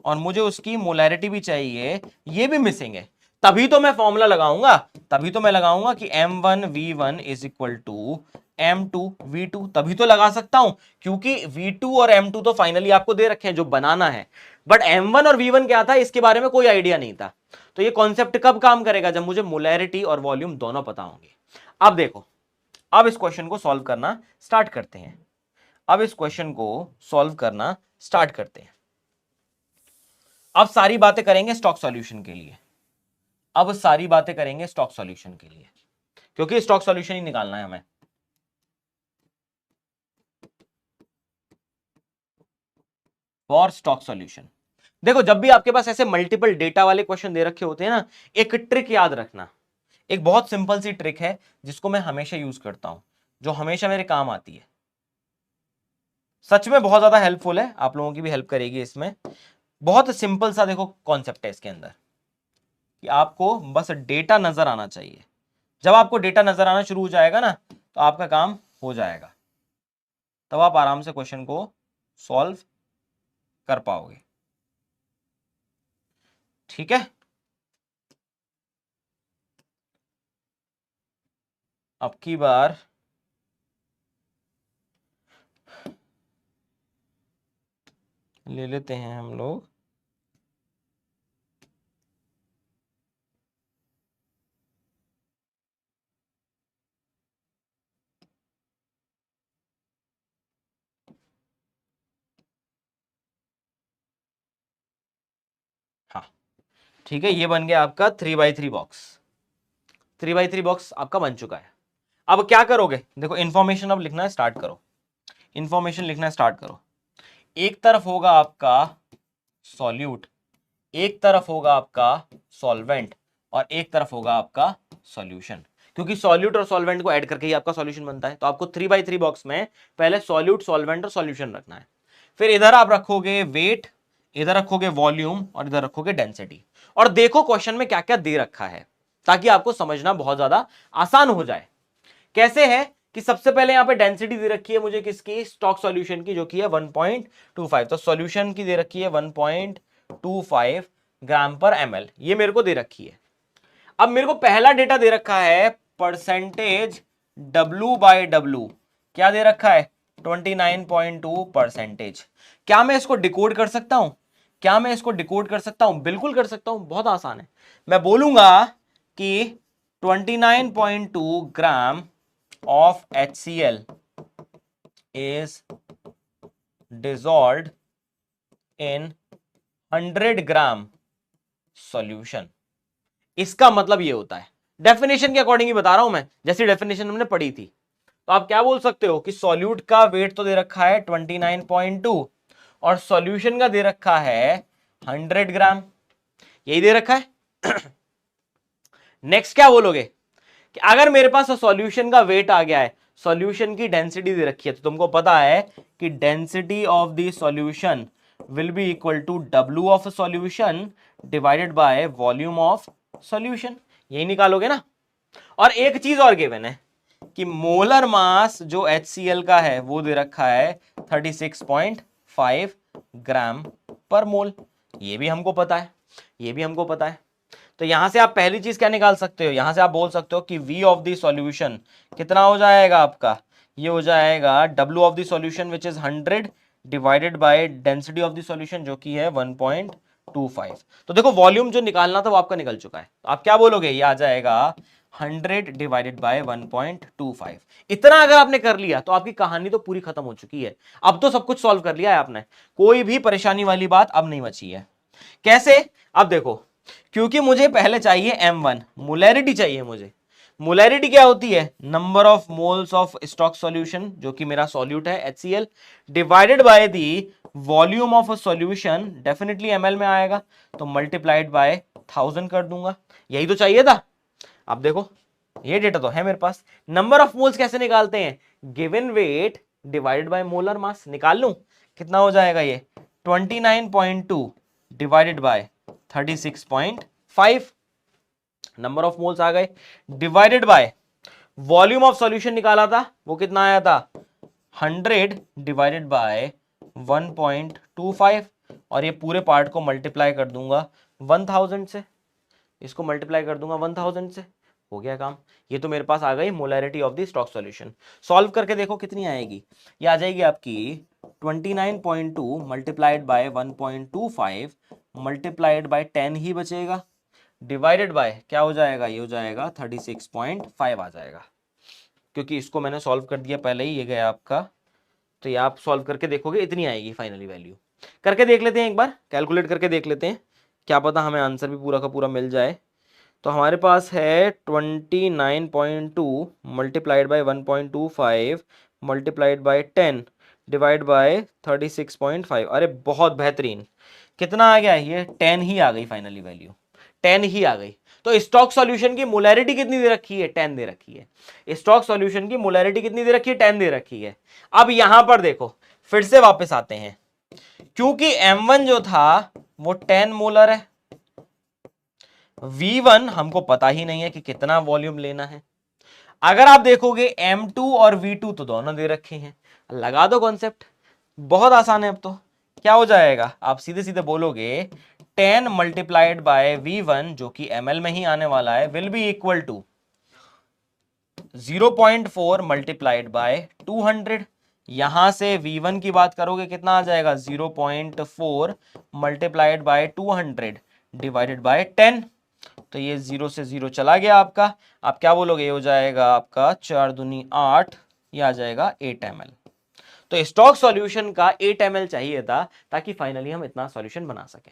A: और मुझे उसकी मोलैरिटी भी चाहिए, ये भी मिसिंग है। तभी तो मैं फॉर्मूला लगाऊंगा, तभी तो मैं लगाऊंगा कि M1V1 is equal to M2V2, तभी तो लगा सकता हूं, क्योंकि V2 और M2 तो फाइनली आपको दे रखे हैं जो बनाना है, बट M1 और V1 क्या था इसके बारे में कोई आइडिया नहीं था। तो ये कॉन्सेप्ट कब काम करेगा, जब मुझे मोलैरिटी और वॉल्यूम दोनों पता होंगे। अब देखो, अब इस क्वेश्चन को सॉल्व करना स्टार्ट करते हैं, अब इस क्वेश्चन को सॉल्व करना स्टार्ट करते हैं। अब सारी बातें करेंगे स्टॉक सॉल्यूशन के लिए, अब सारी बातें करेंगे स्टॉक सॉल्यूशन के लिए, क्योंकि स्टॉक सॉल्यूशन ही निकालना है हमें। फॉर स्टॉक सॉल्यूशन देखो, जब भी आपके पास ऐसे मल्टीपल डेटा वाले क्वेश्चन दे रखे होते हैं ना, एक ट्रिक याद रखना, एक बहुत सिंपल सी ट्रिक है जिसको मैं हमेशा यूज करता हूं, जो हमेशा मेरे काम आती है, सच में बहुत ज्यादा हेल्पफुल है, आप लोगों की भी हेल्प करेगी इसमें। बहुत सिंपल सा देखो कॉन्सेप्ट है इसके अंदर, कि आपको बस डेटा नजर आना चाहिए। जब आपको डेटा नजर आना शुरू हो जाएगा ना तो आपका काम हो जाएगा, तब आप आराम से क्वेश्चन को सॉल्व कर पाओगे। ठीक है, अब की बार ले लेते हैं हम लोग हाँ, ठीक है, ये बन गया आपका 3x3 बॉक्स। 3x3 बॉक्स आपका बन चुका है। अब क्या करोगे, देखो इंफॉर्मेशन अब लिखना स्टार्ट करो, इंफॉर्मेशन लिखना स्टार्ट करो। एक तरफ होगा आपका सॉल्यूट, एक तरफ होगा आपका सॉल्वेंट, और एक तरफ होगा आपका सॉल्यूशन, क्योंकि सॉल्यूट और सॉल्वेंट को ऐड करके ही आपका सॉल्यूशन बनता है। तो आपको 3x3 बॉक्स में पहले सॉल्यूट, सॉल्वेंट और सॉल्यूशन रखना है। फिर इधर आप रखोगे वेट, इधर रखोगे वॉल्यूम, और इधर रखोगे डेंसिटी। और देखो क्वेश्चन में क्या क्या दे रखा है, ताकि आपको समझना बहुत ज्यादा आसान हो जाए। कैसे है कि सबसे पहले यहां पे डेंसिटी दे रखी है मुझे किसकी, स्टॉक सॉल्यूशन की, जो कि है 1.25। तो सॉल्यूशन की दे रखी है 1.25 ग्राम पर ml, ये मेरे को दे रखी है। अब मेरे को पहला डेटा दे रखा है परसेंटेज W/W, क्या दे रखा है 29.2%। क्या मैं इसको डिकोड कर सकता हूं, क्या मैं इसको डिकोड कर सकता हूं? बिल्कुल कर सकता हूं, बहुत आसान है। मैं बोलूंगा कि 29.2 ग्राम of HCl is dissolved in 100 gram solution. इसका मतलब ये होता है, डेफिनेशन के अकॉर्डिंग ही बता रहा हूं मैं, जैसी डेफिनेशन हमने पढ़ी थी। तो आप क्या बोल सकते हो कि सॉल्यूट का वेट तो दे रखा है 29.2 और सॉल्यूशन का दे रखा है 100 ग्राम, यही दे रखा है। नेक्स्ट क्या बोलोगे कि अगर मेरे पास सॉल्यूशन का वेट आ गया है, सॉल्यूशन की डेंसिटी दे रखी है, तो तुमको पता है कि density of the solution will be equal to W of solution divided by volume of solution, यही निकालोगे ना। और एक चीज और गिवन है कि मोलर मास जो HCl का है वो दे रखा है 36.5 ग्राम पर मोल, ये भी हमको पता है, ये भी हमको पता है। तो यहां से आप पहली चीज क्या निकाल सकते हो, यहां से आप बोल सकते हो कि V ऑफ द सॉल्यूशन कितना हो जाएगा आपका, ये हो जाएगा W of the solution which is 100 divided by density of the solution जो कि है 1.25। तो देखो वॉल्यूम जो निकालना था वो आपका निकल चुका है। तो आप क्या बोलोगे, ये आ जाएगा 100 डिवाइडेड बाय 1.25। इतना अगर आपने कर लिया तो आपकी कहानी तो पूरी खत्म हो चुकी है। अब तो सब कुछ सॉल्व कर लिया है आपने, कोई भी परेशानी वाली बात अब नहीं बची है। कैसे, अब देखो, क्योंकि मुझे पहले चाहिए M1, मोलैरिटी चाहिए मुझे। मोलैरिटी क्या होती है, number of moles of stock solution, जो कि मेरा सॉल्यूट है HCl, divided by the volume of a solution, definitely ml में आएगा, तो मल्टीप्लाइड बाय 1000 कर दूंगा, यही तो चाहिए था। अब देखो ये डेटा तो है मेरे पास। नंबर ऑफ मोल्स कैसे निकालते हैं, given weight divided by molar mass, निकाल लूं कितना हो जाएगा ये 29.2 divided by 36.5, number of moles आ गए, divided by volume of solution निकाला था वो कितना आया था 100 डिवाइडेड बाय 1.25, और ये पूरे पार्ट को मल्टीप्लाई कर दूंगा 1000 से, इसको मल्टीप्लाई कर दूंगा 1000 से, हो गया काम। ये तो मेरे पास आ गई molarity of the stock solution. Solve करके देखो कितनी आएगी, ये आ जाएगी आपकी 29.2 मल्टीप्लाइड बाय 1.25 मल्टीप्लाइड बाय 10 ही बचेगा, डिवाइडेड बाय क्या हो जाएगा, ये हो जाएगा 36.5 आ जाएगा, क्योंकि इसको मैंने सॉल्व कर दिया पहले ही, ये गया आपका। तो ये आप सॉल्व करके देखोगे इतनी आएगी फाइनली वैल्यू। करके देख लेते हैं एक बार, कैलकुलेट करके देख लेते हैं, क्या पता हमें आंसर भी पूरा का पूरा मिल जाए। तो हमारे पास है 29.2 multiplied by 1.25 multiplied by 10 divide by 36.5। अरे बहुत बेहतरीन, कितना आ गया, ये 10 ही आ गई फाइनली वैल्यू, 10 ही आ गई। तो स्टॉक सॉल्यूशन की मोलैरिटी कितनी दे रखी है, 10 दे रखी है। स्टॉक सॉल्यूशन की मोलैरिटी कितनी दे रखी है, 10 दे रखी है। अब यहां पर देखो, फिर से वापस आते हैं, क्योंकि M1 जो था वो 10 मोलर है, V1 हमको पता ही नहीं है कि कितना वॉल्यूम लेना है। अगर आप देखोगे M2 और V2 तो दोनों दे रखे हैं, लगा दो कॉन्सेप्ट, बहुत आसान है। अब तो क्या हो जाएगा, आप सीधे सीधे बोलोगे 10 मल्टीप्लाइड बाय V1 जो कि ml में ही आने वाला है will be equal to 0.4 multiplied by 200। यहां से V1 की बात करोगे कितना आ जाएगा 0.4 मल्टीप्लाइड बाय 200 डिवाइडेड बाय 10। तो ये 0 से 0 चला गया आपका। आप क्या बोलोगे, ये हो जाएगा आपका 4 दूनी 8, ये आ जाएगा 8 ml। तो स्टॉक सॉल्यूशन का 8 ml चाहिए था ताकि फाइनली हम इतना सॉल्यूशन बना सकें।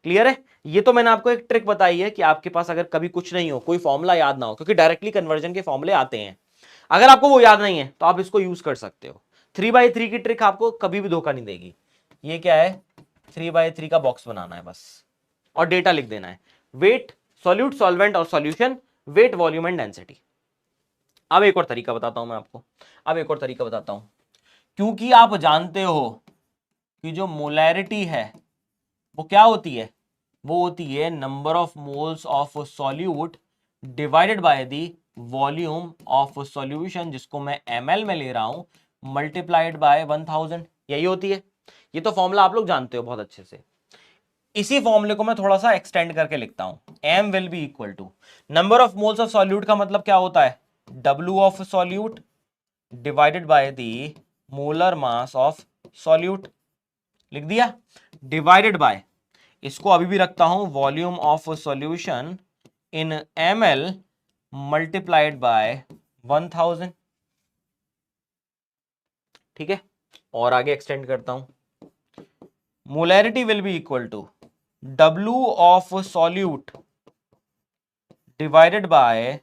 A: क्लियर है? ये तो मैंने आपको एक ट्रिक बताई है कि आपके पास अगर कभी कुछ नहीं हो, कोई फॉर्मूला याद ना हो, क्योंकि डायरेक्टली कन्वर्जन के फॉर्मूले आते हैं, अगर आपको वो याद नहीं है तो आप इसको यूज कर सकते हो। 3x3 की ट्रिक आपको कभी भी धोखा नहीं देगी। ये क्या है? 3x3 का बॉक्स बनाना है बस, और डेटा लिख देना है, वेट, सॉल्यूट, सॉल्वेंट और solution, weight, volume and density. अब एक और तरीका बताता हूं मैं आपको, अब एक और तरीका बताता हूं। क्योंकि आप जानते हो कि जो मोलैरिटी है वो क्या होती है? वो होती है number of moles of solute divided by the volume of solution, जिसको मैं ml में ले रहा हूं, मल्टीप्लाइड बाय 1000। यही होती है। ये तो फॉर्मूला आप लोग जानते हो बहुत अच्छे से। इसी फॉर्मूले को मैं थोड़ा सा एक्सटेंड करके लिखता हूं। m will be equal to number of moles of solute का मतलब क्या होता है? W of solute divided by the molar mass of solute. लिख दिया। डिवाइडेड बाय, इसको अभी भी रखता हूं, volume of solution in ml multiplied by 1000। ठीक है, और आगे एक्सटेंड करता हूं। Molarity will be equal to W of solute divided by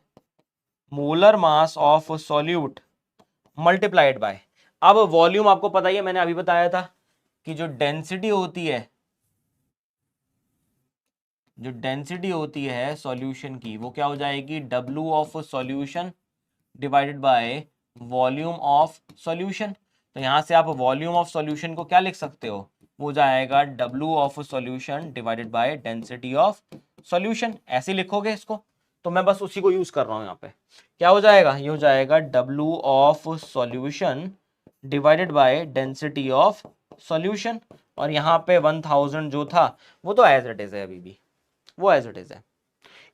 A: molar mass of solute multiplied by, अब वॉल्यूम आपको पता ही है, मैंने अभी बताया था कि जो डेंसिटी होती है, जो डेंसिटी होती है सॉल्यूशन की, वो क्या हो जाएगी? W of solution divided by volume of solution. तो यहां से आप वॉल्यूम ऑफ सॉल्यूशन को क्या लिख सकते हो? वो जाएगा W of solution divided bye density of solution. ऐसे लिखोगे इसको, तो मैं बस उसी को यूज कर रहा हूं यहाँ पे। क्या हो जाएगा? ये हो जाएगा W of solution divided bye density of solution, और यहाँ पे 1000 जो था वो तो एज इट इज है, अभी भी वो एज इट इज है।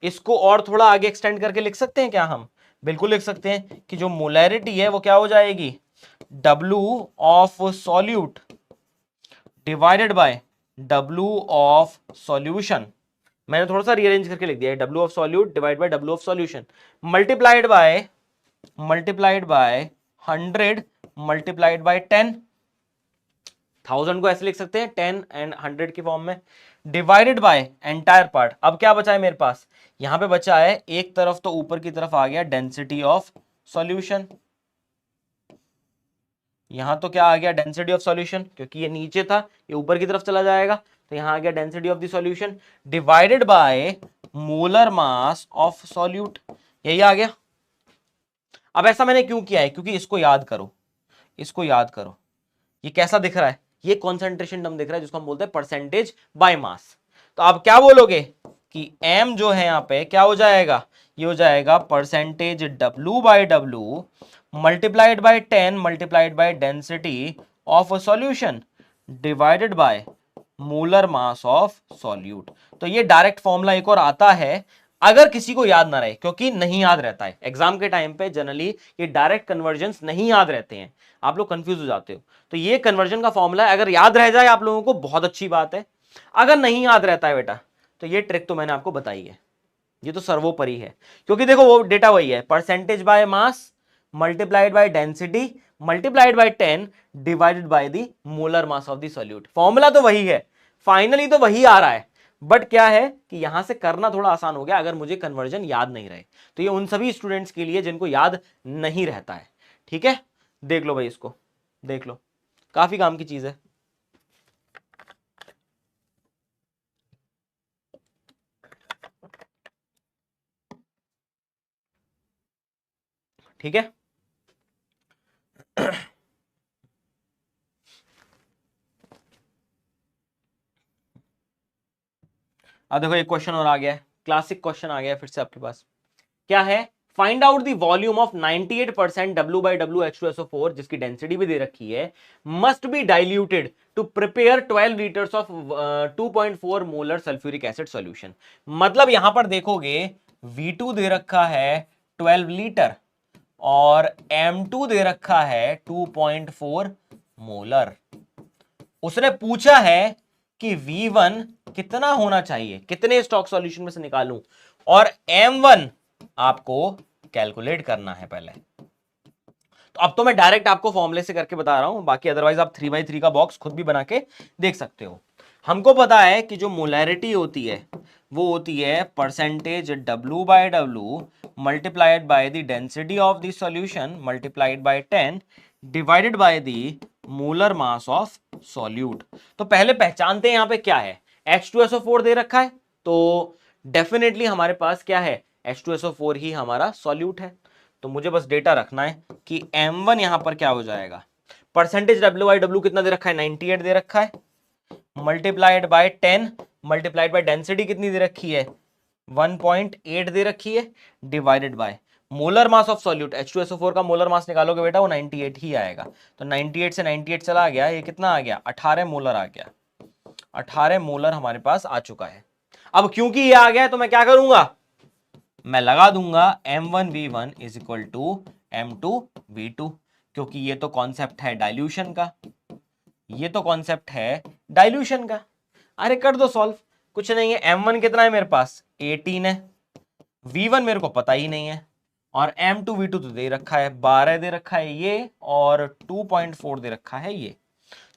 A: इसको और थोड़ा आगे एक्सटेंड करके लिख सकते हैं क्या हम? बिल्कुल लिख सकते हैं कि जो मोलैरिटी है वो क्या हो जाएगी? W of solute divided by W of solution, मैंने थोड़ा सा रीअरेंज करके लिख दिया है, W of solute divide by W of solution multiplied by 100 multiplied by 10। 1000 को ऐसे लिख सकते हैं 10 एंड 100 के फॉर्म में, डिवाइडेड बाय एंटायर पार्ट। अब क्या बचा है मेरे पास? यहां पे बचा है एक तरफ, तो ऊपर की तरफ आ गया डेंसिटी ऑफ सॉल्यूशन। यहां तो क्या आ गया? डेंसिटी ऑफ सॉल्यूशन, क्योंकि ये नीचे था, ये ऊपर की तरफ चला जाएगा, तो यहां आ गया density of the solution divided by molar mass of solute. यही आ गया। अब ऐसा मैंने क्यों किया है? क्योंकि इसको याद करो, इसको याद करो। ये कैसा दिख रहा है? ये कॉन्सेंट्रेशन टर्म दिख रहा है, जिसको हम बोलते हैं परसेंटेज बाय मास। तो आप क्या बोलोगे कि m जो है यहां पे क्या हो जाएगा? ये हो जाएगा percentage W by W multiplied by 10 multiplied by density of solution divided by molar mass of solute. तो ये डायरेक्ट फॉर्मूला एक और आता है, अगर किसी को याद ना रहे, क्योंकि नहीं याद रहता है एग्जाम के टाइम पे, जनरली ये डायरेक्ट कन्वर्जन्स नहीं याद रहते हैं, आप लोग कंफ्यूज हो जाते हो। तो ये कन्वर्जन का फॉर्मूला है, अगर याद रह जाए आप लोगों को बहुत अच्छी बात है, अगर नहीं याद रहता है बेटा तो ये ट्रिक तो मैंने आपको बताई है, ये तो सर्वोपरि है। क्योंकि देखो वो डेटा वही है, percentage by mass multiplied by density multiplied by 10 divided by the molar mass of the solute. Formula तो वही है, फाइनली तो वही आ रहा है, बट क्या है कि यहां से करना थोड़ा आसान हो गया अगर मुझे कन्वर्जन याद नहीं रहे। तो ये उन सभी स्टूडेंट्स के लिए जिनको याद नहीं रहता है। ठीक है, देख लो भाई, इसको देख लो, काफी काम की चीज है। ठीक है, अब देखो एक क्वेश्चन और आ गया है, क्लासिक क्वेश्चन आ गया है फिर से आपके पास। क्या है? Find out the volume of 98% W by W H2SO4, जिसकी डेंसिटी भी दे रखी है, must be diluted to prepare 12 litres of 2.4 molar sulphuric acid solution. मतलब यहां पर देखोगे V2 दे रखा है 12 लीटर और M2 दे रखा है 2.4 मोलर। उसने पूछा है कि V1 कितना होना चाहिए, कितने स्टॉक सॉल्यूशन में से निकालूं, और M1 आपको कैलकुलेट करना है पहले। तो अब तो मैं डायरेक्ट आपको फॉर्मूले से करके बता रहा हूं, बाकी अदरवाइज आप 3x3 का बॉक्स खुद भी बना के देख सकते हो। हमको पता है कि जो मोलैरिटी होती है वो होती है percentage W/W multiplied by the density of the solution multiplied by 10 divided by the molar mass of solute. तो पहले पहचानते हैं यहाँ पे क्या है, H2SO4 दे रखा है, तो डेफिनेटली हमारे पास क्या है, H2SO4 ही हमारा सॉल्यूट है। तो मुझे बस डेटा रखना है कि M1 यहां पर क्या हो जाएगा, परसेंटेज W/W कितना दे रखा है, 98 दे रखा है, multiplied by 10 multiplied by density कितनी दे रखी है, 1.8 दे रखी है, divided by molar mass of solute. H2SO4 का मोलर मास निकालोगे बेटा वो 98 ही आएगा। तो 98 से 98 चला गया, ये कितना आ गया, 18 मोलर आ गया। 18 मोलर हमारे पास आ चुका है। अब क्योंकि ये आ गया है तो मैं क्या करूंगा, मैं लगा दूंगा M1V1 is equal to M2V2, क्योंकि ये तो कॉन्सेप्ट है डाइल्यूशन का, ये तो कॉन्सेप्ट है डाइल्यूशन का। अरे कर दो सॉल्व, कुछ नहीं है। M1 कितना है मेरे पास, 18 है, V1 मेरे को पता ही नहीं है, और M2V2 तो दे रखा है, 12 दे रखा है ये, और 2.4 दे रखा है ये।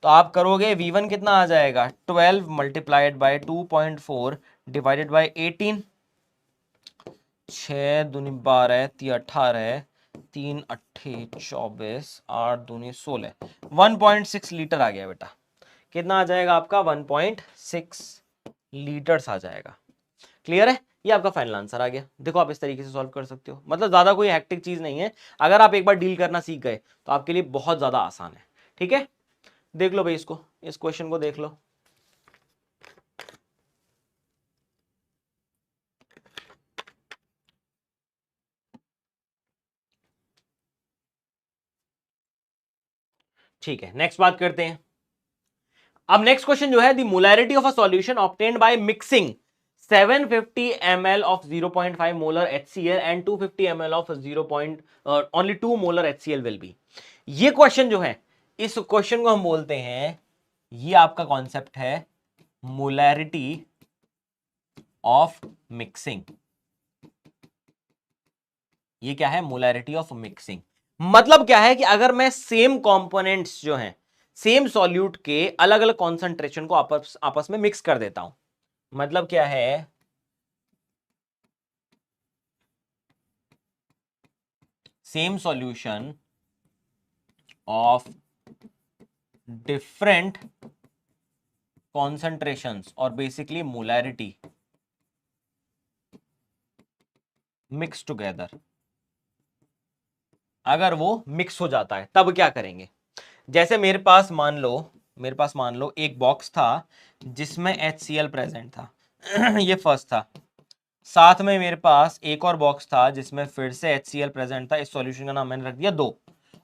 A: तो आप करोगे V1 कितना आ जाएगा, 12 मल्टीप्लाइड बाय 2.4 डिवाइडेड बाय 18, 6 दूनी 12 3 18 3 अट्ठे 24 8 दूनी 16, 1.6 लीटर आ गया बेटा। कितना आ जाएगा आपका, 1.6 लीटर्स आ जाएगा। क्लियर है, ये आपका फाइनल आंसर आ गया। देखो आप इस तरीके से सॉल्व कर सकते हो, मतलब ज्यादा कोई हेक्टिक चीज नहीं है। अगर आप एक बार डील करना सीख गए तो आपके लिए बहुत ज्यादा आसान है। ठीक है, देख लो भाई इसको, इस क्वेश्चन को देख लो। ठीक है, नेक्स्ट बात करते हैं। अब नेक्स्ट क्वेश्चन जो है, the molarity of a solution obtained by mixing 750 ml of 0.5 molar HCl and 250 ml of only 2 molar HCl will be। ये क्वेश्चन जो है, इस क्वेश्चन को हम बोलते हैं, ये आपका कॉन्सेप्ट है मोलैरिटी ऑफ मिक्सिंग। ये क्या है, मोलैरिटी ऑफ मिक्सिंग। मतलब क्या है कि अगर मैं सेम कंपोनेंट्स जो हैं, सेम सॉल्यूट के अलग अलग कॉन्सेंट्रेशन को आपस में मिक्स कर देता हूं, मतलब क्या है, same solution of different concentrations और बेसिकली मोलैरिटी मिक्स टुगेदर। अगर वो मिक्स हो जाता है तब क्या करेंगे, जैसे मेरे पास मान लो एक बॉक्स था जिसमें HCl प्रेजेंट था ये फर्स्ट था। साथ में मेरे पास एक और बॉक्स था जिसमें फिर से HCl प्रेजेंट था, इस सॉल्यूशन का नाम मैंने रख दिया 2।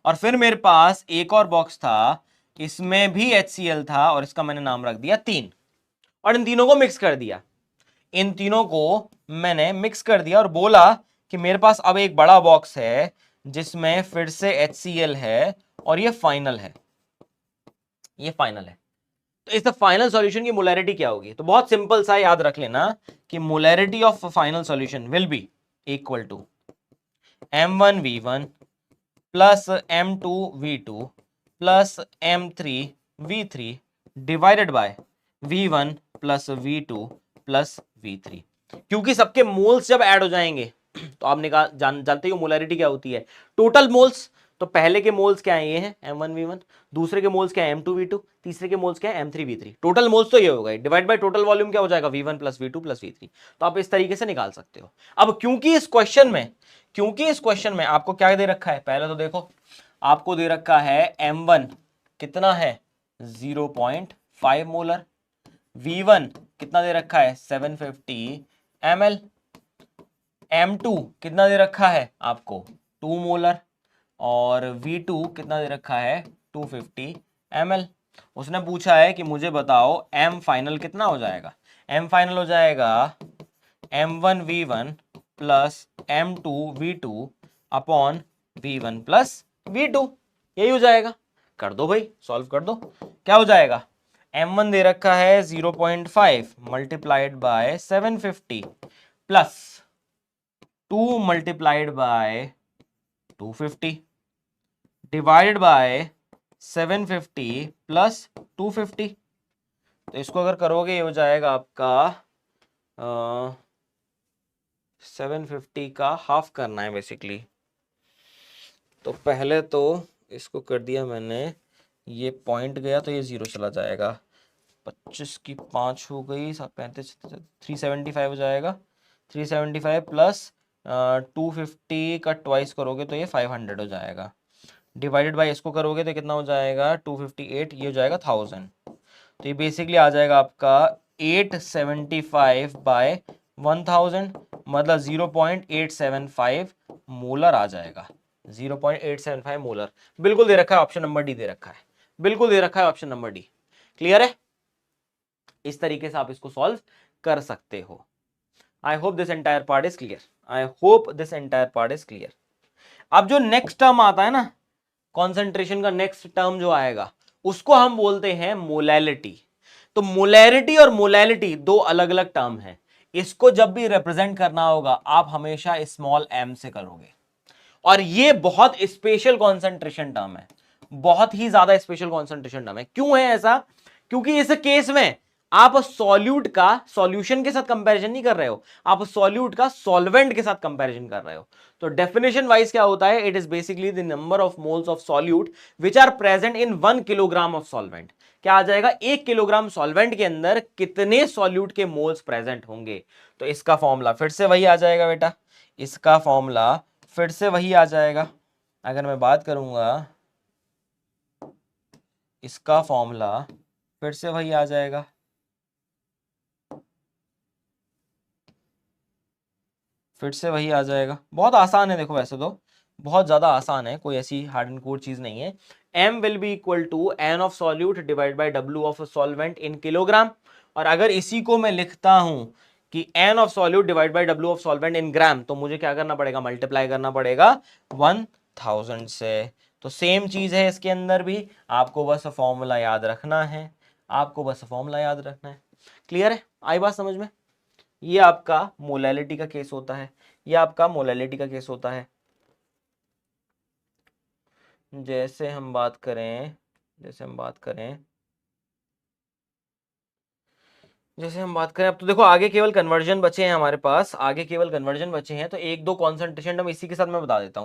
A: और फिर मेरे पास एक और बॉक्स था, इसमें भी HCl था और इसका मैंने नाम रख दिया 3। और इन तीनों को मिक्स कर दिया, इन तीनों को मैंने मिक्स कर दिया और बोला कि मेरे पास अब एक बड़ा बॉक्स है जिसमें फिर से HCl है और ये फाइनल है, ये फाइनल है। तो इस फाइनल सॉल्यूशन की मोलैरिटी क्या होगी, तो बहुत सिंपल सा याद रख लेना कि molarity of final solution will be equal to M1V1 plus M2V2 plus M3V3 divided by V1 plus V2 plus V3। क्योंकि सबके मोल्स जब ऐड हो जाएंगे तो आप जानते हो मोलैरिटी क्या होती है, टोटल मोल्स। तो पहले के मोल्स क्या है, ये है M1V1, दूसरे के मोल्स क्या है M2V2, तीसरे के मोल्स क्या है M3V3। टोटल मोल्स तो ये हो गए, डिवाइड बाय टोटल वॉल्यूम क्या हो जाएगा, V1 plus V2 plus V3। तो आप इस तरीके से निकाल सकते हो। अब क्योंकि इस क्वेश्चन में आपको क्या दे रखा है, पहले तो देखो आपको दे रखा है M1 कितना है 0.5 मोलर, V1 कितना दे रखा है 750 ml, M2 कितना दे रखा है आपको 2 मोलर, और V2 कितना दे रखा है 250 ml। उसने पूछा है कि मुझे बताओ M फाइनल कितना हो जाएगा, M फाइनल हो जाएगा M1V1 plus M2V2 upon V1 plus V2, यही हो जाएगा। कर दो भाई, सॉल्व कर दो, क्या हो जाएगा, M1 दे रखा है 0.5 multiplied by 750 plus 2 multiplied bye 250 divided by 750 plus 250। तो इसको अगर करोगे ये हो जाएगा आपका 750 का हाफ करना है बेसिकली। तो पहले तो इसको कर दिया मैंने, ये पॉइंट गया तो ये 0 चला जाएगा, 25 की 5 हो गई, 35, 375 हो जाएगा। 375 प्लस 250 का ट्वाइस करोगे तो ये 500 हो जाएगा। डिवाइडेड बाय इसको करोगे तो कितना हो जाएगा, 258, ये हो जाएगा 1000। तो ये बेसिकली आ जाएगा आपका 875 बाय 1000, मतलब 0.875 मोलर आ जाएगा। 0.875 मोलर बिल्कुल दे रखा है, ऑप्शन नंबर डी दे रखा है, बिल्कुल दे रखा है ऑप्शन नंबर डी। क्लियर है? इस तरीके से आप इसको सॉल्व कर सकते हो। I hope this entire part is clear, I hope this entire part is clear. अब जो नेक्स्ट टर्म आता है ना, कॉन्सेंट्रेशन का नेक्स्ट टर्म जो आएगा उसको हम बोलते हैं मोलैलिटी। तो मोलैरिटी और मोलैलिटी दो अलग अलग टर्म है। इसको जब भी रिप्रेजेंट करना होगा आप हमेशा स्मॉल m से करोगे, और ये बहुत स्पेशल कॉन्सेंट्रेशन टर्म है, बहुत ही ज्यादा स्पेशल कॉन्सेंट्रेशन टर्म है। क्यों है ऐसा? क्योंकि इस केस में आप सॉल्यूट का सॉल्यूशन के साथ कंपैरिजन नहीं कर रहे हो, आप सॉल्यूट का सॉल्वेंट के साथ कंपैरिजन कर रहे हो। तो डेफिनेशन वाइज क्या होता है, it is basically the number of moles of solute which are present in 1 kilogram of solvent. क्या आ जाएगा, 1 किलोग्राम सॉल्वेंट के अंदर कितने सॉल्यूट के मोल्स प्रेजेंट होंगे। तो इसका फॉर्मूला फिर से वही आ जाएगा बेटा, इसका फॉर्मूला फिर से वही आ जाएगा। अगर मैं बात करूंगा, इसका फॉर्मूला फिर से वही आ जाएगा, फिर से वही आ जाएगा। बहुत आसान है, देखो वैसे तो बहुत ज़्यादा आसान है, कोई ऐसी हार्ड एंड कोर चीज़ नहीं है। m will be equal to n of solute divide by w of solvent in kilogram. और अगर इसी को मैं लिखता हूं कि n of solute divide by w of solvent in gram, तो मुझे क्या करना पड़ेगा, मल्टीप्लाई करना पड़ेगा 1000 से। तो सेम चीज़ है इसके अंदर भी, आपको बस फॉर्मूला याद रखना है, आपको बस फॉर्मूला याद रखना है। क्लियर है? आई बात समझ में? ये आपका मोलैलिटी का केस होता है, ये आपका मोलैलिटी का केस होता है। जैसे हम बात करें, अब तो देखो आगे केवल कन्वर्जन बचे हैं हमारे पास, आगे केवल कन्वर्जन बचे हैं। तो एक दो कॉन्सेंट्रेशन टर्म इसी के साथ मैं बता देता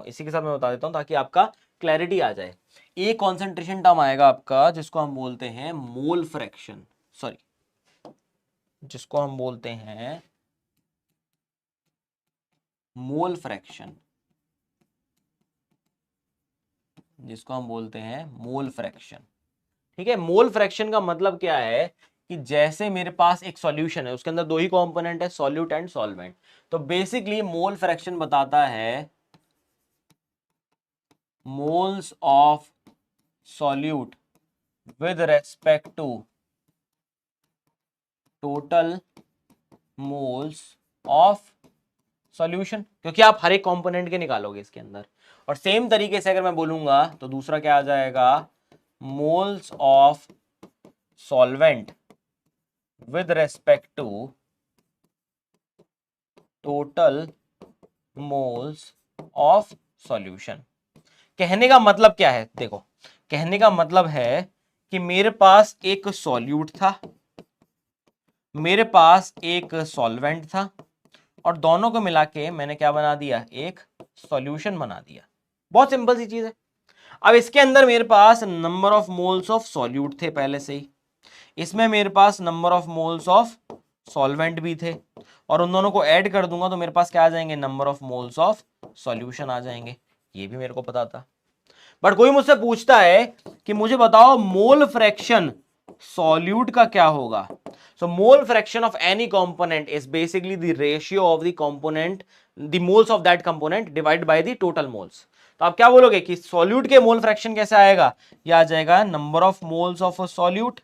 A: हूं, ताकि आपका क्लैरिटी आ जाए। एक कॉन्सेंट्रेशन टर्म आएगा आपका जिसको हम बोलते हैं मोल फ्रैक्शन, जिसको हम बोलते हैं मोल फ्रैक्शन, ठीक है। मोल फ्रैक्शन का मतलब क्या है कि जैसे मेरे पास एक सॉल्यूशन है, उसके अंदर दो ही कंपोनेंट है, सॉल्यूट एंड सॉल्वेंट। तो बेसिकली मोल फ्रैक्शन बताता है moles of solute with respect to total moles of solution, क्योंकि आप हर एक कंपोनेंट के निकालोगे इसके अंदर। और सेम तरीके से अगर मैं बोलूंगा तो दूसरा क्या आ जाएगा, moles of solvent with respect to total moles of solution. कहने का मतलब क्या है, देखो कहने का मतलब है कि मेरे पास एक सॉल्यूट था, मेरे पास एक सॉल्वेंट था, और दोनों को मिला के मैंने क्या बना दिया, एक सॉल्यूशन बना दिया। बहुत सिंपल सी चीज है। अब इसके अंदर मेरे पास number of moles of solute थे पहले से ही, इसमें मेरे पास number of moles of solvent भी थे, और उन दोनों को ऐड कर दूंगा तो मेरे पास क्या आ जाएंगे, number of moles of solution आ जाएंगे। ये भी मेरे को पता था। बट कोई मुझसे पूछता है कि मुझे बताओ मोल फ्रैक्शन सॉल्यूट का क्या होगा। So mole fraction of any component is basically the ratio of the component, the moles of that component divide by the total moles. तो आप क्या बोलोगे कि सॉल्यूट के मोल फ्रैक्शन कैसे आएगा, यह आ जाएगा number of moles of solute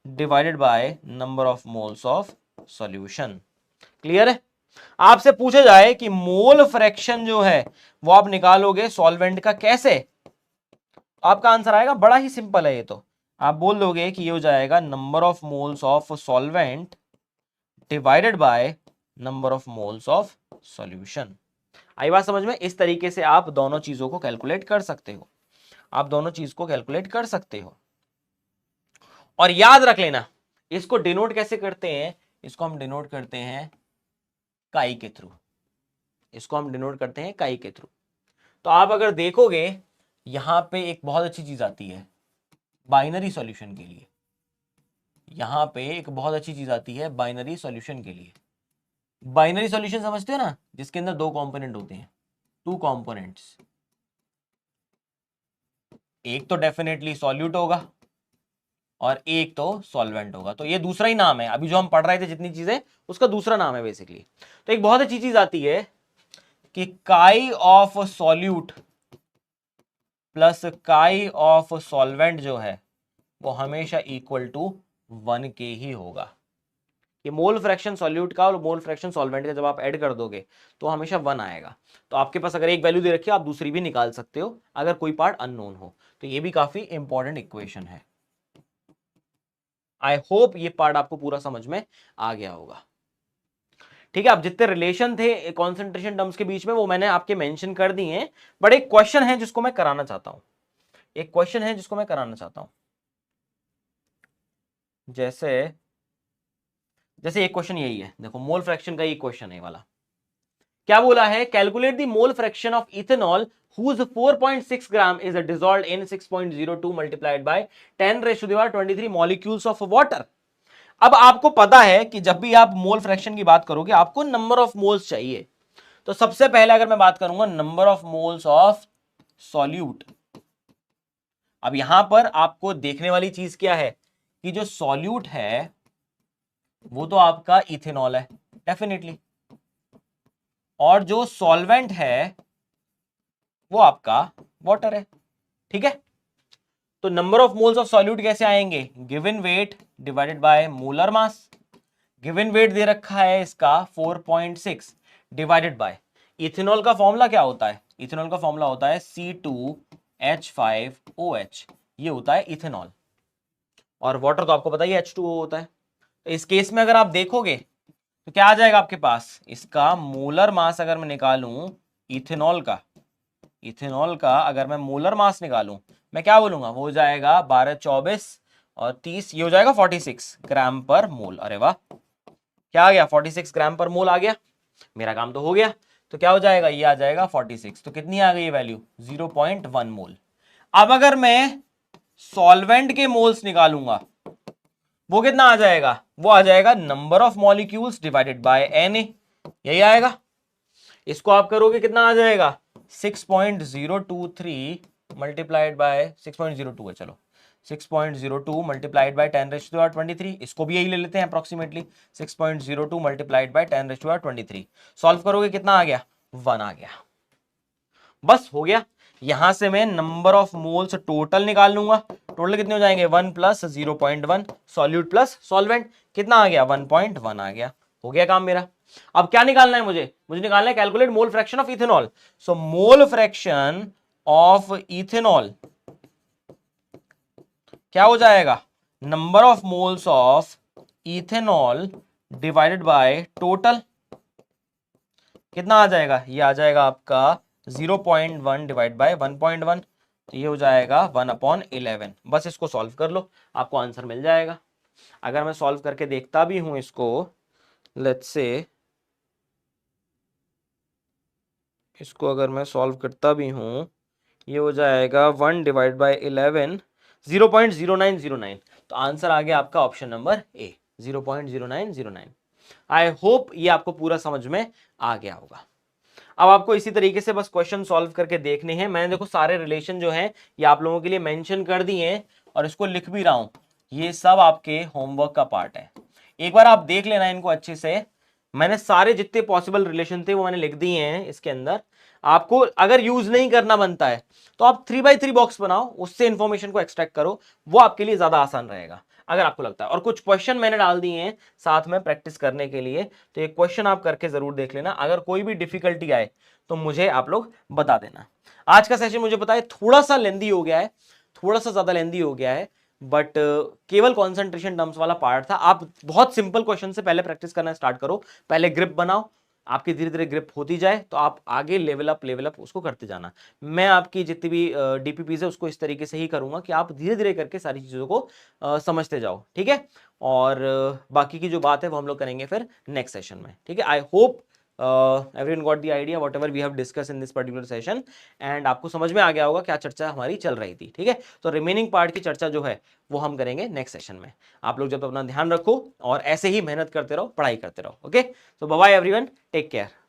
A: divided by number of moles of solution. Clear है? आपसे पूछा जाए कि मोल फ्रैक्शन जो है वो आप निकालोगे सॉल्वेंट का कैसे, आपका आंसर आएगा बड़ा ही सिंपल है। ये तो आप बोल दोगे कि ये हो जाएगा number of moles of solvent divided by number of moles of solution. आई बात समझ में? इस तरीके से आप दोनों चीजों को कैलकुलेट कर सकते हो, आप दोनों चीज को कैलकुलेट कर सकते हो। और याद रख लेना, इसको डिनोट कैसे करते हैं? इसको हम डिनोट करते हैं काई के थ्रू। इसको हम डिनोट करते हैं काई के थ्रू। तो आप अगर देखोगे यहां पे एक बहुत अच्छी चीज आती है बाइनरी सॉल्यूशन के लिए। यहां पे एक बहुत अच्छी चीज आती है बाइनरी सॉल्यूशन के लिए। बाइनरी सॉल्यूशन समझते हो ना, जिसके अंदर दो कंपोनेंट होते हैं, टू कंपोनेंट्स। एक तो डेफिनेटली सॉल्यूट होगा और एक तो सॉल्वेंट होगा। तो ये दूसरा ही नाम है, अभी जो हम पढ़ रहे थे जितनी चीजें, उसका दूसरा नाम है बेसिकली। तो एक बहुत अच्छी चीज आती है कि काई of solute plus chi of solvent जो है वो हमेशा इक्वल टू 1 के ही होगा। कि मोल फ्रैक्शन सॉल्यूट का और मोल फ्रैक्शन सॉल्वेंट का जब आप ऐड कर दोगे तो हमेशा 1 आएगा। तो आपके पास अगर एक वैल्यू दे रखी है, आप दूसरी भी निकाल सकते हो अगर कोई पार्ट अननोन हो। तो ये भी काफी इंपॉर्टेंट इक्वेशन है। आई होप ये पार्ट आपको पूरा समझ में आ गया होगा। ठीक है, अब जितने रिलेशन थे कॉन्सेंट्रेशन टर्म्स के बीच में वो मैंने आपके मेंशन कर दिए हैं। बट एक क्वेश्चन है जिसको मैं कराना चाहता हूं, एक क्वेश्चन है जिसको मैं कराना चाहता हूं। जैसे एक क्वेश्चन यही है, देखो मोल फ्रैक्शन का ये क्वेश्चन है वाला। क्या बोला है? Calculate the mole fraction of ethanol whose 4.6 gram is dissolved in 6.02 multiplied by 10 raised to the power 23 molecules of water। अब आपको पता है कि जब भी आप मोल फ्रैक्शन की बात करोगे आपको नंबर ऑफ मोल्स चाहिए। तो सबसे पहले अगर मैं बात करूंगा number of moles of solute. अब यहां पर आपको देखने वाली चीज क्या है कि जो सॉल्यूट है वो तो आपका इथेनॉल है डेफिनेटली, और जो सॉल्वेंट है वो आपका वाटर है। ठीक है, तो number of moles of solute कैसे आएंगे? Given weight divided by molar mass. Given weight दे रखा है इसका 4.6 डिवाइडेड बाय, इथेनॉल का फॉर्मूला क्या होता है? इथेनॉल का फॉर्मूला होता है C2H5OH, ये होता है इथेनॉल। और वाटर तो आपको पता ही है H2O होता है। तो इस केस में अगर आप देखोगे तो क्या आ जाएगा आपके पास? इसका मोलर मास अगर मैं निकालूं इथेनॉल का, अगर मैं मोलर मास निकालूं, मैं क्या बोलूंगा? वो हो जाएगा 12, 24 और 30, ये हो जाएगा 46 ग्राम पर मोल। अरे वाह, क्या आ गया? 46 ग्राम पर मोल आ गया। मेरा काम तो हो गया। तो क्या हो जाएगा? ये आ जाएगा 46। तो कितनी आ गई वैल्यू? 0.1 मोल। अब अगर मैं सॉल्वेंट के मोल्स निकालूंगा वो कितना आ जाएगा? वो आ जाएगा number of molecules divided by Na, यही आएगा। इसको आप करोगे कितना आ जाएगा? 6.023 मल्टीप्लाइड बाय 6.02 है, चलो 6.02 multiplied by 10 raise to power 23। इसको भी यही ले लेते हैं approximately 6.02 multiplied by 10 raise to power 23। Solve करोगे कितना आ गया? 1 आ गया। बस हो गया। यहां से मैं नंबर ऑफ मोल्स टोटल निकाल लूंगा। टोटल कितने हो जाएंगे? 1 प्लस 0.1 सॉल्यूट प्लस सॉल्वेंट, कितना आ गया? 1.1 आ गया। हो गया काम मेरा। अब क्या निकालना है मुझे? निकालना है calculate mole fraction of ethanol. So mole fraction of ethanol क्या हो जाएगा? Number of moles of ethanol divided by total, कितना आ जाएगा? ये आ जाएगा आपका 0.1 डिवाइड बाय 1.1। तो ये हो जाएगा 1/11। बस इसको सॉल्व कर लो, आपको आंसर मिल जाएगा। अगर मैं सॉल्व करके देखता भी हूं इसको, लेट्स से इसको अगर मैं सॉल्व करता भी हूं, ये हो जाएगा 1 डिवाइड बाय 11, 0.0909। तो आंसर आ गया आपका option number A, 0.0909। I hope ये आपको पूरा समझ में आ गया होगा। अब आपको इसी तरीके से बस क्वेश्चन सॉल्व करके देखने हैं। मैंने देखो सारे रिलेशन जो हैं ये आप लोगों के लिए मेंशन कर दिए हैं और इसको लिख भी रहा हूं। ये सब आपके होमवर्क का पार्ट है, एक बार आप देख लेना इनको अच्छे से। मैंने सारे जितने पॉसिबल रिलेशन थे वो मैंने लिख दिए हैं इसके अंदर। आपको अगर यूज नहीं करना बनता है तो आप 3x3 बॉक्स बनाओ, उससे इंफॉर्मेशन को एक्सट्रैक्ट करो, वो आपके लिए ज्यादा आसान रहेगा अगर आपको लगता है। और कुछ क्वेश्चन मैंने डाल दिए हैं साथ में प्रैक्टिस करने के लिए, तो ये क्वेश्चन आप करके जरूर देख लेना। अगर कोई भी डिफिकल्टी आए तो मुझे आप लोग बता देना। आज का सेशन मुझे पता है थोड़ा सा लेंदी हो गया है, थोड़ा सा ज्यादा लेंदी हो गया है, बट केवल कॉन्सेंट्रेशन टर्म्स वाला पार्ट था। आप बहुत सिंपल क्वेश्चन से पहले प्रैक्टिस करना स्टार्ट करो, पहले ग्रिप बनाओ, आपकी धीरे धीरे ग्रिप होती जाए तो आप आगे लेवल अप उसको करते जाना। मैं आपकी जितनी भी डीपीपीज है उसको इस तरीके से ही करूंगा कि आप धीरे धीरे करके सारी चीज़ों को समझते जाओ, ठीक है। और बाकी की जो बात है वो हम लोग करेंगे फिर नेक्स्ट सेशन में, ठीक है। I hope everyone got the idea whatever we have discussed in this particular session, and आपको समझ में आ गया होगा क्या चर्चा हमारी चल रही थी, ठीक है। तो रिमेनिंग पार्ट की चर्चा जो है वो हम करेंगे नेक्स्ट सेशन में। आप लोग जब अपना ध्यान रखो और ऐसे ही मेहनत करते रहो, पढ़ाई करते रहो। Okay, so bye bye everyone, take care.